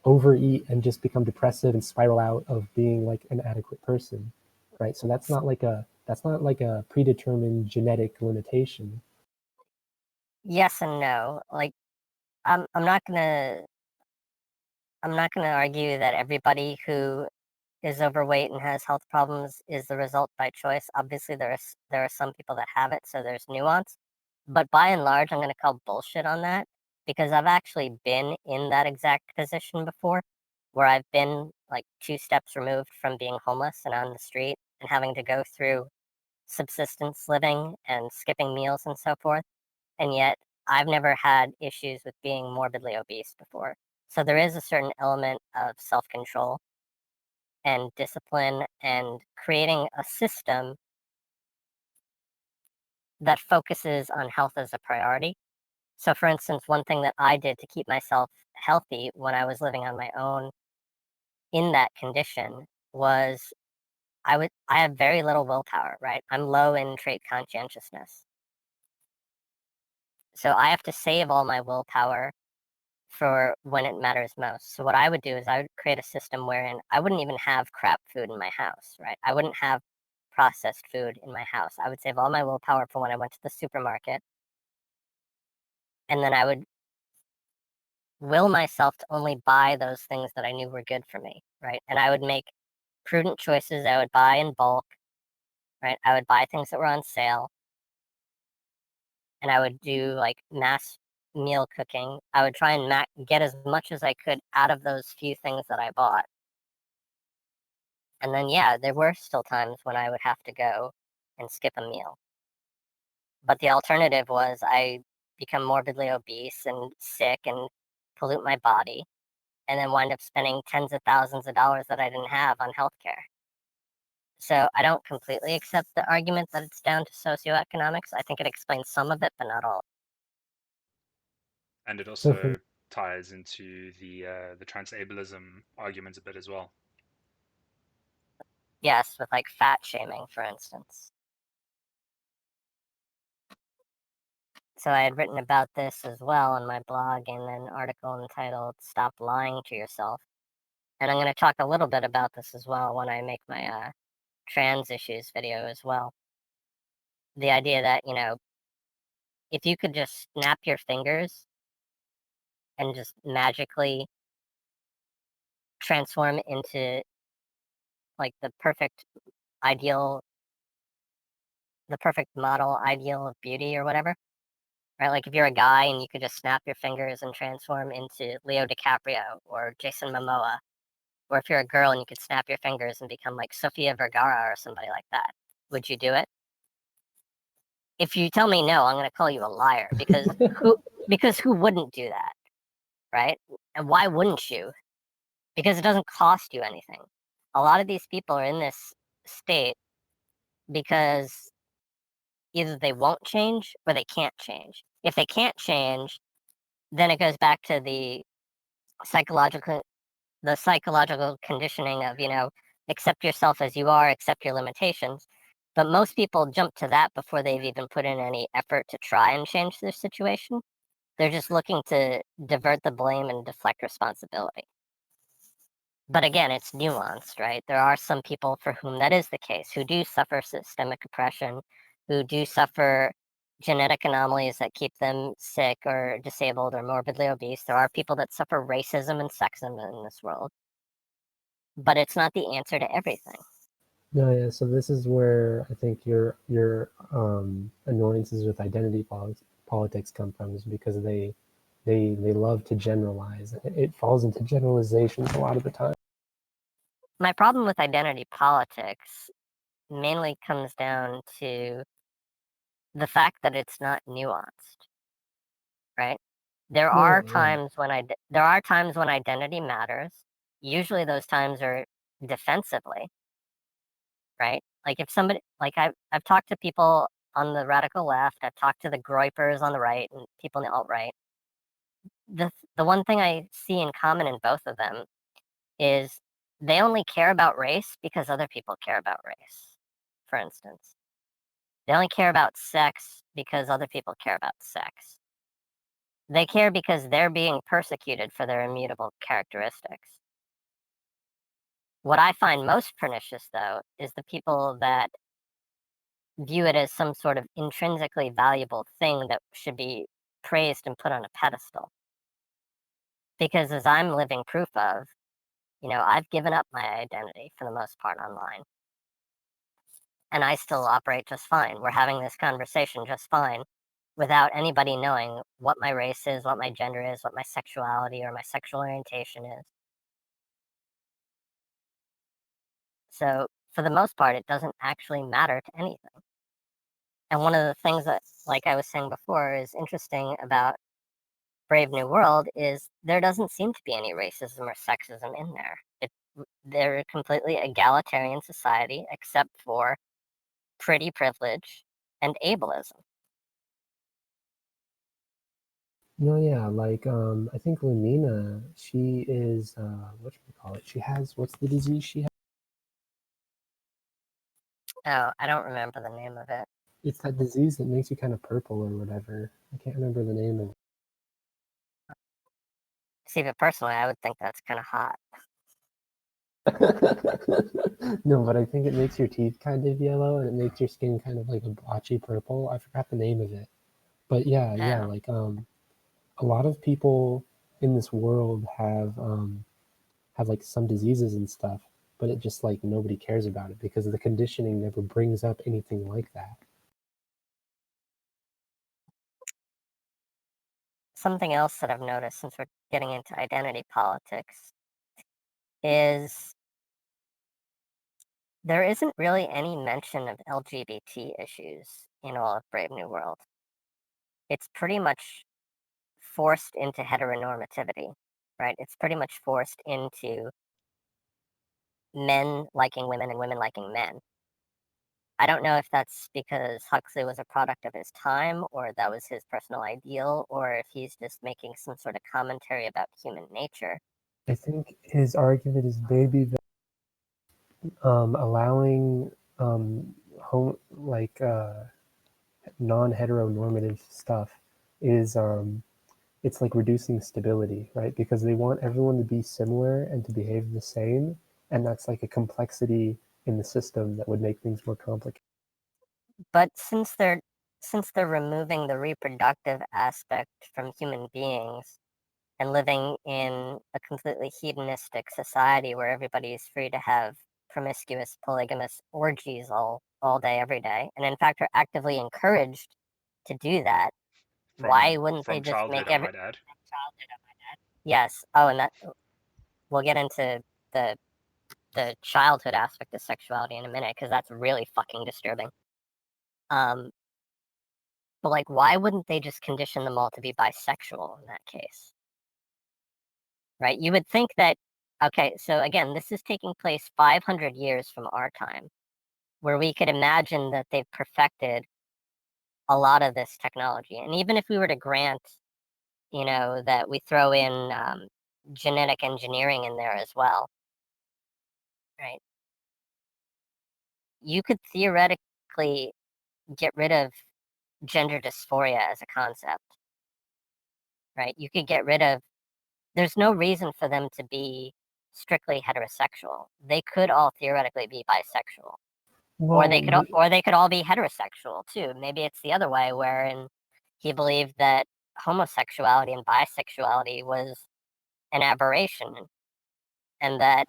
overeat and just become depressive and spiral out of being like an adequate person, right? So that's not like a predetermined genetic limitation. Yes and no. Like I'm not gonna argue that everybody who is overweight and has health problems is the result by choice. Obviously, there are some people that have it, so there's nuance. But by and large, I'm going to call bullshit on that because I've actually been in that exact position before, where I've been like 2 steps removed from being homeless and on the street and having to go through subsistence living and skipping meals and so forth. And yet, I've never had issues with being morbidly obese before. So there is a certain element of self control and discipline and creating a system that focuses on health as a priority. So, for instance, one thing that I did to keep myself healthy when I was living on my own in that condition was I have very little willpower, right? I'm low in trait conscientiousness. So I have to save all my willpower for when it matters most. So what I would do is I would create a system wherein I wouldn't even have crap food in my house, right? I wouldn't have processed food in my house. I would save all my willpower for when I went to the supermarket. And then I would will myself to only buy those things that I knew were good for me, right? And I would make prudent choices. I would buy in bulk, right? I would buy things that were on sale. And I would do like mass meal cooking. I would try and get as much as I could out of those few things that I bought. And then, yeah, there were still times when I would have to go and skip a meal. But the alternative was I become morbidly obese and sick and pollute my body, and then wind up spending tens of thousands of dollars that I didn't have on healthcare. So I don't completely accept the argument that it's down to socioeconomics. I think it explains some of it, but not all. And it So for also ties into the transableism argument a bit as well. Yes, with like fat shaming, for instance. So I had written about this as well on my blog in an article entitled Stop Lying to Yourself. And I'm going to talk a little bit about this as well when I make my trans issues video as well. The idea that, if you could just snap your fingers and just magically transform into like the perfect model ideal of beauty or whatever, right? Like if you're a guy and you could just snap your fingers and transform into Leo DiCaprio or Jason Momoa, or if you're a girl and you could snap your fingers and become like Sofia Vergara or somebody like that, would you do it? If you tell me no, I'm going to call you a liar because who wouldn't do that, right? And why wouldn't you? Because it doesn't cost you anything. A lot of these people are in this state because either they won't change or they can't change. If they can't change, then it goes back to the psychological conditioning of, accept yourself as you are, accept your limitations. But most people jump to that before they've even put in any effort to try and change their situation. They're just looking to divert the blame and deflect responsibility. But again, it's nuanced, right? There are some people for whom that is the case, who do suffer systemic oppression, who do suffer genetic anomalies that keep them sick or disabled or morbidly obese. There are people that suffer racism and sexism in this world. But it's not the answer to everything. No, yeah. So this is where I think your annoyances with identity politics come from, is because they love to generalize. It falls into generalizations a lot of the time. My problem with identity politics mainly comes down to the fact that it's not nuanced, right? There are times when identity matters. Usually those times are defensively, right? Like if somebody, like I've talked to people on the radical left, I've talked to the groypers on the right and people on the alt-right. The one thing I see in common in both of them is they only care about race because other people care about race, for instance. They only care about sex because other people care about sex. They care because they're being persecuted for their immutable characteristics. What I find most pernicious, though, is the people that view it as some sort of intrinsically valuable thing that should be praised and put on a pedestal. Because as I'm living proof of, I've given up my identity for the most part online. And I still operate just fine. We're having this conversation just fine without anybody knowing what my race is, what my gender is, what my sexuality or my sexual orientation is. So for the most part, it doesn't actually matter to anything. And one of the things that, like I was saying before, is interesting about Brave New World is there doesn't seem to be any racism or sexism in there. They're a completely egalitarian society, except for pretty privilege and ableism. No, yeah, like I think Lamina, she is what should we call it? She has, what's the disease she has? Oh, I don't remember the name of it. It's that disease that makes you kind of purple or whatever. I can't remember the name of it. See, but personally, I would think that's kind of hot. No, but I think it makes your teeth kind of yellow and it makes your skin kind of like a blotchy purple. I forgot the name of it. But yeah, like a lot of people in this world have like some diseases and stuff, but it just like nobody cares about it because the conditioning never brings up anything like that. Something else that I've noticed since we're getting into identity politics is there isn't really any mention of LGBT issues in all of Brave New World. It's pretty much forced into heteronormativity, right? It's pretty much forced into men liking women and women liking men. I don't know if that's because Huxley was a product of his time or that was his personal ideal, or if he's just making some sort of commentary about human nature. I think his argument is maybe that allowing non-heteronormative stuff is it's like reducing stability, right? Because they want everyone to be similar and to behave the same, and that's like a complexity in the system that would make things more complicated. But since they're removing the reproductive aspect from human beings and living in a completely hedonistic society where everybody is free to have promiscuous, polygamous orgies all day, every day, and in fact are actively encouraged to do that, why wouldn't they just make I might add. Yes. Oh, and that we'll get into the childhood aspect of sexuality in a minute because that's really fucking disturbing. But like, why wouldn't they just condition them all to be bisexual in that case? Right? You would think that, okay, so again, this is taking place 500 years from our time, where we could imagine that they've perfected a lot of this technology. And even if we were to grant, that we throw in genetic engineering in there as well, right? You could theoretically get rid of gender dysphoria as a concept, right? You could get rid of, there's no reason for them to be strictly heterosexual. They could all theoretically be bisexual. Or they could all be heterosexual too. Maybe it's the other way, wherein he believed that homosexuality and bisexuality was an aberration, and that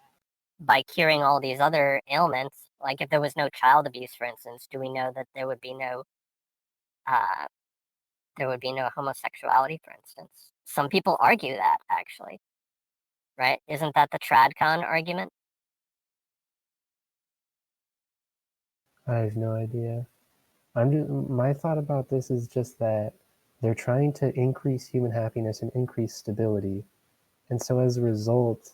by curing all these other ailments, like if there was no child abuse, for instance, do we know that there would be no homosexuality, for instance? Some people argue that, actually, right? Isn't that the tradcon argument? I have no idea. My thought about this is just that they're trying to increase human happiness and increase stability. And so as a result,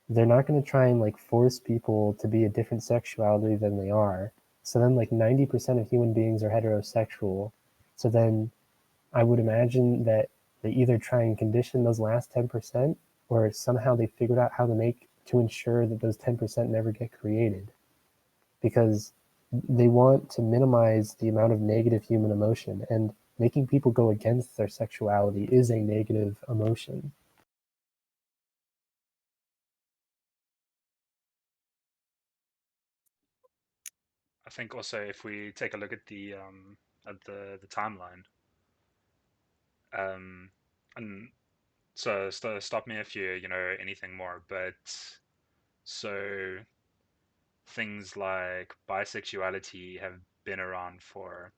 they're not going to try and like force people to be a different sexuality than they are. So then like 90% of human beings are heterosexual. So then I would imagine that they either try and condition those last 10%, or somehow they figured out how to ensure that those 10% never get created. Because they want to minimize the amount of negative human emotion, and making people go against their sexuality is a negative emotion. I think also if we take a look at the timeline, and so stop me if you know anything more, but so things like bisexuality have been around for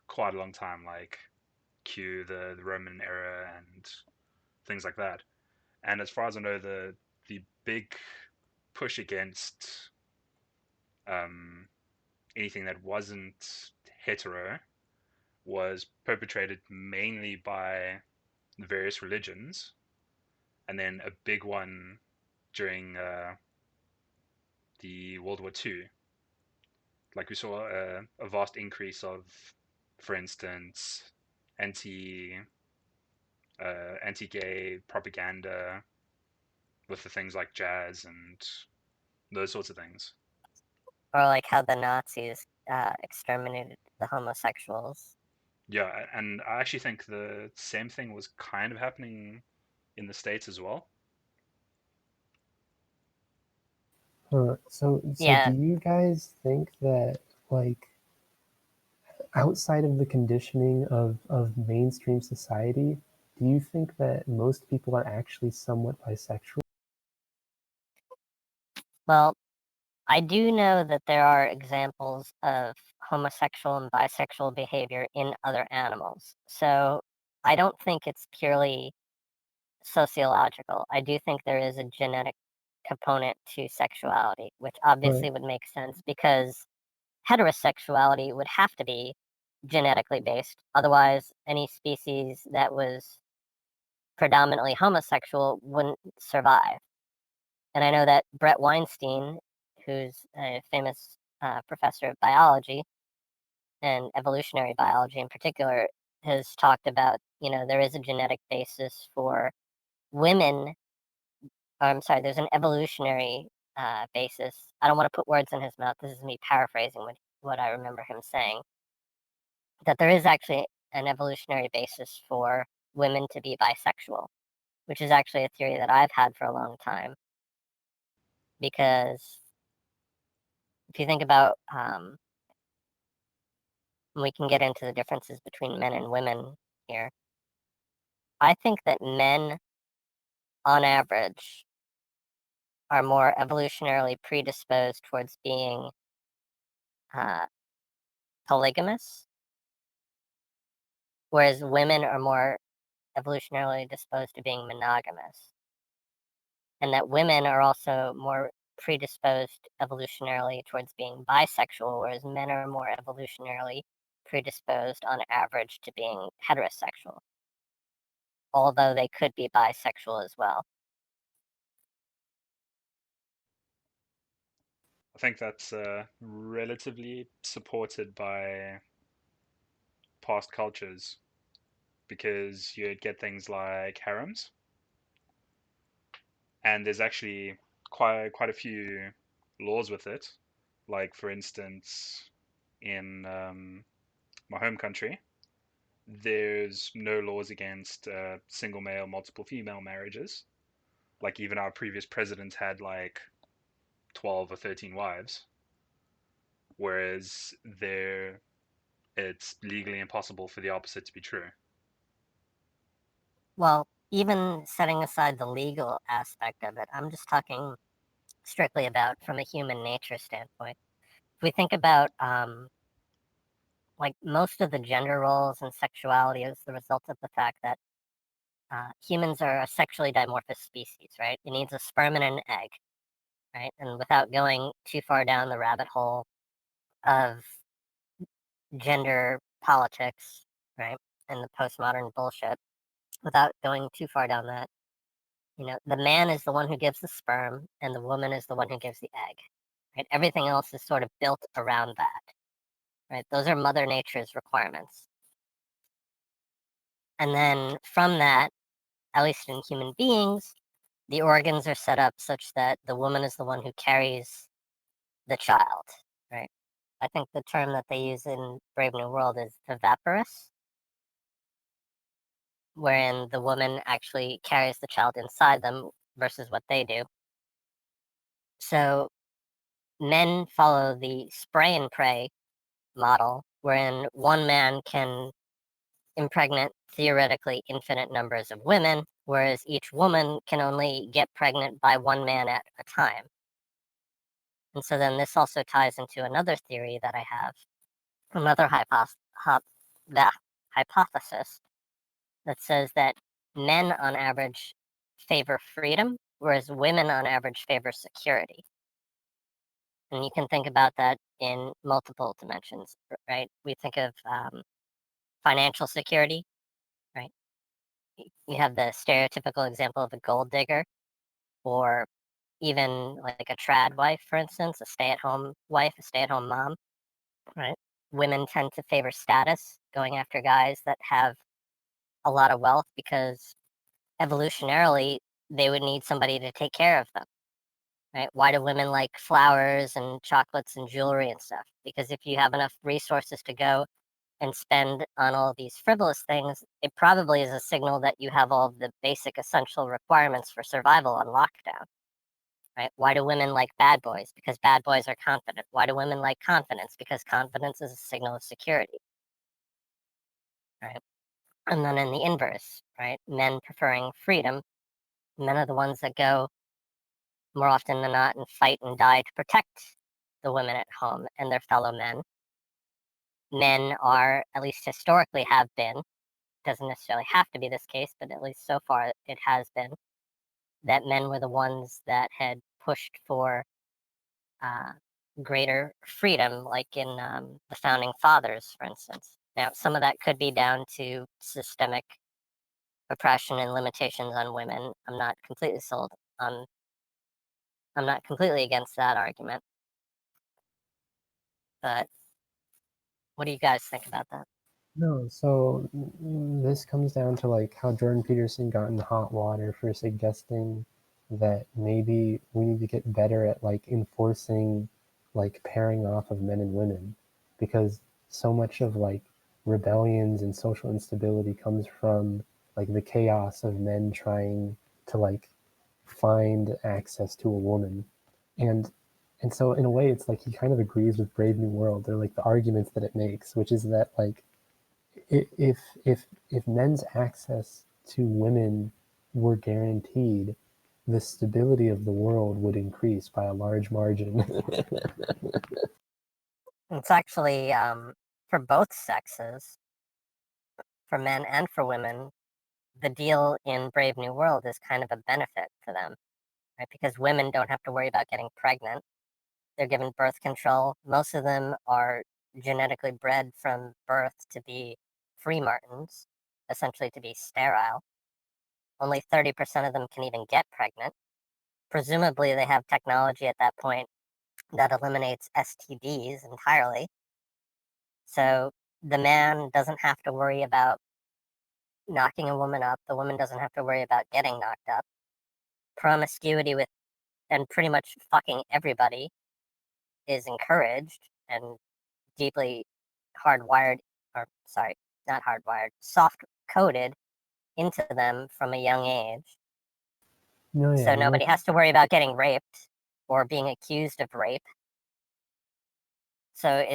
quite a long time, like Q, the Roman era, and things like that. And as far as I know, the big push against um, anything that wasn't hetero was perpetrated mainly by the various religions, and then a big one during the World War II. Like we saw a vast increase of, for instance, anti anti-gay propaganda with the things like jazz and those sorts of things. Or like how the Nazis exterminated the homosexuals. Yeah, and I actually think the same thing was kind of happening in the States as well. So Yeah, do you guys think that, like, outside of the conditioning of mainstream society, do you think that most people are actually somewhat bisexual? well, I do know that there are examples of homosexual and bisexual behavior in other animals. So I don't think it's purely sociological. I do think there is a genetic component to sexuality, which obviously Right. would make sense because heterosexuality would have to be genetically based. Otherwise, any species that was predominantly homosexual wouldn't survive. And I know that Brett Weinstein, who's a famous professor of biology and evolutionary biology in particular, has talked about, there is a genetic basis for women. I'm sorry, there's an evolutionary basis. I don't want to put words in his mouth. This is me paraphrasing what I remember him saying. That there is actually an evolutionary basis for women to be bisexual, which is actually a theory that I've had for a long time. Because if you think about, we can get into the differences between men and women here. I think that men, on average, are more evolutionarily predisposed towards being uh, polygamous, whereas women are more evolutionarily disposed to being monogamous. And that women are also more predisposed evolutionarily towards being bisexual, whereas men are more evolutionarily predisposed on average to being heterosexual, although they could be bisexual as well. I think that's relatively supported by past cultures, because you'd get things like harems, and there's actually quite a few laws with it. Like, for instance, in my home country, there's no laws against single male, multiple female marriages. Like, even our previous president had like 12 or 13 wives, whereas there it's legally impossible for the opposite to be true. Well, even setting aside the legal aspect of it, I'm just talking strictly about from a human nature standpoint. If we think about like most of the gender roles and sexuality is the result of the fact that humans are a sexually dimorphous species, right? It needs a sperm and an egg, right? And without going too far down the rabbit hole of gender politics, right, and the postmodern bullshit, without going too far down that, the man is the one who gives the sperm and the woman is the one who gives the egg, right? Everything else is sort of built around that, right? Those are Mother Nature's requirements. And then from that, at least in human beings, the organs are set up such that the woman is the one who carries the child, right? I think the term that they use in Brave New World is viviparous, wherein the woman actually carries the child inside them versus what they do. So men follow the spray and pray model, wherein one man can impregnate theoretically infinite numbers of women, whereas each woman can only get pregnant by one man at a time. And so then this also ties into another theory that I have, another hypothesis that says that men on average favor freedom, whereas women on average favor security. And you can think about that in multiple dimensions, right? We think of financial security, right? You have the stereotypical example of a gold digger, or even like a trad wife, for instance, a stay-at-home wife, a stay-at-home mom, right? Women tend to favor status, going after guys that have a lot of wealth because evolutionarily they would need somebody to take care of them, right? Why do women like flowers and chocolates and jewelry and stuff? Because if you have enough resources to go and spend on all these frivolous things, it probably is a signal that you have all of the basic essential requirements for survival on lockdown, right? Why do women like bad boys? Because bad boys are confident. Why do women like confidence? Because confidence is a signal of security, right? And then in the inverse, right? Men preferring freedom, men are the ones that go more often than not and fight and die to protect the women at home and their fellow men. Men are, at least historically have been, doesn't necessarily have to be this case, but at least so far it has been, that men were the ones that had pushed for uh, greater freedom, like in the founding fathers, for instance. Now, some of that could be down to systemic oppression and limitations on women. I'm not completely sold on. I'm not completely against that argument, but what do you guys think about that? No, so this comes down to like how Jordan Peterson got in hot water for suggesting that maybe we need to get better at like enforcing like pairing off of men and women, because so much of like rebellions and social instability comes from like the chaos of men trying to like find access to a woman. and and so in a way it's like he kind of agrees with Brave New World, or like the arguments that it makes, which is that like if men's access to women were guaranteed, the stability of the world would increase by a large margin. It's actually for both sexes, for men and for women, the deal in Brave New World is kind of a benefit to them, right? Because women don't have to worry about getting pregnant. They're given birth control. Most of them are genetically bred from birth to be free martins, essentially to be sterile. Only 30% of them can even get pregnant. Presumably, they have technology at that point that eliminates STDs entirely. So the man doesn't have to worry about knocking a woman up. The woman doesn't have to worry about getting knocked up. Promiscuity with and pretty much fucking everybody is encouraged and deeply hardwired, or sorry, not hardwired, soft coded into them from a young age. No, yeah, So nobody has to worry about getting raped or being accused of rape. So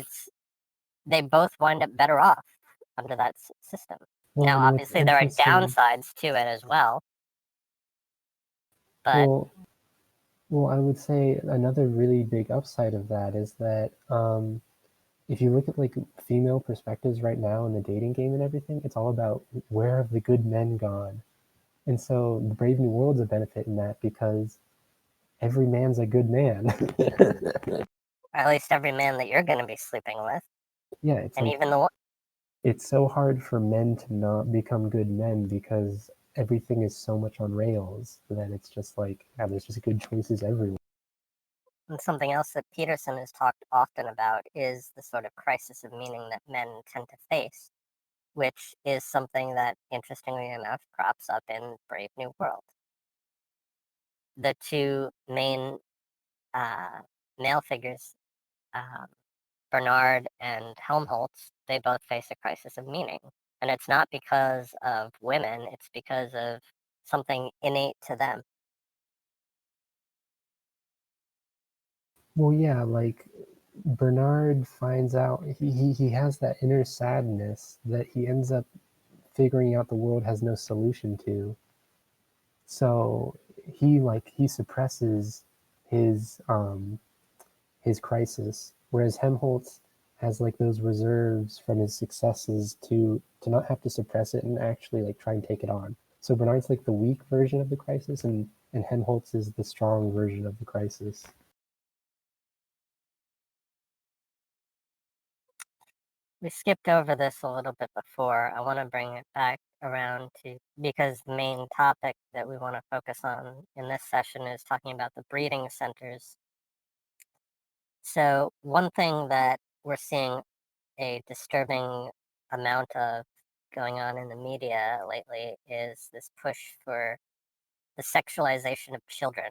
they both wind up better off under that system. well, Now, and what's obviously, there are interesting- downsides to it as well. But well, I would say another really big upside of that is that if you look at like female perspectives right now in the dating game and everything, it's all about where have the good men gone? And so the Brave New World's a benefit in that because every man's a good man. at least every man that you're going to be sleeping with, Yeah, it's and like even the it's so hard for men to not become good men because everything is so much on rails that it's just like, yeah, there's just good choices everywhere. and something else that Peterson has talked often about is the sort of crisis of meaning that men tend to face, which is something that, interestingly enough, crops up in Brave New World. The two main male figures, Bernard and Helmholtz, they both face a crisis of meaning. And it's not because of women, it's because of something innate to them. Well, yeah, like Bernard finds out he has that inner sadness that he ends up figuring out the world has no solution to. So he suppresses his crisis, whereas Helmholtz has like those reserves from his successes to not have to suppress it and actually like try and take it on. So Bernard's like the weak version of the crisis, and Helmholtz is the strong version of the crisis. We skipped over this a little bit before. I want to bring it back around to because the main topic that we want to focus on in this session is talking about the breeding centers. So, one thing that we're seeing a disturbing amount of going on in the media lately is this push for the sexualization of children.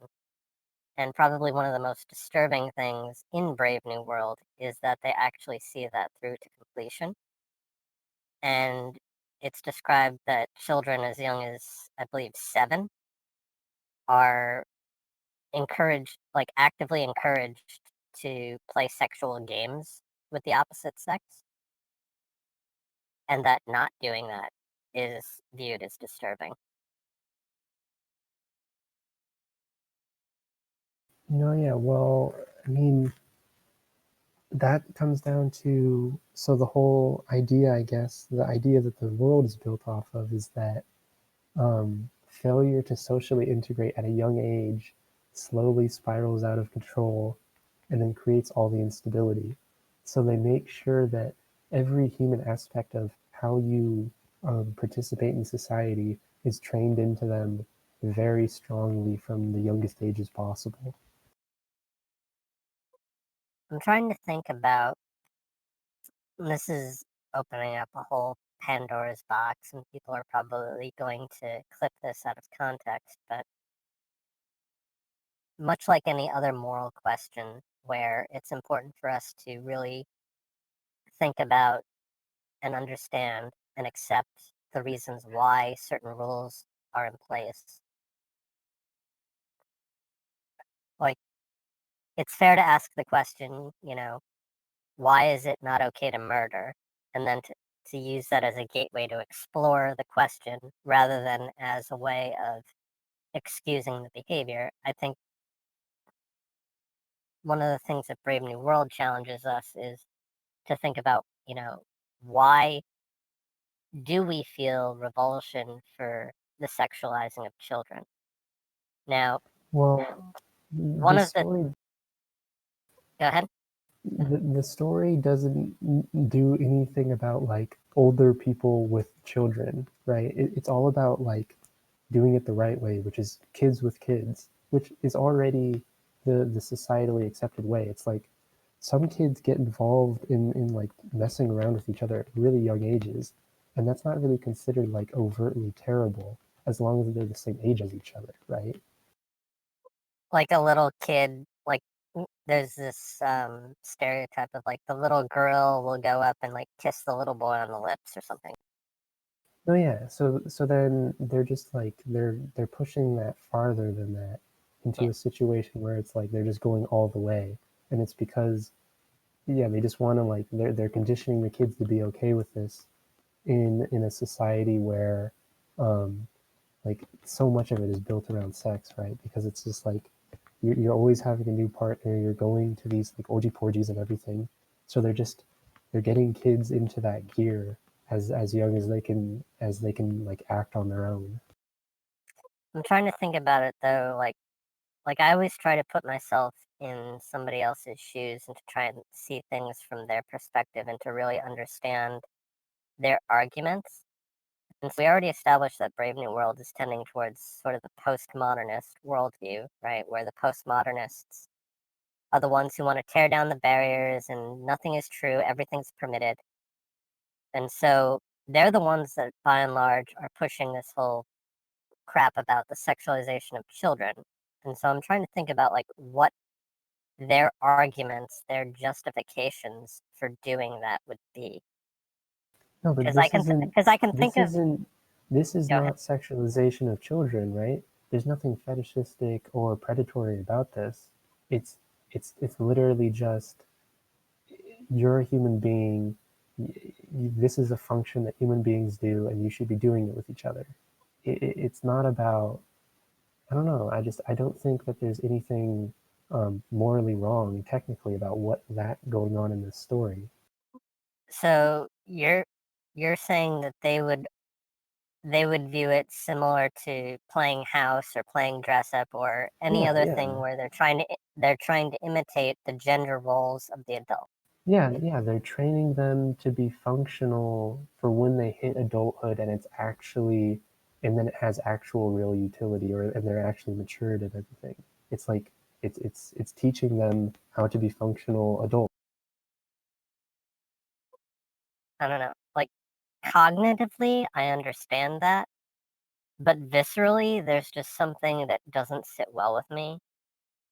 And probably one of the most disturbing things in Brave New World is that they actually see that through to completion. And it's described that children as young as, I believe, 7 are encouraged, like actively encouraged to play sexual games with the opposite sex. And that not doing that is viewed as disturbing. No, yeah, well, I mean, that comes down to, so the whole idea, I guess, the idea that the world is built off of is that failure to socially integrate at a young age slowly spirals out of control and then creates all the instability. So they make sure that every human aspect of how you participate in society is trained into them very strongly from the youngest ages possible. I'm trying to think about, this is opening up a whole Pandora's box, and people are probably going to clip this out of context, but much like any other moral question where it's important for us to really think about and understand and accept the reasons why certain rules are in place. Like, it's fair to ask the question, why is it not okay to murder? And then to use that as a gateway to explore the question rather than as a way of excusing the behavior. I think one of the things that Brave New World challenges us is to think about, why do we feel revulsion for the sexualizing of children? Now, Well, one the of the story go ahead. the story doesn't do anything about like older people with children, right? It's all about like doing it the right way, which is kids with kids, which is already the societally accepted way. It's like some kids get involved in like messing around with each other at really young ages, and that's not really considered like overtly terrible as long as they're the same age as each other, right? Like a little kid, like there's this stereotype of like the little girl will go up and like kiss the little boy on the lips or something. No, yeah. So then they're just like they're pushing that farther than that into Yeah. a situation where it's like they're just going all the way, and it's because yeah they just want to like they're conditioning the kids to be okay with this in a society where um like so much of it is built around sex, right? Because it's just like you're always having a new partner, you're going to these like orgy porgies and everything, so they're getting kids into that gear as young as they can like act on their own. I'm trying to think about it though, like I always try to put myself in somebody else's shoes and to try and see things from their perspective and to really understand their arguments. And so we already established that Brave New World is tending towards sort of the postmodernist worldview, right? Where the postmodernists are the ones who want to tear down the barriers and nothing is true, everything's permitted. And so they're the ones that, by and large, are pushing this whole crap about the sexualization of children. And so I'm trying to think about like what their arguments, their justifications for doing that would be. No, but Because I can, because I can think this of. isn't this is Go ahead. not sexualization of children, right? There's nothing fetishistic or predatory about this. It's it's literally just you're a human being. This is a function that human beings do, and you should be doing it with each other. It's not about. I don't know. I don't think that there's anything morally wrong technically about what that going on in this story. So you're saying that they would view it similar to playing house or playing dress up or any Yeah, other thing yeah. where they're trying to imitate the gender roles of the adult. Yeah, yeah, they're training them to be functional for when they hit adulthood and it's actually and then it has actual real utility or and they're actually matured and everything. It's like it's teaching them how to be functional adults. I don't know. Like cognitively, I understand that, but viscerally, there's just something that doesn't sit well with me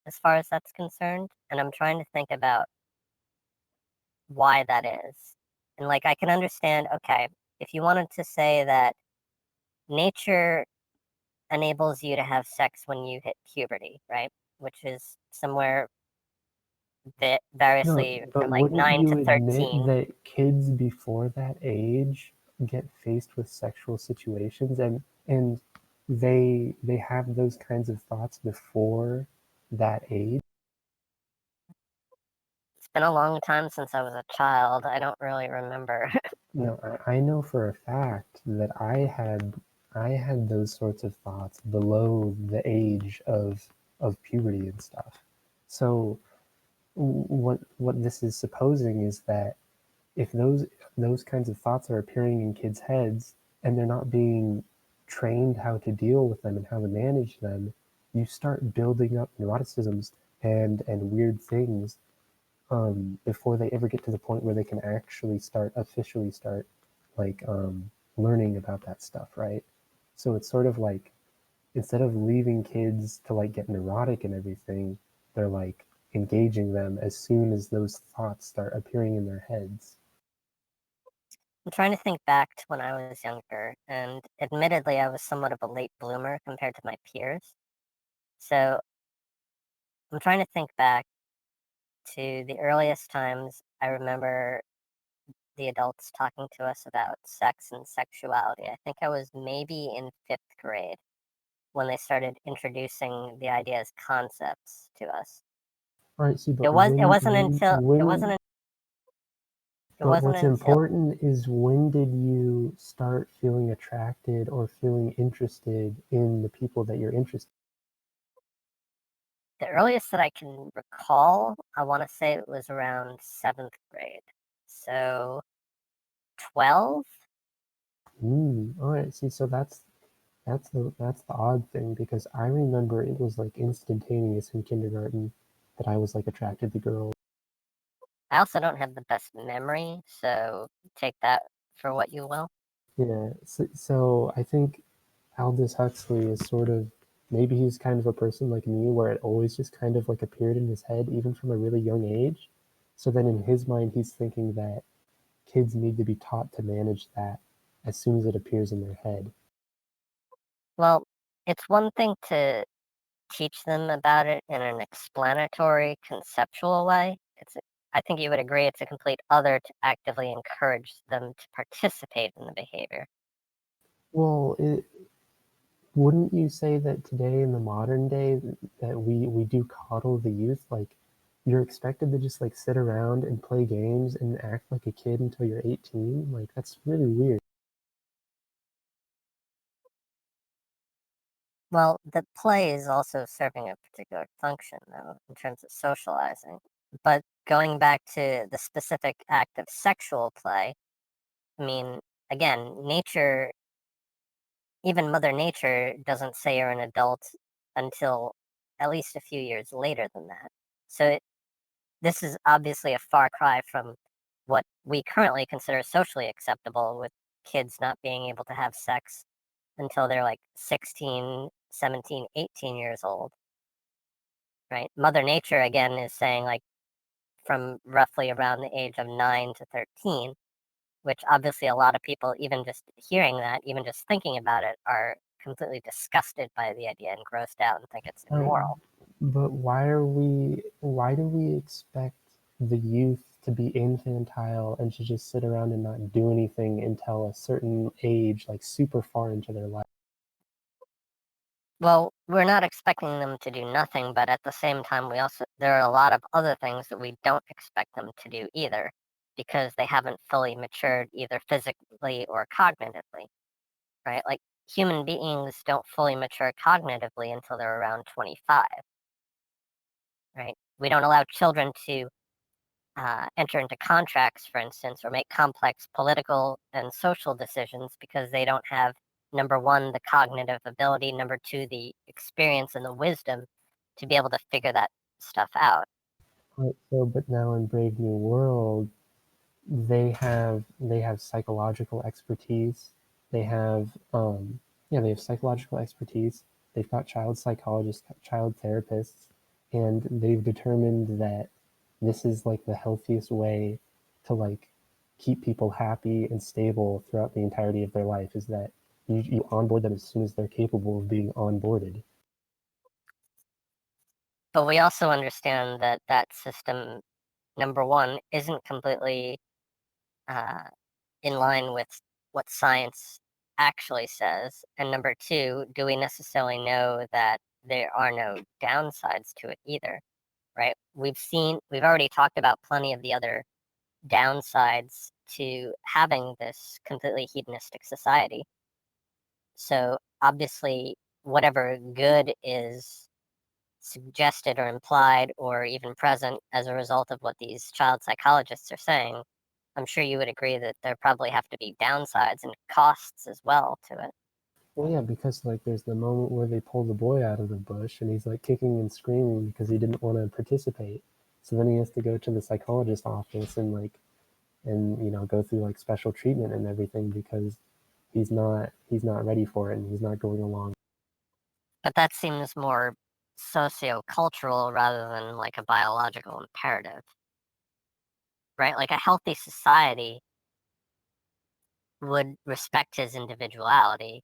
as far as that's concerned, and I'm trying to think about why that is. And like I can understand, okay, if you wanted to say that nature enables you to have sex when you hit puberty, right? Which is somewhere No, variously but from like wouldn't 9 you to admit 13. that kids before that age get faced with sexual situations and they have those kinds of thoughts before that age? It's been a long time since I was a child. I don't really remember. No, I know for a fact that I had those sorts of thoughts below the age of puberty and stuff. So what this is supposing is that if those kinds of thoughts are appearing in kids' heads and they're not being trained how to deal with them and how to manage them, you start building up neuroticisms and weird things before they ever get to the point where they can actually officially start like learning about that stuff, right? So it's sort of like instead of leaving kids to like get neurotic and everything, they're like engaging them as soon as those thoughts start appearing in their heads. I'm trying to think back to when I was younger, and admittedly, I was somewhat of a late bloomer compared to my peers. So I'm trying to think back to the earliest times I remember the adults talking to us about sex and sexuality. I think I was maybe in fifth grade when they started introducing the idea as concepts to us. All right, see, but It was. It wasn't until. It wasn't. It but wasn't what's until important is when did you start feeling attracted or feeling interested in the people that you're interested the earliest that I can recall. I want to say it was around seventh grade. So 12. in? All right, see, so that's the odd thing because I remember it was like instantaneous in kindergarten that I was like attracted to girls. I also don't have the best memory, so take that for what you will. Yeah, so I think Aldous Huxley is sort of, maybe he's kind of a person like me where it always just kind of like appeared in his head even from a really young age. So then in his mind he's thinking that kids need to be taught to manage that as soon as it appears in their head. Well, it's one thing to teach them about it in an explanatory, conceptual way. I think you would agree it's a complete other to actively encourage them to participate in the behavior. Well, wouldn't you say that today in the modern day that we do coddle the youth? Like you're expected to just like sit around and play games and act like a kid until you're 18? Like that's really weird. Well, the play is also serving a particular function, though, in terms of socializing. But going back to the specific act of sexual play, I mean, again, nature, even Mother Nature, doesn't say you're an adult until at least a few years later than that. So this is obviously a far cry from what we currently consider socially acceptable, with kids not being able to have sex until they're like 16, 17, 18 years old, right? Mother Nature, again, is saying like from roughly around the age of 9 to 13, which obviously a lot of people, even just hearing that, even just thinking about it, are completely disgusted by the idea and grossed out and think it's Right. immoral. But why do we expect the youth to be infantile and to just sit around and not do anything until a certain age, like super far into their life? Well, we're not expecting them to do nothing, but at the same time, there are a lot of other things that we don't expect them to do either, because they haven't fully matured either physically or cognitively, right? Like human beings don't fully mature cognitively until they're around 25, right? We don't allow children to enter into contracts, for instance, or make complex political and social decisions because they don't have, number one, the cognitive ability, number two, the experience and the wisdom to be able to figure that stuff out. Right, so, but now in Brave New World, they have psychological expertise. They have yeah, they have psychological expertise. They've got child psychologists, child therapists, and they've determined that this is like the healthiest way to like keep people happy and stable throughout the entirety of their life is that you onboard them as soon as they're capable of being onboarded. But we also understand that that system, number one, isn't completely uh, in line with what science actually says. And number two, do we necessarily know that there are no downsides to it either? Right? We've already talked about plenty of the other downsides to having this completely hedonistic society. So obviously, whatever good is suggested or implied or even present as a result of what these child psychologists are saying, I'm sure you would agree that there probably have to be downsides and costs as well to it. Well, yeah, because like there's the moment where they pull the boy out of the bush and he's like kicking and screaming because he didn't want to participate. So then he has to go to the psychologist office and like and go through like special treatment and everything because he's not ready for it and he's not going along. But that seems more socio-cultural rather than like a biological imperative, right? Like a healthy society would respect his individuality.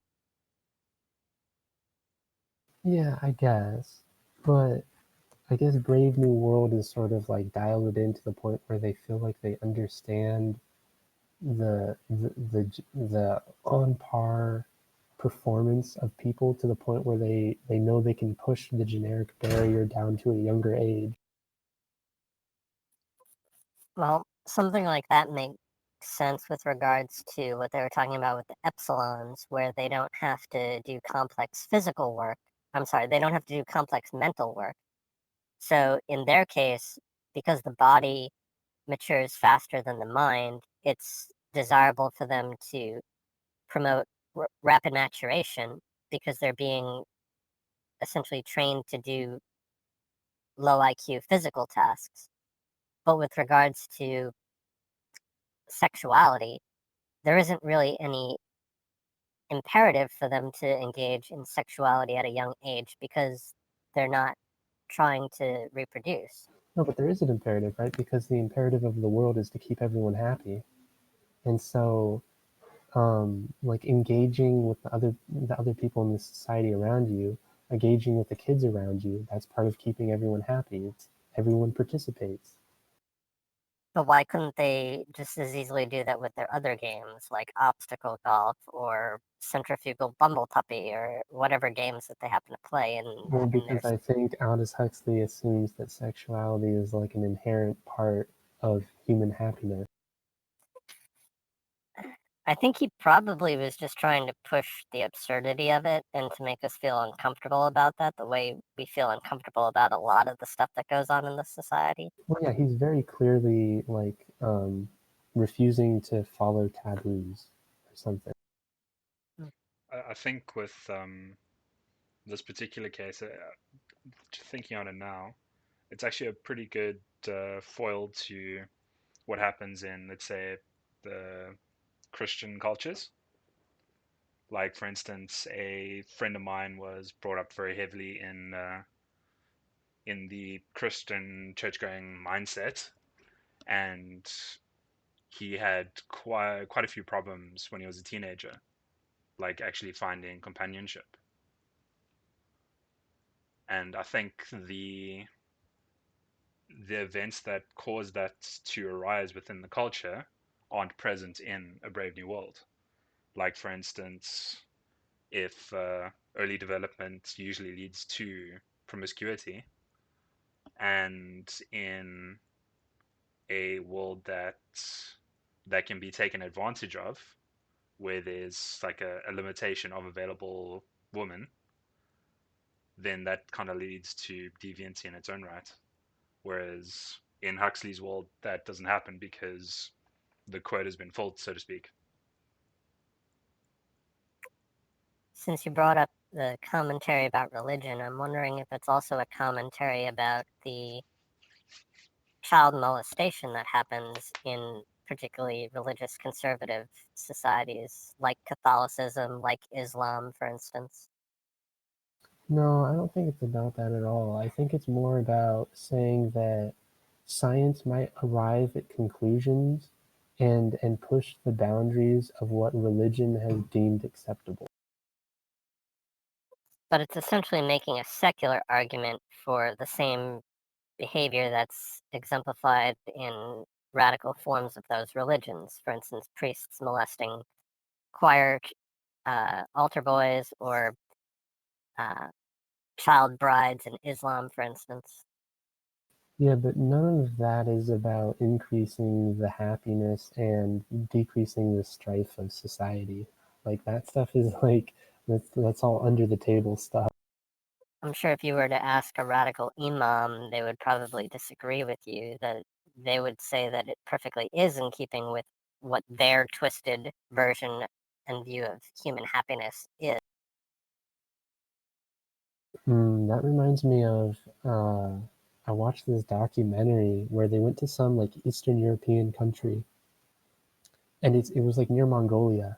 Yeah, I guess. But I guess Brave New World is sort of like dialed it in to the point where they feel like they understand the on par performance of people to the point where they know they can push the generic barrier down to a younger age. Well, something like that makes sense with regards to what they were talking about with the epsilons, where they don't have to do complex physical work. I'm sorry, they don't have to do complex mental work. So in their case, because the body matures faster than the mind, it's desirable for them to promote rapid maturation because they're being essentially trained to do low IQ physical tasks. But with regards to sexuality, there isn't really any imperative for them to engage in sexuality at a young age because they're not trying to reproduce. No, but there is an imperative, right? Because the imperative of the world is to keep everyone happy. And so, like engaging with the other people in the society around you, engaging with the kids around you, that's part of keeping everyone happy. It's everyone participates. But why couldn't they just as easily do that with their other games, like obstacle golf or centrifugal bumble puppy or whatever games that they happen to play Well, in their... because I think Aldous Huxley assumes that sexuality is like an inherent part of human happiness. I think he probably was just trying to push the absurdity of it and to make us feel uncomfortable about that, the way we feel uncomfortable about a lot of the stuff that goes on in this society. Well, yeah, he's very clearly like refusing to follow taboos or something. I think with this particular case, thinking on it now, it's actually a pretty good foil to what happens in, let's say, the Christian cultures. Like, for instance, a friend of mine was brought up very heavily in the Christian church-going mindset, and he had quite a few problems when he was a teenager, like actually finding companionship. And I think the events that cause that to arise within the culture aren't present in A Brave New World. Like, for instance, if early development usually leads to promiscuity, and in a world that can be taken advantage of, where there's like a limitation of available women, then that kind of leads to deviancy in its own right. Whereas in Huxley's world, that doesn't happen because the quote has been filled, so to speak. Since you brought up the commentary about religion, I'm wondering if it's also a commentary about the child molestation that happens in particularly religious conservative societies like Catholicism, like Islam, for instance. No, I don't think it's about that at all. I think it's more about saying that science might arrive at conclusions and push the boundaries of what religion has deemed acceptable. But it's essentially making a secular argument for the same behavior that's exemplified in radical forms of those religions. For instance, priests molesting choir altar boys or uh, child brides in Islam, for instance. Yeah, but none of that is about increasing the happiness and decreasing the strife of society. Like that stuff is like that's all under the table stuff. I'm sure if you were to ask a radical imam, they would probably disagree with you, that they would say that it perfectly is in keeping with what their twisted version and view of human happiness is. That reminds me of I watched this documentary where they went to some like Eastern European country, and it was like near Mongolia,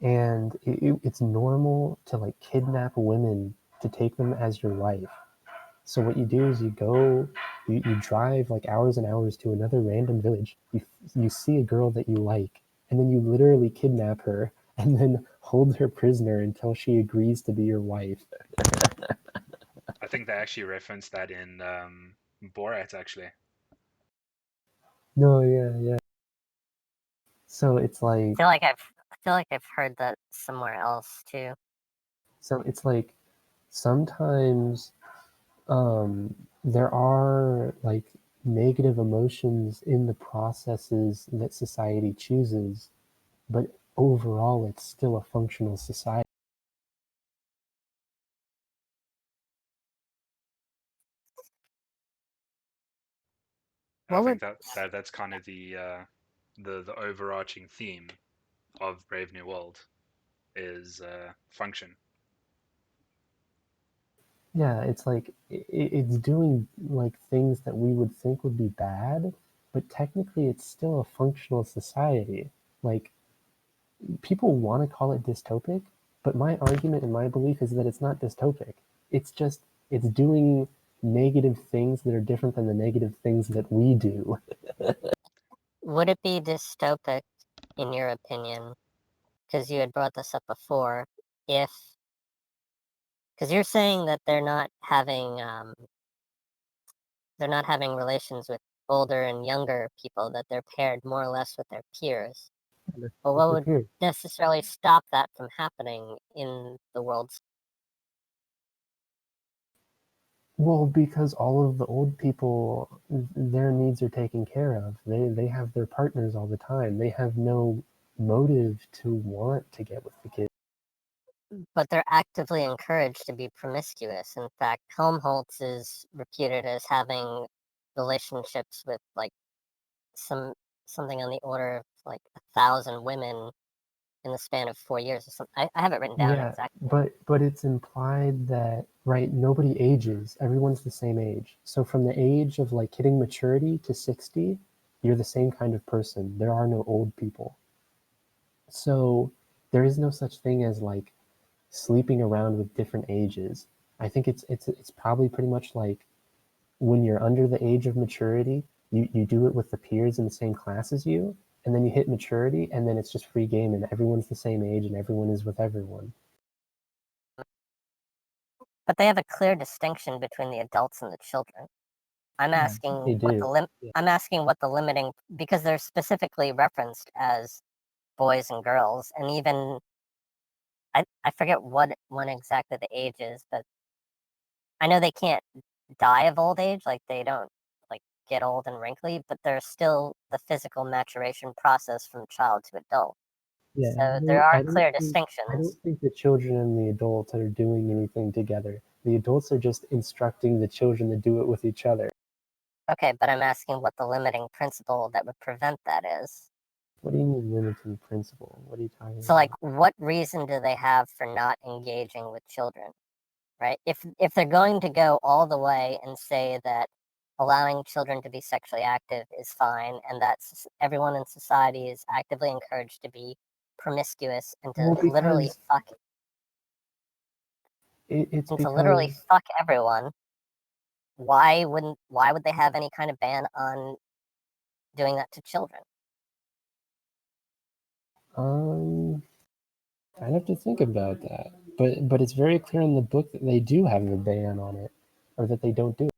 and it's normal to like kidnap women to take them as your wife. So what you do is you drive like hours and hours to another random village. You see a girl that you like, and then you literally kidnap her and then hold her prisoner until she agrees to be your wife. I think they actually referenced that in Borat, actually. No, yeah, yeah. So it's like I feel like I've heard that somewhere else too. so it's like sometimes there are like negative emotions in the processes that society chooses, but overall it's still a functional society. I What think would that's kind of the overarching theme of Brave New World is function. Yeah, it's like it's doing like things that we would think would be bad, but technically it's still a functional society. Like, people want to call it dystopic, but my argument and my belief is that it's not dystopic. It's just, it's doing negative things that are different than the negative things that we do. Would it be dystopic, in your opinion, because you had brought this up before, if, because you're saying that they're not having relations with older and younger people, that they're paired more or less with their peers. But what would necessarily stop that from happening in the world? Well, because all of the old people, their needs are taken care of. They have their partners all the time. They have no motive to want to get with the kids. But they're actively encouraged to be promiscuous. In fact, Helmholtz is reputed as having relationships with like something on the order of like 1,000 women in the span of 4 years or something. I have it written down Yeah, exactly. but it's implied that, right, nobody ages. Everyone's the same age. So from the age of like hitting maturity to 60, you're the same kind of person. There are no old people. So there is no such thing as like sleeping around with different ages. I think it's probably pretty much like when you're under the age of maturity, you do it with the peers in the same class as you, and then you hit maturity, and then it's just free game, and everyone's the same age, and everyone is with everyone. But they have a clear distinction between the adults and the children. I'm Yeah, asking they what do. I'm asking what the limiting, because they're specifically referenced as boys and girls, and even I forget what one exactly the age is, but I know they can't die of old age, like they don't like get old and wrinkly, but there's still the physical maturation process from child to adult. Yeah, So there are I clear don't distinctions. think the children and the adults are doing anything together. The adults are just instructing the children to do it with each other. Okay, but I'm asking what the limiting principle that would prevent that is. What do you mean limiting principle? What are you talking So like about? what reason do they have for not engaging with children? Right? If they're going to go all the way and say that allowing children to be sexually active is fine and that everyone in society is actively encouraged to be promiscuous and to Well, literally because fuck it's and to literally because fuck everyone, why would they have any kind of ban on doing that to children? I'd have to think about that. But it's very clear in the book that they do have a ban on it, or that they don't do it.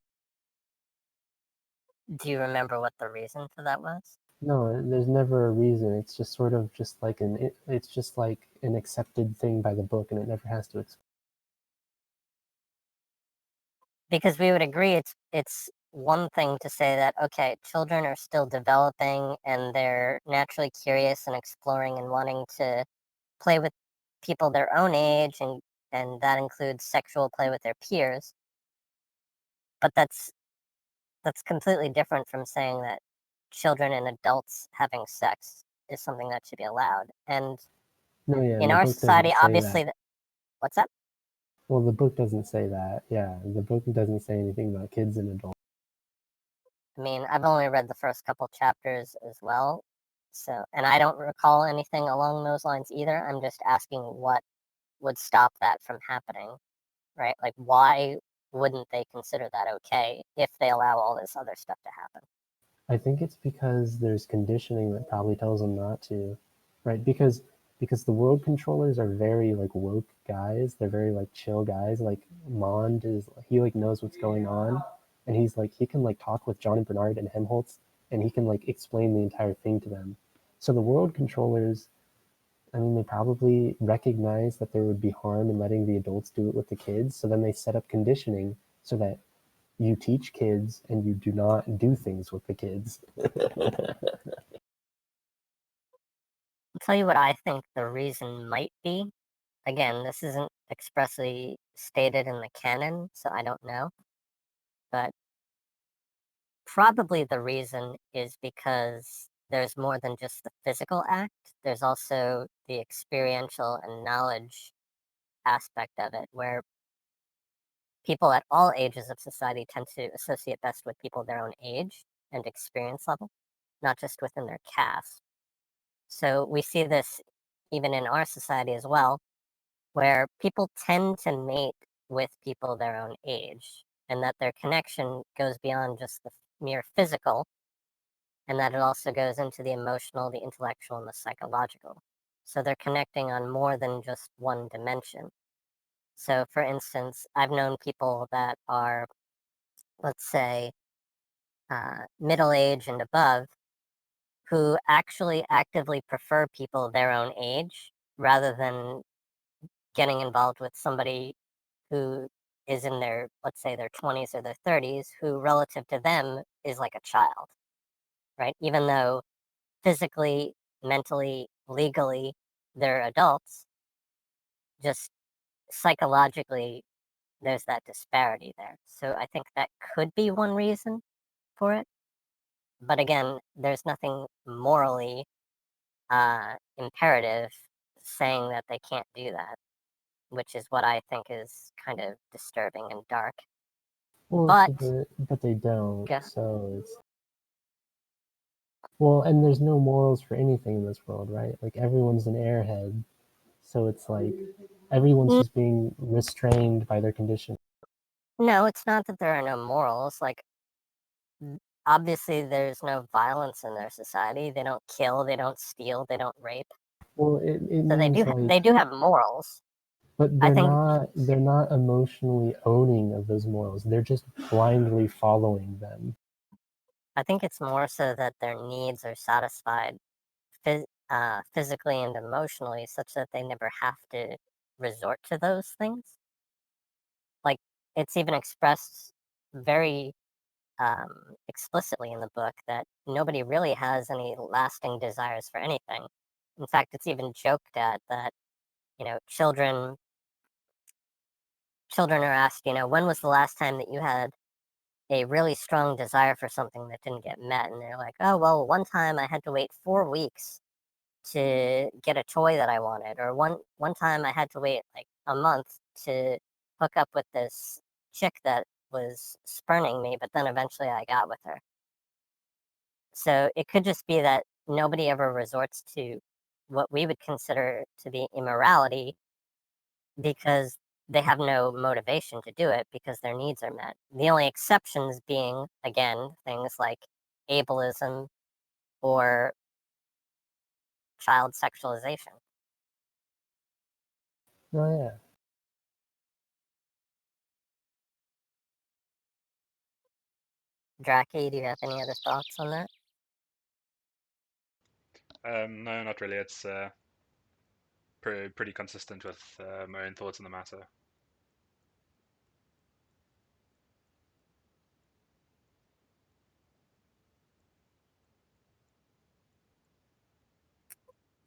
Do you remember what the reason for that was? No, there's never a reason. It's just sort of just like it's just like an accepted thing by the book, and it never has to explain. Because we would agree it's one thing to say that okay, children are still developing and they're naturally curious and exploring and wanting to play with people their own age, and that includes sexual play with their peers. But that's completely different from saying that children and adults having sex is something that should be allowed. And No, yeah, in and the our book doesn't society, say that. obviously, what's that? Well, the book doesn't say that. Yeah, the book doesn't say anything about kids and adults. I mean, I've only read the first couple chapters as well. So, and I don't recall anything along those lines either. I'm just asking what would stop that from happening, right? Like, why wouldn't they consider that okay if they allow all this other stuff to happen? I think it's because there's conditioning that probably tells them not to, right? Because the world controllers are very like woke guys. They're very like chill guys. Like Mond is, he like knows what's going on, and he's like he can like talk with John and Bernard and Helmholtz, and he can like explain the entire thing to them. So the world controllers, I mean, they probably recognize that there would be harm in letting the adults do it with the kids. So then they set up conditioning so that you teach kids and you do not do things with the kids. I'll tell you what I think the reason might be. Again, this isn't expressly stated in the canon, so I don't know. But probably the reason is because there's more than just the physical act, there's also the experiential and knowledge aspect of it, where people at all ages of society tend to associate best with people their own age and experience level. not just within their caste. So we see this even in our society as well, where people tend to mate with people their own age, and that their connection goes beyond just the mere physical, and that it also goes into the emotional, the intellectual, and the psychological. So they're connecting on more than just one dimension. So, for instance, I've known people that are, let's say, middle age and above, who actually actively prefer people their own age rather than getting involved with somebody who is in their, let's say, their 20s or their 30s, who relative to them is like a child, right? Even though physically, mentally, legally, they're adults, just psychologically, there's that disparity there. So I think that could be one reason for it. But again, there's nothing morally imperative saying that they can't do that, which is what I think is kind of disturbing and dark. Well, But but they don't. yeah, So it's well, and there's no morals for anything in this world, right? Like everyone's an airhead, so it's like everyone's just being restrained by their condition. no, it's not that there are no morals. Like, obviously, there's no violence in their society. They don't kill, they don't steal, they don't rape. Well, it So means like they do have morals. but I think they're not emotionally owning of those morals. They're just blindly following them. it's more so that their needs are satisfied physically and emotionally, such that they never have to resort to those things. Like, it's even expressed very explicitly in the book that nobody really has any lasting desires for anything. In fact, it's even joked at that, you know, children are asked, you know, when was the last time that you had a really strong desire for something that didn't get met? And they're like, oh, well, one time I had to wait 4 weeks to get a toy that I wanted, or one time I had to wait like a month to hook up with this chick that was spurning me, but then eventually I got with her. So it could just be that nobody ever resorts to what we would consider to be immorality because they have no motivation to do it because their needs are met. The only exceptions being, again, things like ableism or child sexualization. Oh yeah. Dracky, do you have any other thoughts on that? No, not really. It's pretty consistent with my own thoughts on the matter.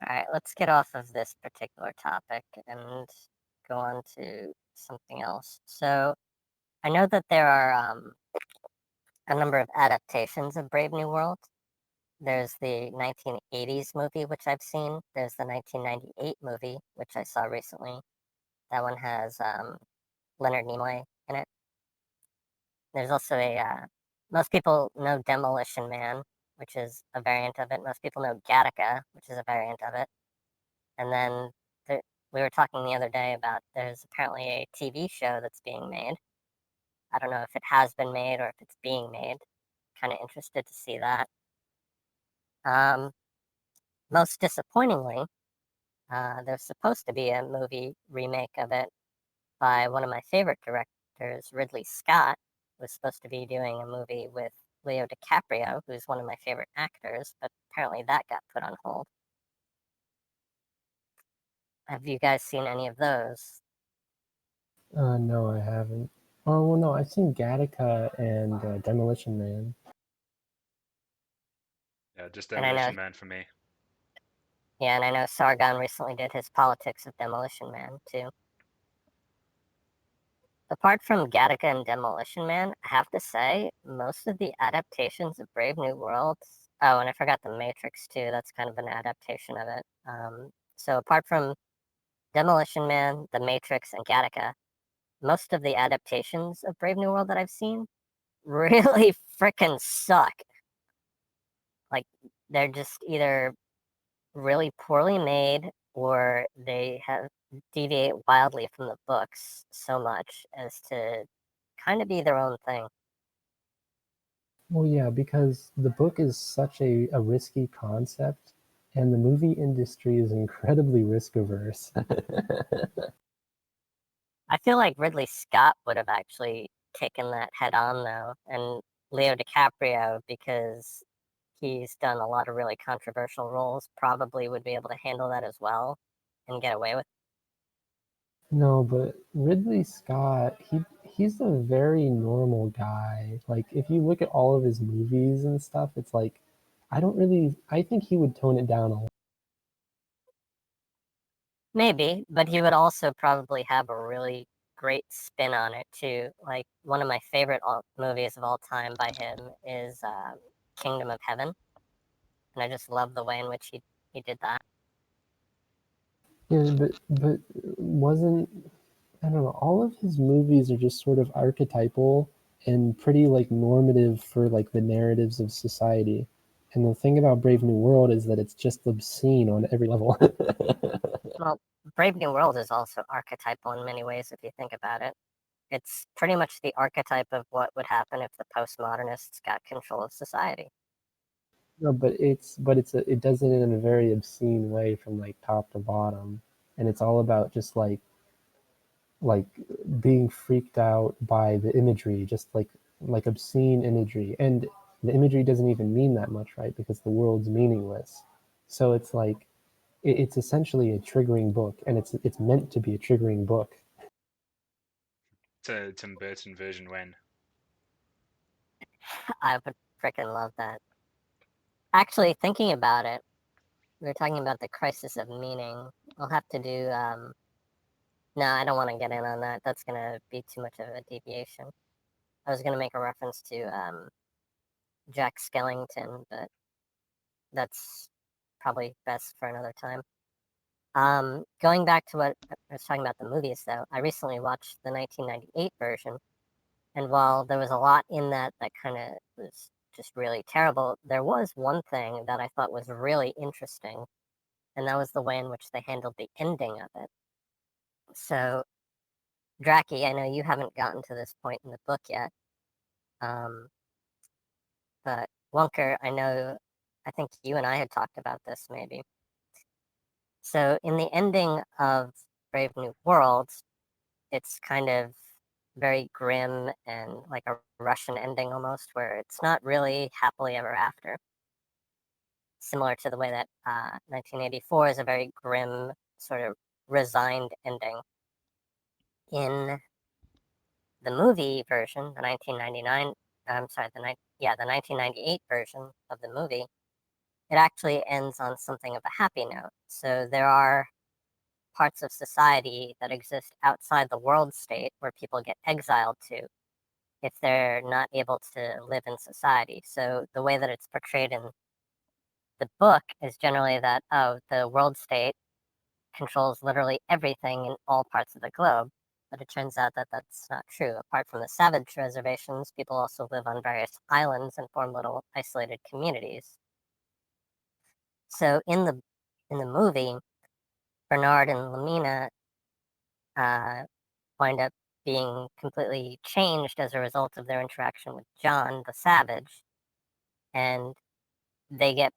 All right, let's get off of this particular topic and go on to something else. So I know that there are a number of adaptations of Brave New World. There's the 1980s movie, which I've seen. There's the 1998 movie, which I saw recently. That one has Leonard Nimoy in it. There's also most people know Demolition Man, which is a variant of it. Most people know Gattaca, which is a variant of it. And then we were talking the other day about there's apparently a TV show that's being made. I don't know if it has been made or if it's being made. Kind of interested to see that. Most disappointingly, there's supposed to be a movie remake of it by one of my favorite directors, Ridley Scott. Was supposed to be doing a movie with Leo DiCaprio, who's one of my favorite actors, but apparently that got put on hold. Have you guys seen any of those? No, I haven't. Oh well, no, I've seen Gattaca and Demolition Man. Yeah, just And I know, Demolition Man for me. yeah, and I know Sargon recently did his Politics of Demolition Man too. Apart from Gattaca and Demolition Man, I have to say, most of the adaptations of Brave New World. Oh, and I forgot The Matrix too. That's kind of an adaptation of it. So apart from Demolition Man, The Matrix, and Gattaca, most of the adaptations of Brave New World that I've seen really freaking suck. Like, they're just either really poorly made or they have deviate wildly from the books so much as to kind of be their own thing. Well, yeah, because the book is such a risky concept, and the movie industry is incredibly risk averse. I feel like Ridley Scott would have actually taken that head on, though, and Leo DiCaprio, because he's done a lot of really controversial roles, probably would be able to handle that as well and get away with it. No, but Ridley Scott, he's a very normal guy. Like, if you look at all of his movies and stuff, it's like, I think he would tone it down a lot. Maybe, but he would also probably have a really great spin on it too. Like one of my favorite movies of all time by him is Kingdom of Heaven, and I just love the way in which he did that. Yeah, but wasn't, I don't know, all of his movies are just sort of archetypal and pretty like normative for like the narratives of society. And the thing about Brave New World is that it's just obscene on every level. Well, Brave New World is also archetypal in many ways if you think about it. It's pretty much the archetype of what would happen if the postmodernists got control of society. No, but it does it in a very obscene way from like top to bottom, and it's all about just like being freaked out by the imagery, just like obscene imagery, and the imagery doesn't even mean that much, right? Because the world's meaningless. So it's like it's essentially a triggering book, and it's meant to be a triggering book. To Tim Burton version when. I would freaking love that. Actually, thinking about it, we were talking about the crisis of meaning. I'll have to do. No, I don't want to get in on that. That's going to be too much of a deviation. I was going to make a reference to Jack Skellington, but that's probably best for another time. Going back to what I was talking about the movies, though, I recently watched the 1998 version, and while there was a lot in that that kind of was just really terrible, there was one thing that I thought was really interesting, and that was the way in which they handled the ending of it. So, Dracky, I know you haven't gotten to this point in the book yet, um, but Wunker, I think you and I had talked about this maybe. So, in the ending of Brave New World, it's kind of very grim and like a Russian ending almost, where it's not really happily ever after. Similar to the way that 1984 is a very grim, sort of resigned ending. In the movie version, the 1999, I'm sorry, the 1998 version of the movie, it actually ends on something of a happy note. So there are parts of society that exist outside the world state where people get exiled to if they're not able to live in society. So the way that it's portrayed in the book is generally that, oh, the world state controls literally everything in all parts of the globe. But it turns out that that's not true. Apart from the savage reservations, people also live on various islands and form little isolated communities. So in the movie, Bernard and Lamina wind up being completely changed as a result of their interaction with John, the savage, and they get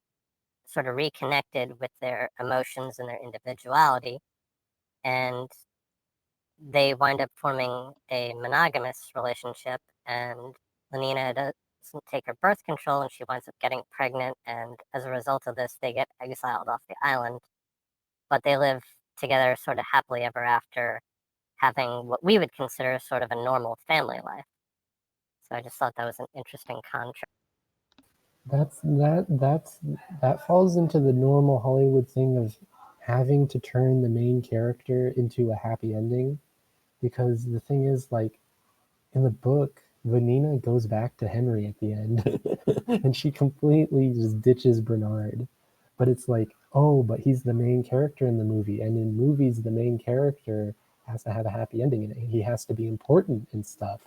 sort of reconnected with their emotions and their individuality, and they wind up forming a monogamous relationship, and Lenina doesn't take her birth control, and she winds up getting pregnant, and as a result of this, they get exiled off the island, but they live together sort of happily ever after, having what we would consider sort of a normal family life. So I just thought that was an interesting contrast. That falls into the normal Hollywood thing of having to turn the main character into a happy ending, because the thing is, like, in the book, Vanina goes back to Henry at the end, and she completely just ditches Bernard. But it's like, oh, but he's the main character in the movie, and in movies, the main character has to have a happy ending in it. He has to be important and stuff.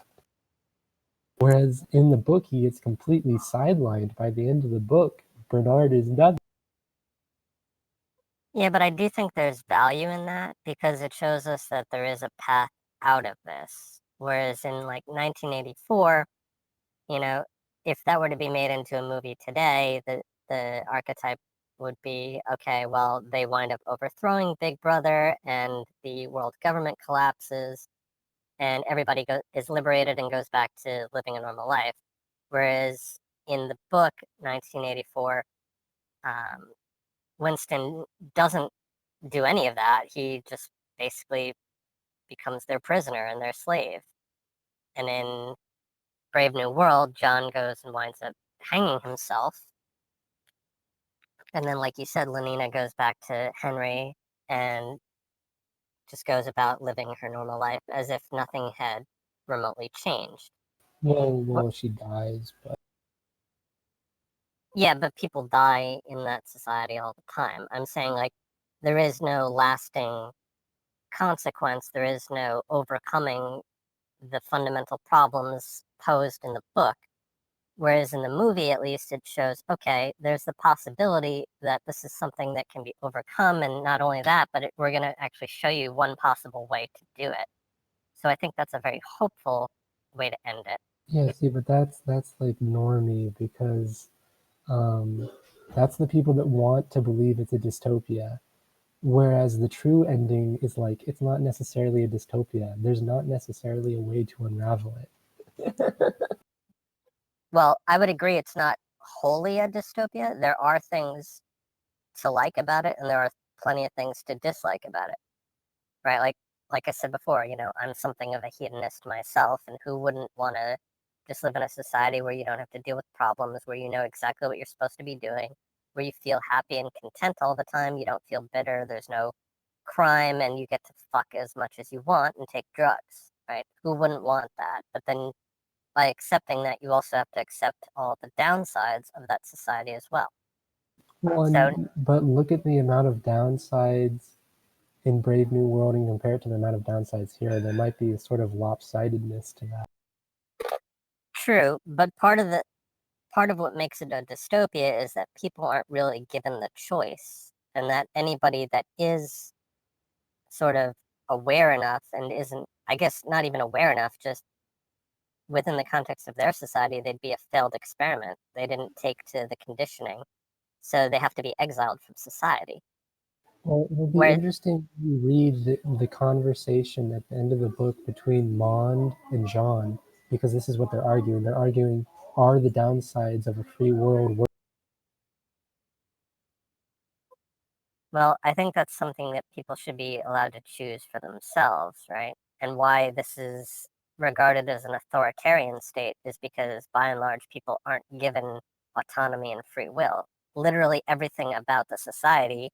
Whereas in the book, he gets completely sidelined by the end of the book, Bernard is not. Yeah, but I do think there's value in that because it shows us that there is a path out of this. Whereas in like 1984, you know, if that were to be made into a movie today, the archetype would be okay, well, they wind up overthrowing Big Brother and the world government collapses and everybody is liberated and goes back to living a normal life. Whereas in the book, 1984, Winston doesn't do any of that. He just basically becomes their prisoner and their slave. And in Brave New World, John goes and winds up hanging himself. And then, like you said, Lenina goes back to Henry and just goes about living her normal life as if nothing had remotely changed. Well, she dies, but Yeah, but people die in that society all the time. I'm saying, like, there is no lasting consequence, there is no overcoming the fundamental problems posed in the book. Whereas in the movie, at least, it shows, okay, there's the possibility that this is something that can be overcome. And not only that, but we're going to actually show you one possible way to do it. So I think that's a very hopeful way to end it. yeah, see, but that's like normie because that's the people that want to believe it's a dystopia. Whereas the true ending is like it's not necessarily a dystopia. There's not necessarily a way to unravel it. Well, I would agree it's not wholly a dystopia. There are things to like about it, and there are plenty of things to dislike about it, right? Like I said before, I'm something of a hedonist myself, and who wouldn't want to just live in a society where you don't have to deal with problems, where you know exactly what you're supposed to be doing, where you feel happy and content all the time, you don't feel bitter, there's no crime, and you get to fuck as much as you want and take drugs, right? Who wouldn't want that? But then by accepting that, you also have to accept all the downsides of that society as well. So, But look at the amount of downsides in Brave New World and compare it to the amount of downsides here. There might be a sort of lopsidedness to that. true, but part of what makes it a dystopia is that people aren't really given the choice, and that anybody that is sort of aware enough and isn't, I guess, not even aware enough, just within the context of their society, they'd be a failed experiment. They didn't take to the conditioning, so they have to be exiled from society. Well, it would be Where, interesting to read the conversation at the end of the book between Mond and John, because this is what they're arguing. They're arguing, are the downsides of a free world worth? well, I think that's something that people should be allowed to choose for themselves, right? And why this is regarded as an authoritarian state is because, by and large, people aren't given autonomy and free will. Literally everything about the society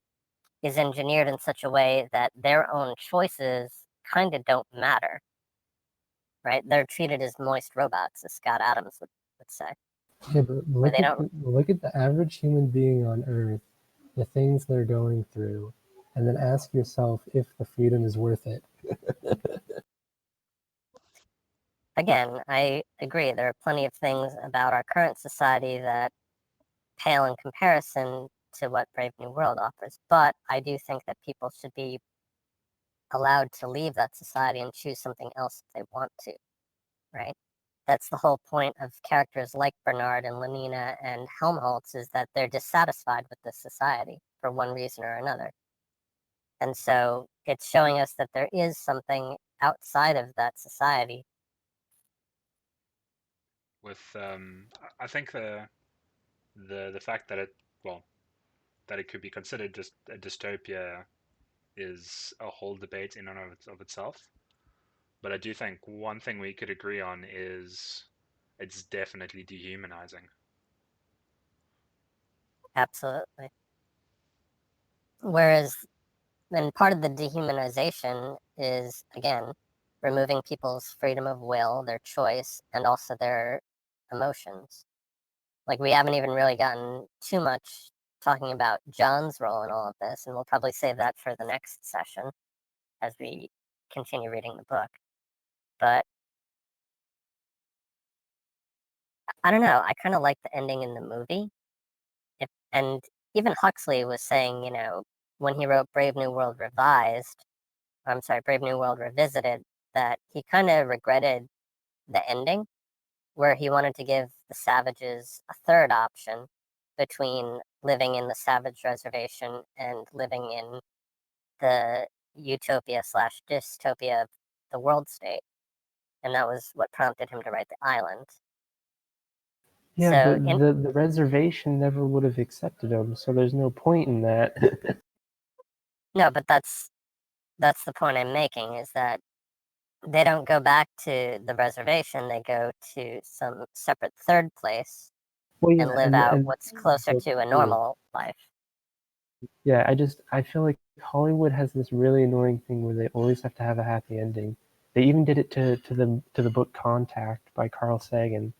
is engineered in such a way that their own choices kind of don't matter, right? They're treated as moist robots, as Scott Adams would say. Yeah, but Where they don't. look at the average human being on Earth, the things they're going through, and then ask yourself if the freedom is worth it. Again, I agree. There are plenty of things about our current society that pale in comparison to what Brave New World offers. But I do think that people should be allowed to leave that society and choose something else if they want to, right? That's the whole point of characters like Bernard and Lenina and Helmholtz, is that they're dissatisfied with this society for one reason or another. And so it's showing us that there is something outside of that society. I think the fact that that it could be considered just a dystopia is a whole debate in and of itself. But I do think one thing we could agree on is it's definitely dehumanizing. Absolutely. Whereas, and part of the dehumanization is, again, removing people's freedom of will, their choice, and also their emotions. Like, we haven't even really gotten too much talking about John's role in all of this, and we'll probably save that for the next session as we continue reading the book. But I don't know, I kind of like the ending in the movie. And even Huxley was saying, when he wrote Brave New World Brave New World Revisited, that he kind of regretted the ending, where he wanted to give the savages a third option between living in the savage reservation and living in the utopia slash dystopia of the world state. And that was what prompted him to write The Island. Yeah, So, but the reservation never would have accepted him, so there's no point in that. no, but that's the point I'm making, is that they don't go back to the reservation, they go to some separate third place Well, and yeah, live out and what's closer book to a too. normal life. Yeah, I feel like Hollywood has this really annoying thing where they always have to have a happy ending. They even did it to the book Contact by Carl Sagan.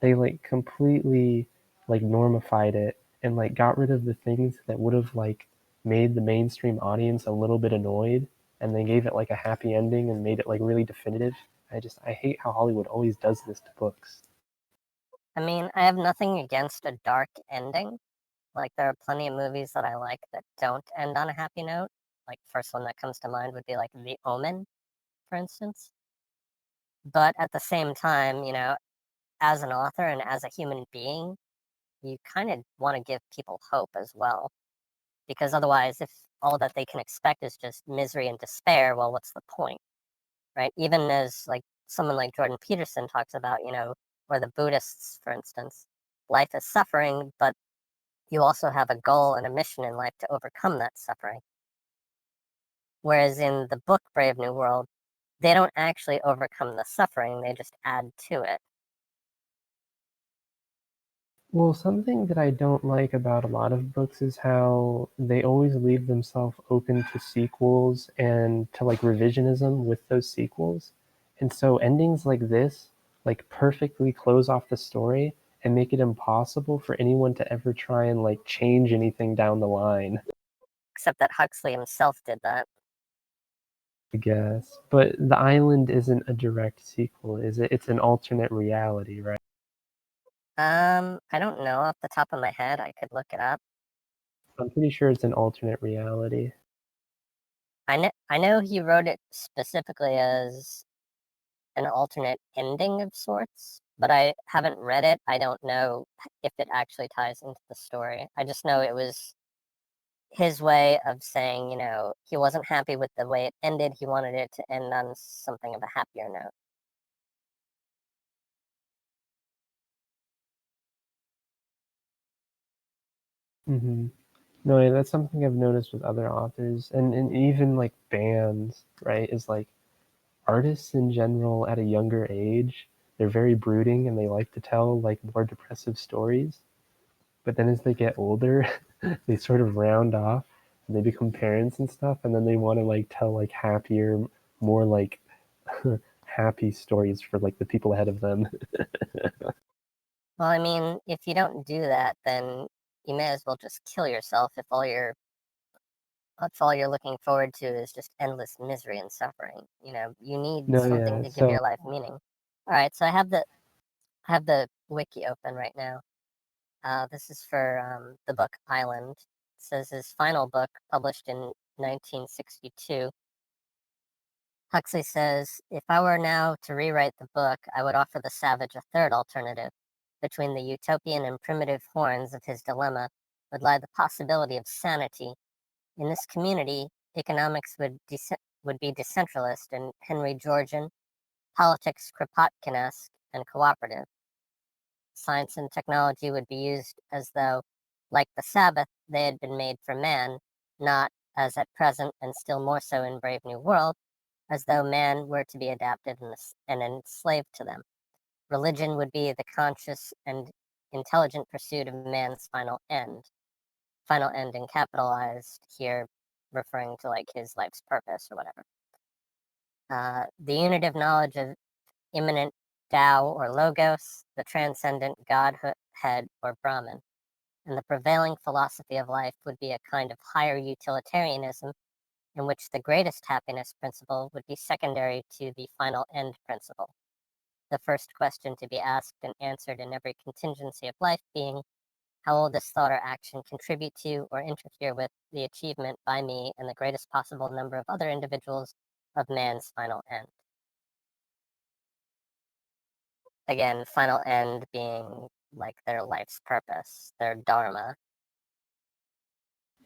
They like completely like normified it and like got rid of the things that would have like made the mainstream audience a little bit annoyed, and they gave it like a happy ending and made it like really definitive. I hate how Hollywood always does this to books. I mean, I have nothing against a dark ending. Like, there are plenty of movies that I like that don't end on a happy note. Like, first one that comes to mind would be like The Omen, for instance. But at the same time, as an author and as a human being, you kind of want to give people hope as well. Because otherwise, if all that they can expect is just misery and despair, well, what's the point, right? Even as like someone like Jordan Peterson talks about, or the Buddhists, for instance, life is suffering, but you also have a goal and a mission in life to overcome that suffering. Whereas in the book Brave New World, they don't actually overcome the suffering, they just add to it. Well, something that I don't like about a lot of books is how they always leave themselves open to sequels and to like revisionism with those sequels. And so endings like this like perfectly close off the story and make it impossible for anyone to ever try and like change anything down the line, Except that Huxley himself did that. I guess. But The Island isn't a direct sequel, is it? It's an alternate reality, right? I don't know off the top of my head. I could look it up. I'm pretty sure it's an alternate reality. I know he wrote it specifically as an alternate ending of sorts, but I haven't read it. I don't know if it actually ties into the story. I just know it was his way of saying, he wasn't happy with the way it ended. He wanted it to end on something of a happier note. Mm-hmm. No, yeah, that's something I've noticed with other authors and even like bands, right? Is like artists in general at a younger age, they're very brooding and they like to tell like more depressive stories. But then as they get older, they sort of round off and they become parents and stuff, and then they want to like tell like happier, more like happy stories for like the people ahead of them. Well, I mean, if you don't do that, then you may as well just kill yourself if all you're looking forward to is just endless misery and suffering. You need No, something yeah. to give So your life meaning. All right, so I have the wiki open right now. This is for the book Island. It says his final book, published in 1962. Huxley says, if I were now to rewrite the book, I would offer the savage a third alternative. Between the utopian and primitive horns of his dilemma would lie the possibility of sanity. In this community, economics would be decentralist and Henry Georgian, politics Kropotkin-esque and cooperative. Science and technology would be used as though, like the Sabbath, they had been made for man, not, as at present and still more so in Brave New World, as though man were to be adapted and enslaved to them. Religion would be the conscious and intelligent pursuit of man's final end. Final end and capitalized here, referring to like his life's purpose or whatever. The unitive knowledge of immanent Tao or Logos, the transcendent Godhead or Brahman, and the prevailing philosophy of life would be a kind of higher utilitarianism in which the greatest happiness principle would be secondary to the final end principle. The first question to be asked and answered in every contingency of life being, how will this thought or action contribute to or interfere with the achievement by me and the greatest possible number of other individuals of man's final end? Again, final end being like their life's purpose, their dharma.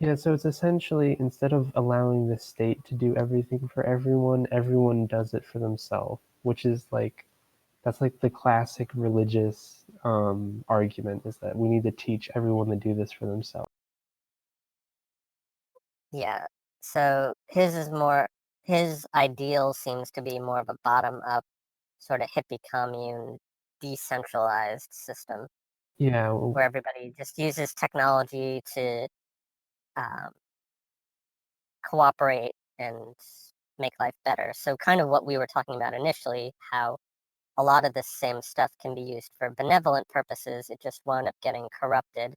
Yeah, so it's essentially, instead of allowing the state to do everything for everyone, everyone does it for themselves, which is like, that's like the classic religious argument, is that we need to teach everyone to do this for themselves. Yeah. So his ideal seems to be more of a bottom-up, sort of hippie commune, decentralized system Yeah, well, where everybody just uses technology to um, cooperate and make life better. So kind of what we were talking about initially, how a lot of this same stuff can be used for benevolent purposes. It just wound up getting corrupted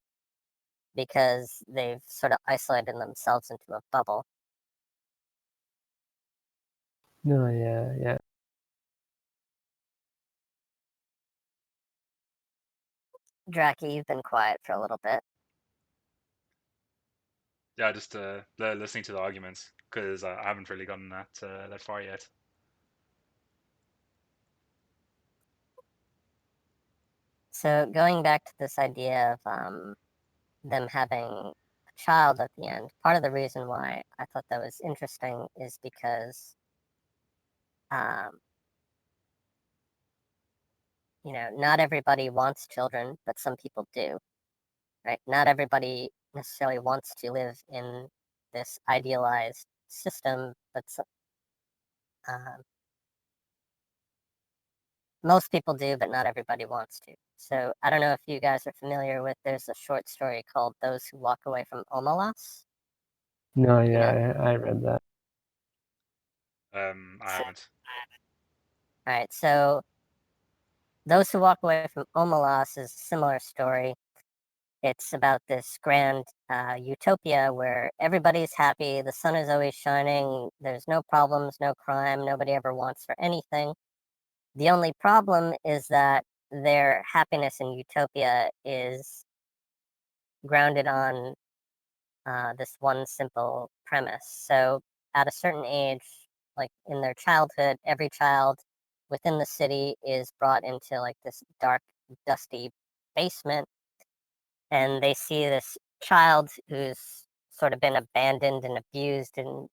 because they've sort of isolated themselves into a bubble. no, yeah. Dracky, you've been quiet for a little bit. Yeah, just listening to the arguments because I haven't really gotten that far yet. So going back to this idea of them having a child at the end, part of the reason why I thought that was interesting is because, um, not everybody wants children, but some people do, right? Not everybody necessarily wants to live in this idealized system, but um, most people do, but not everybody wants to. So I don't know if you guys are familiar with, there's a short story called Those Who Walk Away from Omelas. No, You know? yeah, I read that. I So, haven't. all right, so Those Who Walk Away from Omelas is a similar story. It's about this grand utopia where everybody's happy, the sun is always shining, there's no problems, no crime, nobody ever wants for anything. The only problem is that their happiness in utopia is grounded on this one simple premise. So, at a certain age, like in their childhood, every child within the city is brought into like this dark, dusty basement, and they see this child who's sort of been abandoned and abused in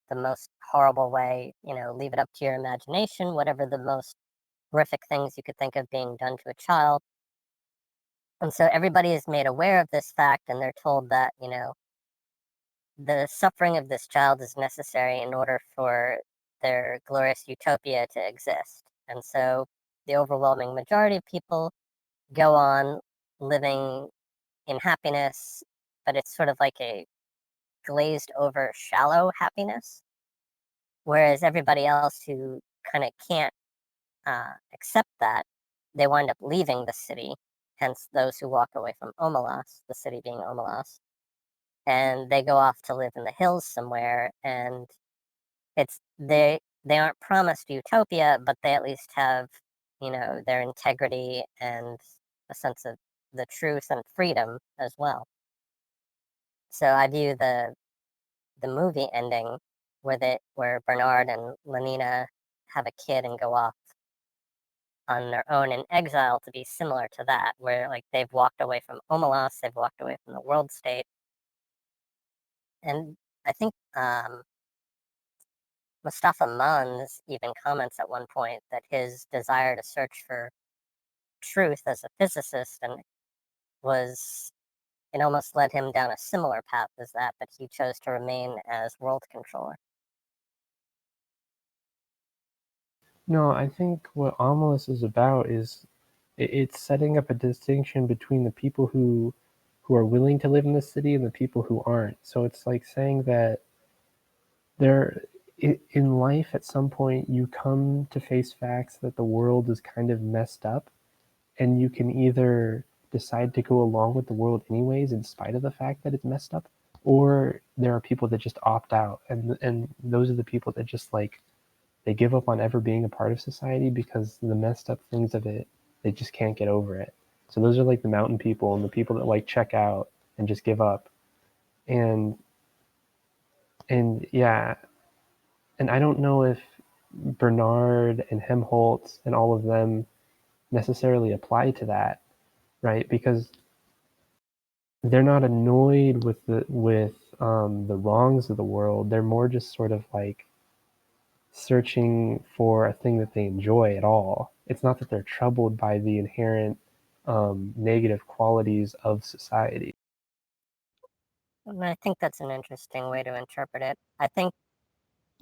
the most horrible way. Leave it up to your imagination, whatever the most horrific things you could think of being done to a child. And so everybody is made aware of this fact, and they're told that, the suffering of this child is necessary in order for their glorious utopia to exist. And so the overwhelming majority of people go on living in happiness, but it's sort of like a glazed over shallow happiness. Whereas everybody else who kind of can't accept that, they wind up leaving the city. Hence, those who walk away from Omelas, the city being Omelas, and they go off to live in the hills somewhere. And they aren't promised utopia, but they at least have their integrity and a sense of the truth and freedom as well. So I view the movie ending where Bernard and Lenina have a kid and go off on their own in exile to be similar to that, where like they've walked away from Omelas, they've walked away from the world state. And I think Mustafa Mons even comments at one point that his desire to search for truth as a physicist and was it almost led him down a similar path as that, but he chose to remain as world controller. No, I think what Omelus is about is it's setting up a distinction between the people who are willing to live in the city and the people who aren't. So it's like saying that there in life at some point you come to face facts that the world is kind of messed up, and you can either decide to go along with the world anyways in spite of the fact that it's messed up, or there are people that just opt out, and those are the people that just like they give up on ever being a part of society because the messed up things of it, they just can't get over it. So those are like the mountain people and the people that like check out and just give up. And yeah, and I don't know if Bernard and Helmholtz and all of them necessarily apply to that, right? Because they're not annoyed with the wrongs of the world. They're more just sort of like searching for a thing that they enjoy at all. It's not that they're troubled by the inherent negative qualities of society. And I think that's an interesting way to interpret it. I think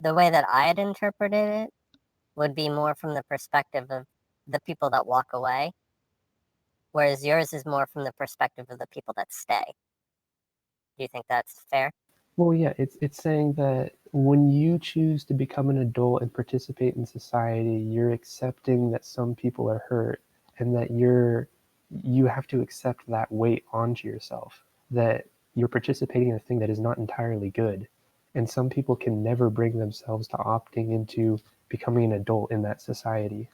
the way that I'd interpreted it would be more from the perspective of the people that walk away, whereas yours is more from the perspective of the people that stay. Do you think that's fair? Well, yeah, it's saying that when you choose to become an adult and participate in society, you're accepting that some people are hurt and that you have to accept that weight onto yourself, that you're participating in a thing that is not entirely good. And some people can never bring themselves to opting into becoming an adult in that society.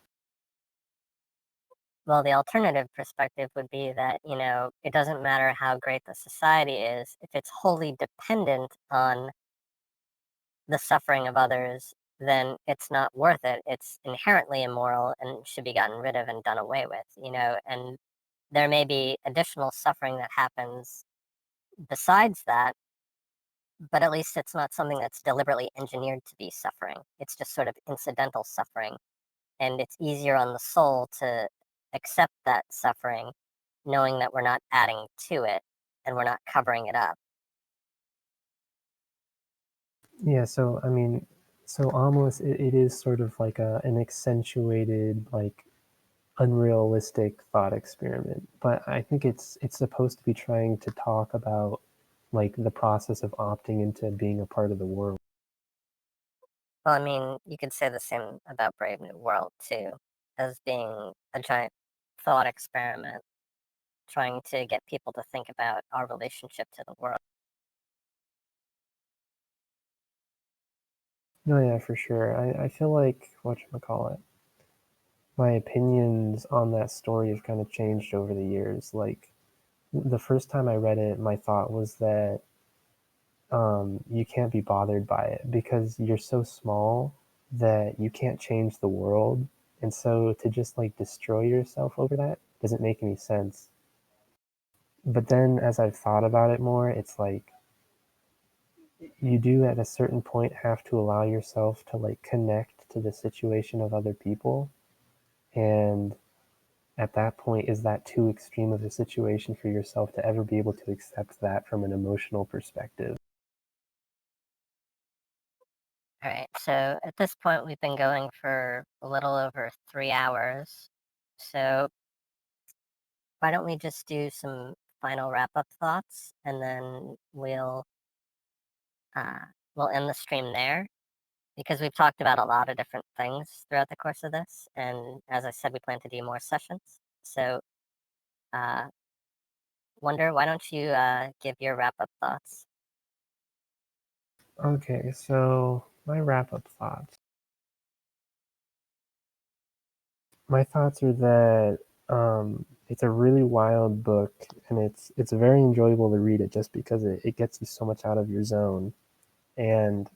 Well, the alternative perspective would be that, it doesn't matter how great the society is, if it's wholly dependent on the suffering of others, then it's not worth it. It's inherently immoral and should be gotten rid of and done away with, and there may be additional suffering that happens besides that, but at least it's not something that's deliberately engineered to be suffering. It's just sort of incidental suffering. And it's easier on the soul to accept that suffering, knowing that we're not adding to it and we're not covering it up. Yeah, so I mean, so almost it is sort of like an accentuated, like unrealistic thought experiment. But I think it's supposed to be trying to talk about like the process of opting into being a part of the world. Well, I mean, you could say the same about Brave New World, too, as being a giant thought experiment, trying to get people to think about our relationship to the world. No, yeah, for sure. I feel like whatchamacallit, my opinions on that story have kind of changed over the years. Like the first time I read it, my thought was that you can't be bothered by it because you're so small that you can't change the world. And so to just like destroy yourself over that doesn't make any sense. But then as I've thought about it more, it's like you do at a certain point have to allow yourself to like connect to the situation of other people. And at that point, is that too extreme of a situation for yourself to ever be able to accept that from an emotional perspective? All right, so at this point, we've been going for a little over 3 hours. So why don't we just do some final wrap up thoughts and then uh, we'll end the stream there because we've talked about a lot of different things throughout the course of this. And as I said, we plan to do more sessions. So, uh, Wonder, why don't you give your wrap up thoughts? Okay, so my wrap up thoughts. My thoughts are that it's a really wild book, and it's very enjoyable to read it just because it gets you so much out of your zone. And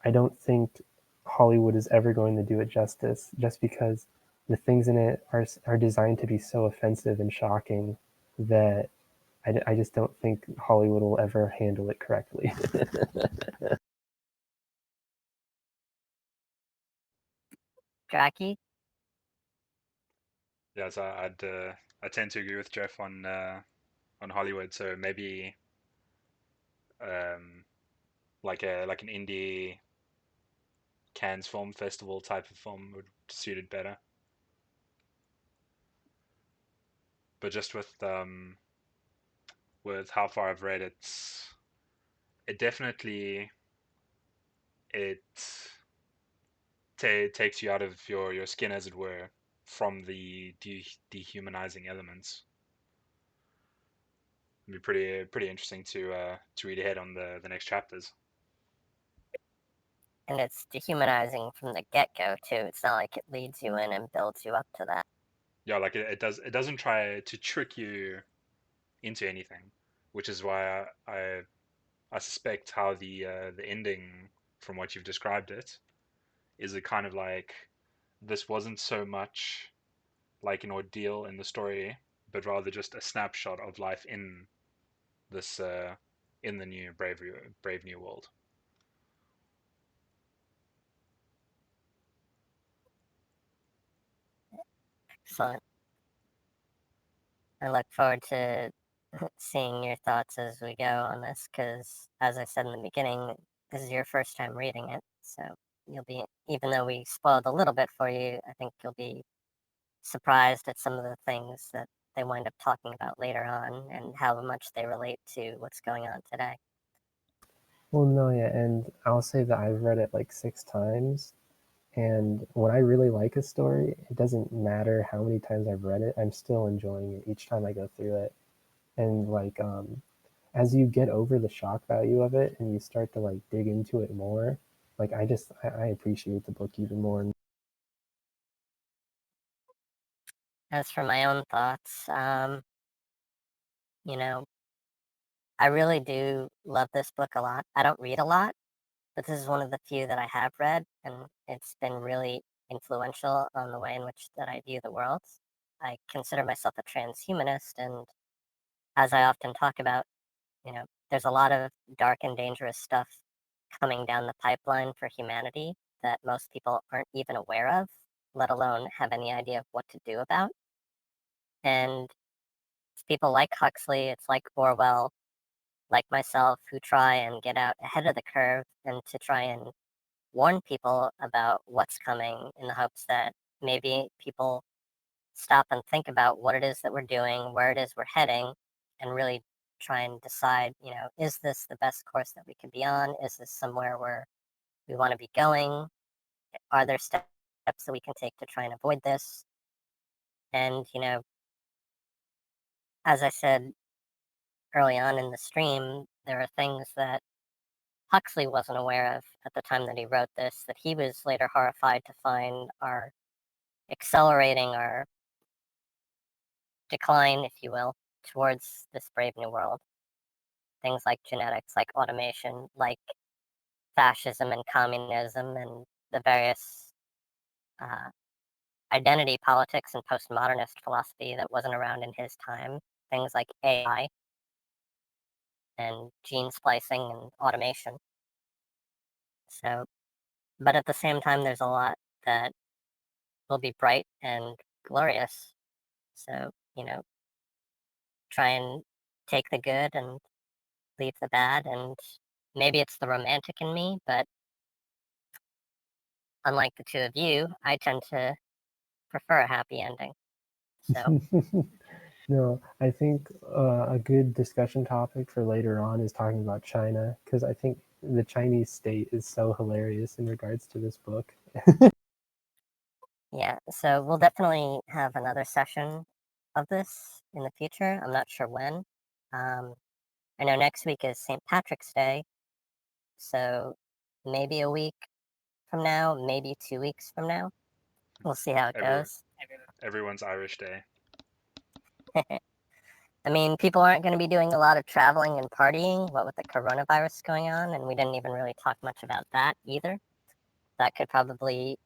I don't think Hollywood is ever going to do it justice, just because the things in it are designed to be so offensive and shocking that I just don't think Hollywood will ever handle it correctly. Dracky? Yeah, so I tend to agree with Jeff on Hollywood. So maybe um, like an indie Cannes Film Festival type of film would suit it better. But just with how far I've read, it definitely it takes you out of your skin, as it were, from the dehumanizing elements. It'd be pretty interesting to read ahead on the next chapters. And it's dehumanizing from the get go, too. It's not like it leads you in and builds you up to that. yeah, like it doesn't try to trick you into anything, which is why I suspect how the ending, from what you've described it, is a kind of like this wasn't so much like an ordeal in the story, but rather just a snapshot of life in this in the new brave new world. Excellent. I look forward to seeing your thoughts as we go on this because, as I said in the beginning, this is your first time reading it. So you'll be, even though we spoiled a little bit for you, I think you'll be surprised at some of the things that they wind up talking about later on and how much they relate to what's going on today. Well, no, yeah, and I'll say that I've read it like 6 times, and when I really like a story, it doesn't matter how many times I've read it, I'm still enjoying it each time I go through it. And like as you get over the shock value of it and you start to like dig into it more, like I appreciate the book even more. As for my own thoughts, you know, I really do love this book a lot. I don't read a lot, but this is one of the few that I have read, and it's been really influential on the way in which that I view the world. I consider myself a transhumanist, and as I often talk about, there's a lot of dark and dangerous stuff coming down the pipeline for humanity that most people aren't even aware of, let alone have any idea of what to do about. And it's people like Huxley, it's like Orwell, like myself, who try and get out ahead of the curve and to try and warn people about what's coming in the hopes that maybe people stop and think about what it is that we're doing, where it is we're heading, and really try and decide, is this the best course that we could be on? Is this somewhere where we want to be going? Are there steps that we can take to try and avoid this? And, as I said early on in the stream, there are things that Huxley wasn't aware of at the time that he wrote this, that he was later horrified to find are accelerating our decline, if you will, towards this brave new world. Things like genetics, like automation, like fascism and communism, and the various uh, identity politics and postmodernist philosophy that wasn't around in his time. Things like AI and gene splicing and automation. So, but at the same time, there's a lot that will be bright and glorious. So, try and take the good and leave the bad. And maybe it's the romantic in me, but unlike the two of you, I tend to prefer a happy ending. So, No, I think a good discussion topic for later on is talking about China, because I think the Chinese state is so hilarious in regards to this book. yeah, so we'll definitely have another session of this in the future. I'm not sure when. I know next week is St. Patrick's Day, so maybe a week from now, maybe 2 weeks from now. We'll see how it Everyone, goes. everyone's Irish Day. I mean, people aren't going to be doing a lot of traveling and partying, what with the coronavirus going on, and we didn't even really talk much about that either. That could probably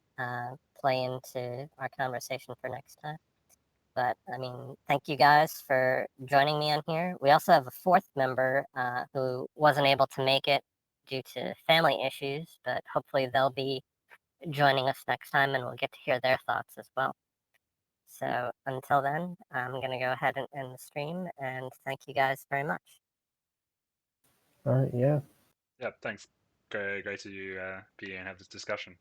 play into our conversation for next time. But I mean, thank you guys for joining me on here. We also have a fourth member who wasn't able to make it due to family issues, but hopefully they'll be joining us next time and we'll get to hear their thoughts as well. So until then, I'm going to go ahead and end the stream and thank you guys very much. All right, yeah. Yeah, thanks. Great to be here and have this discussion.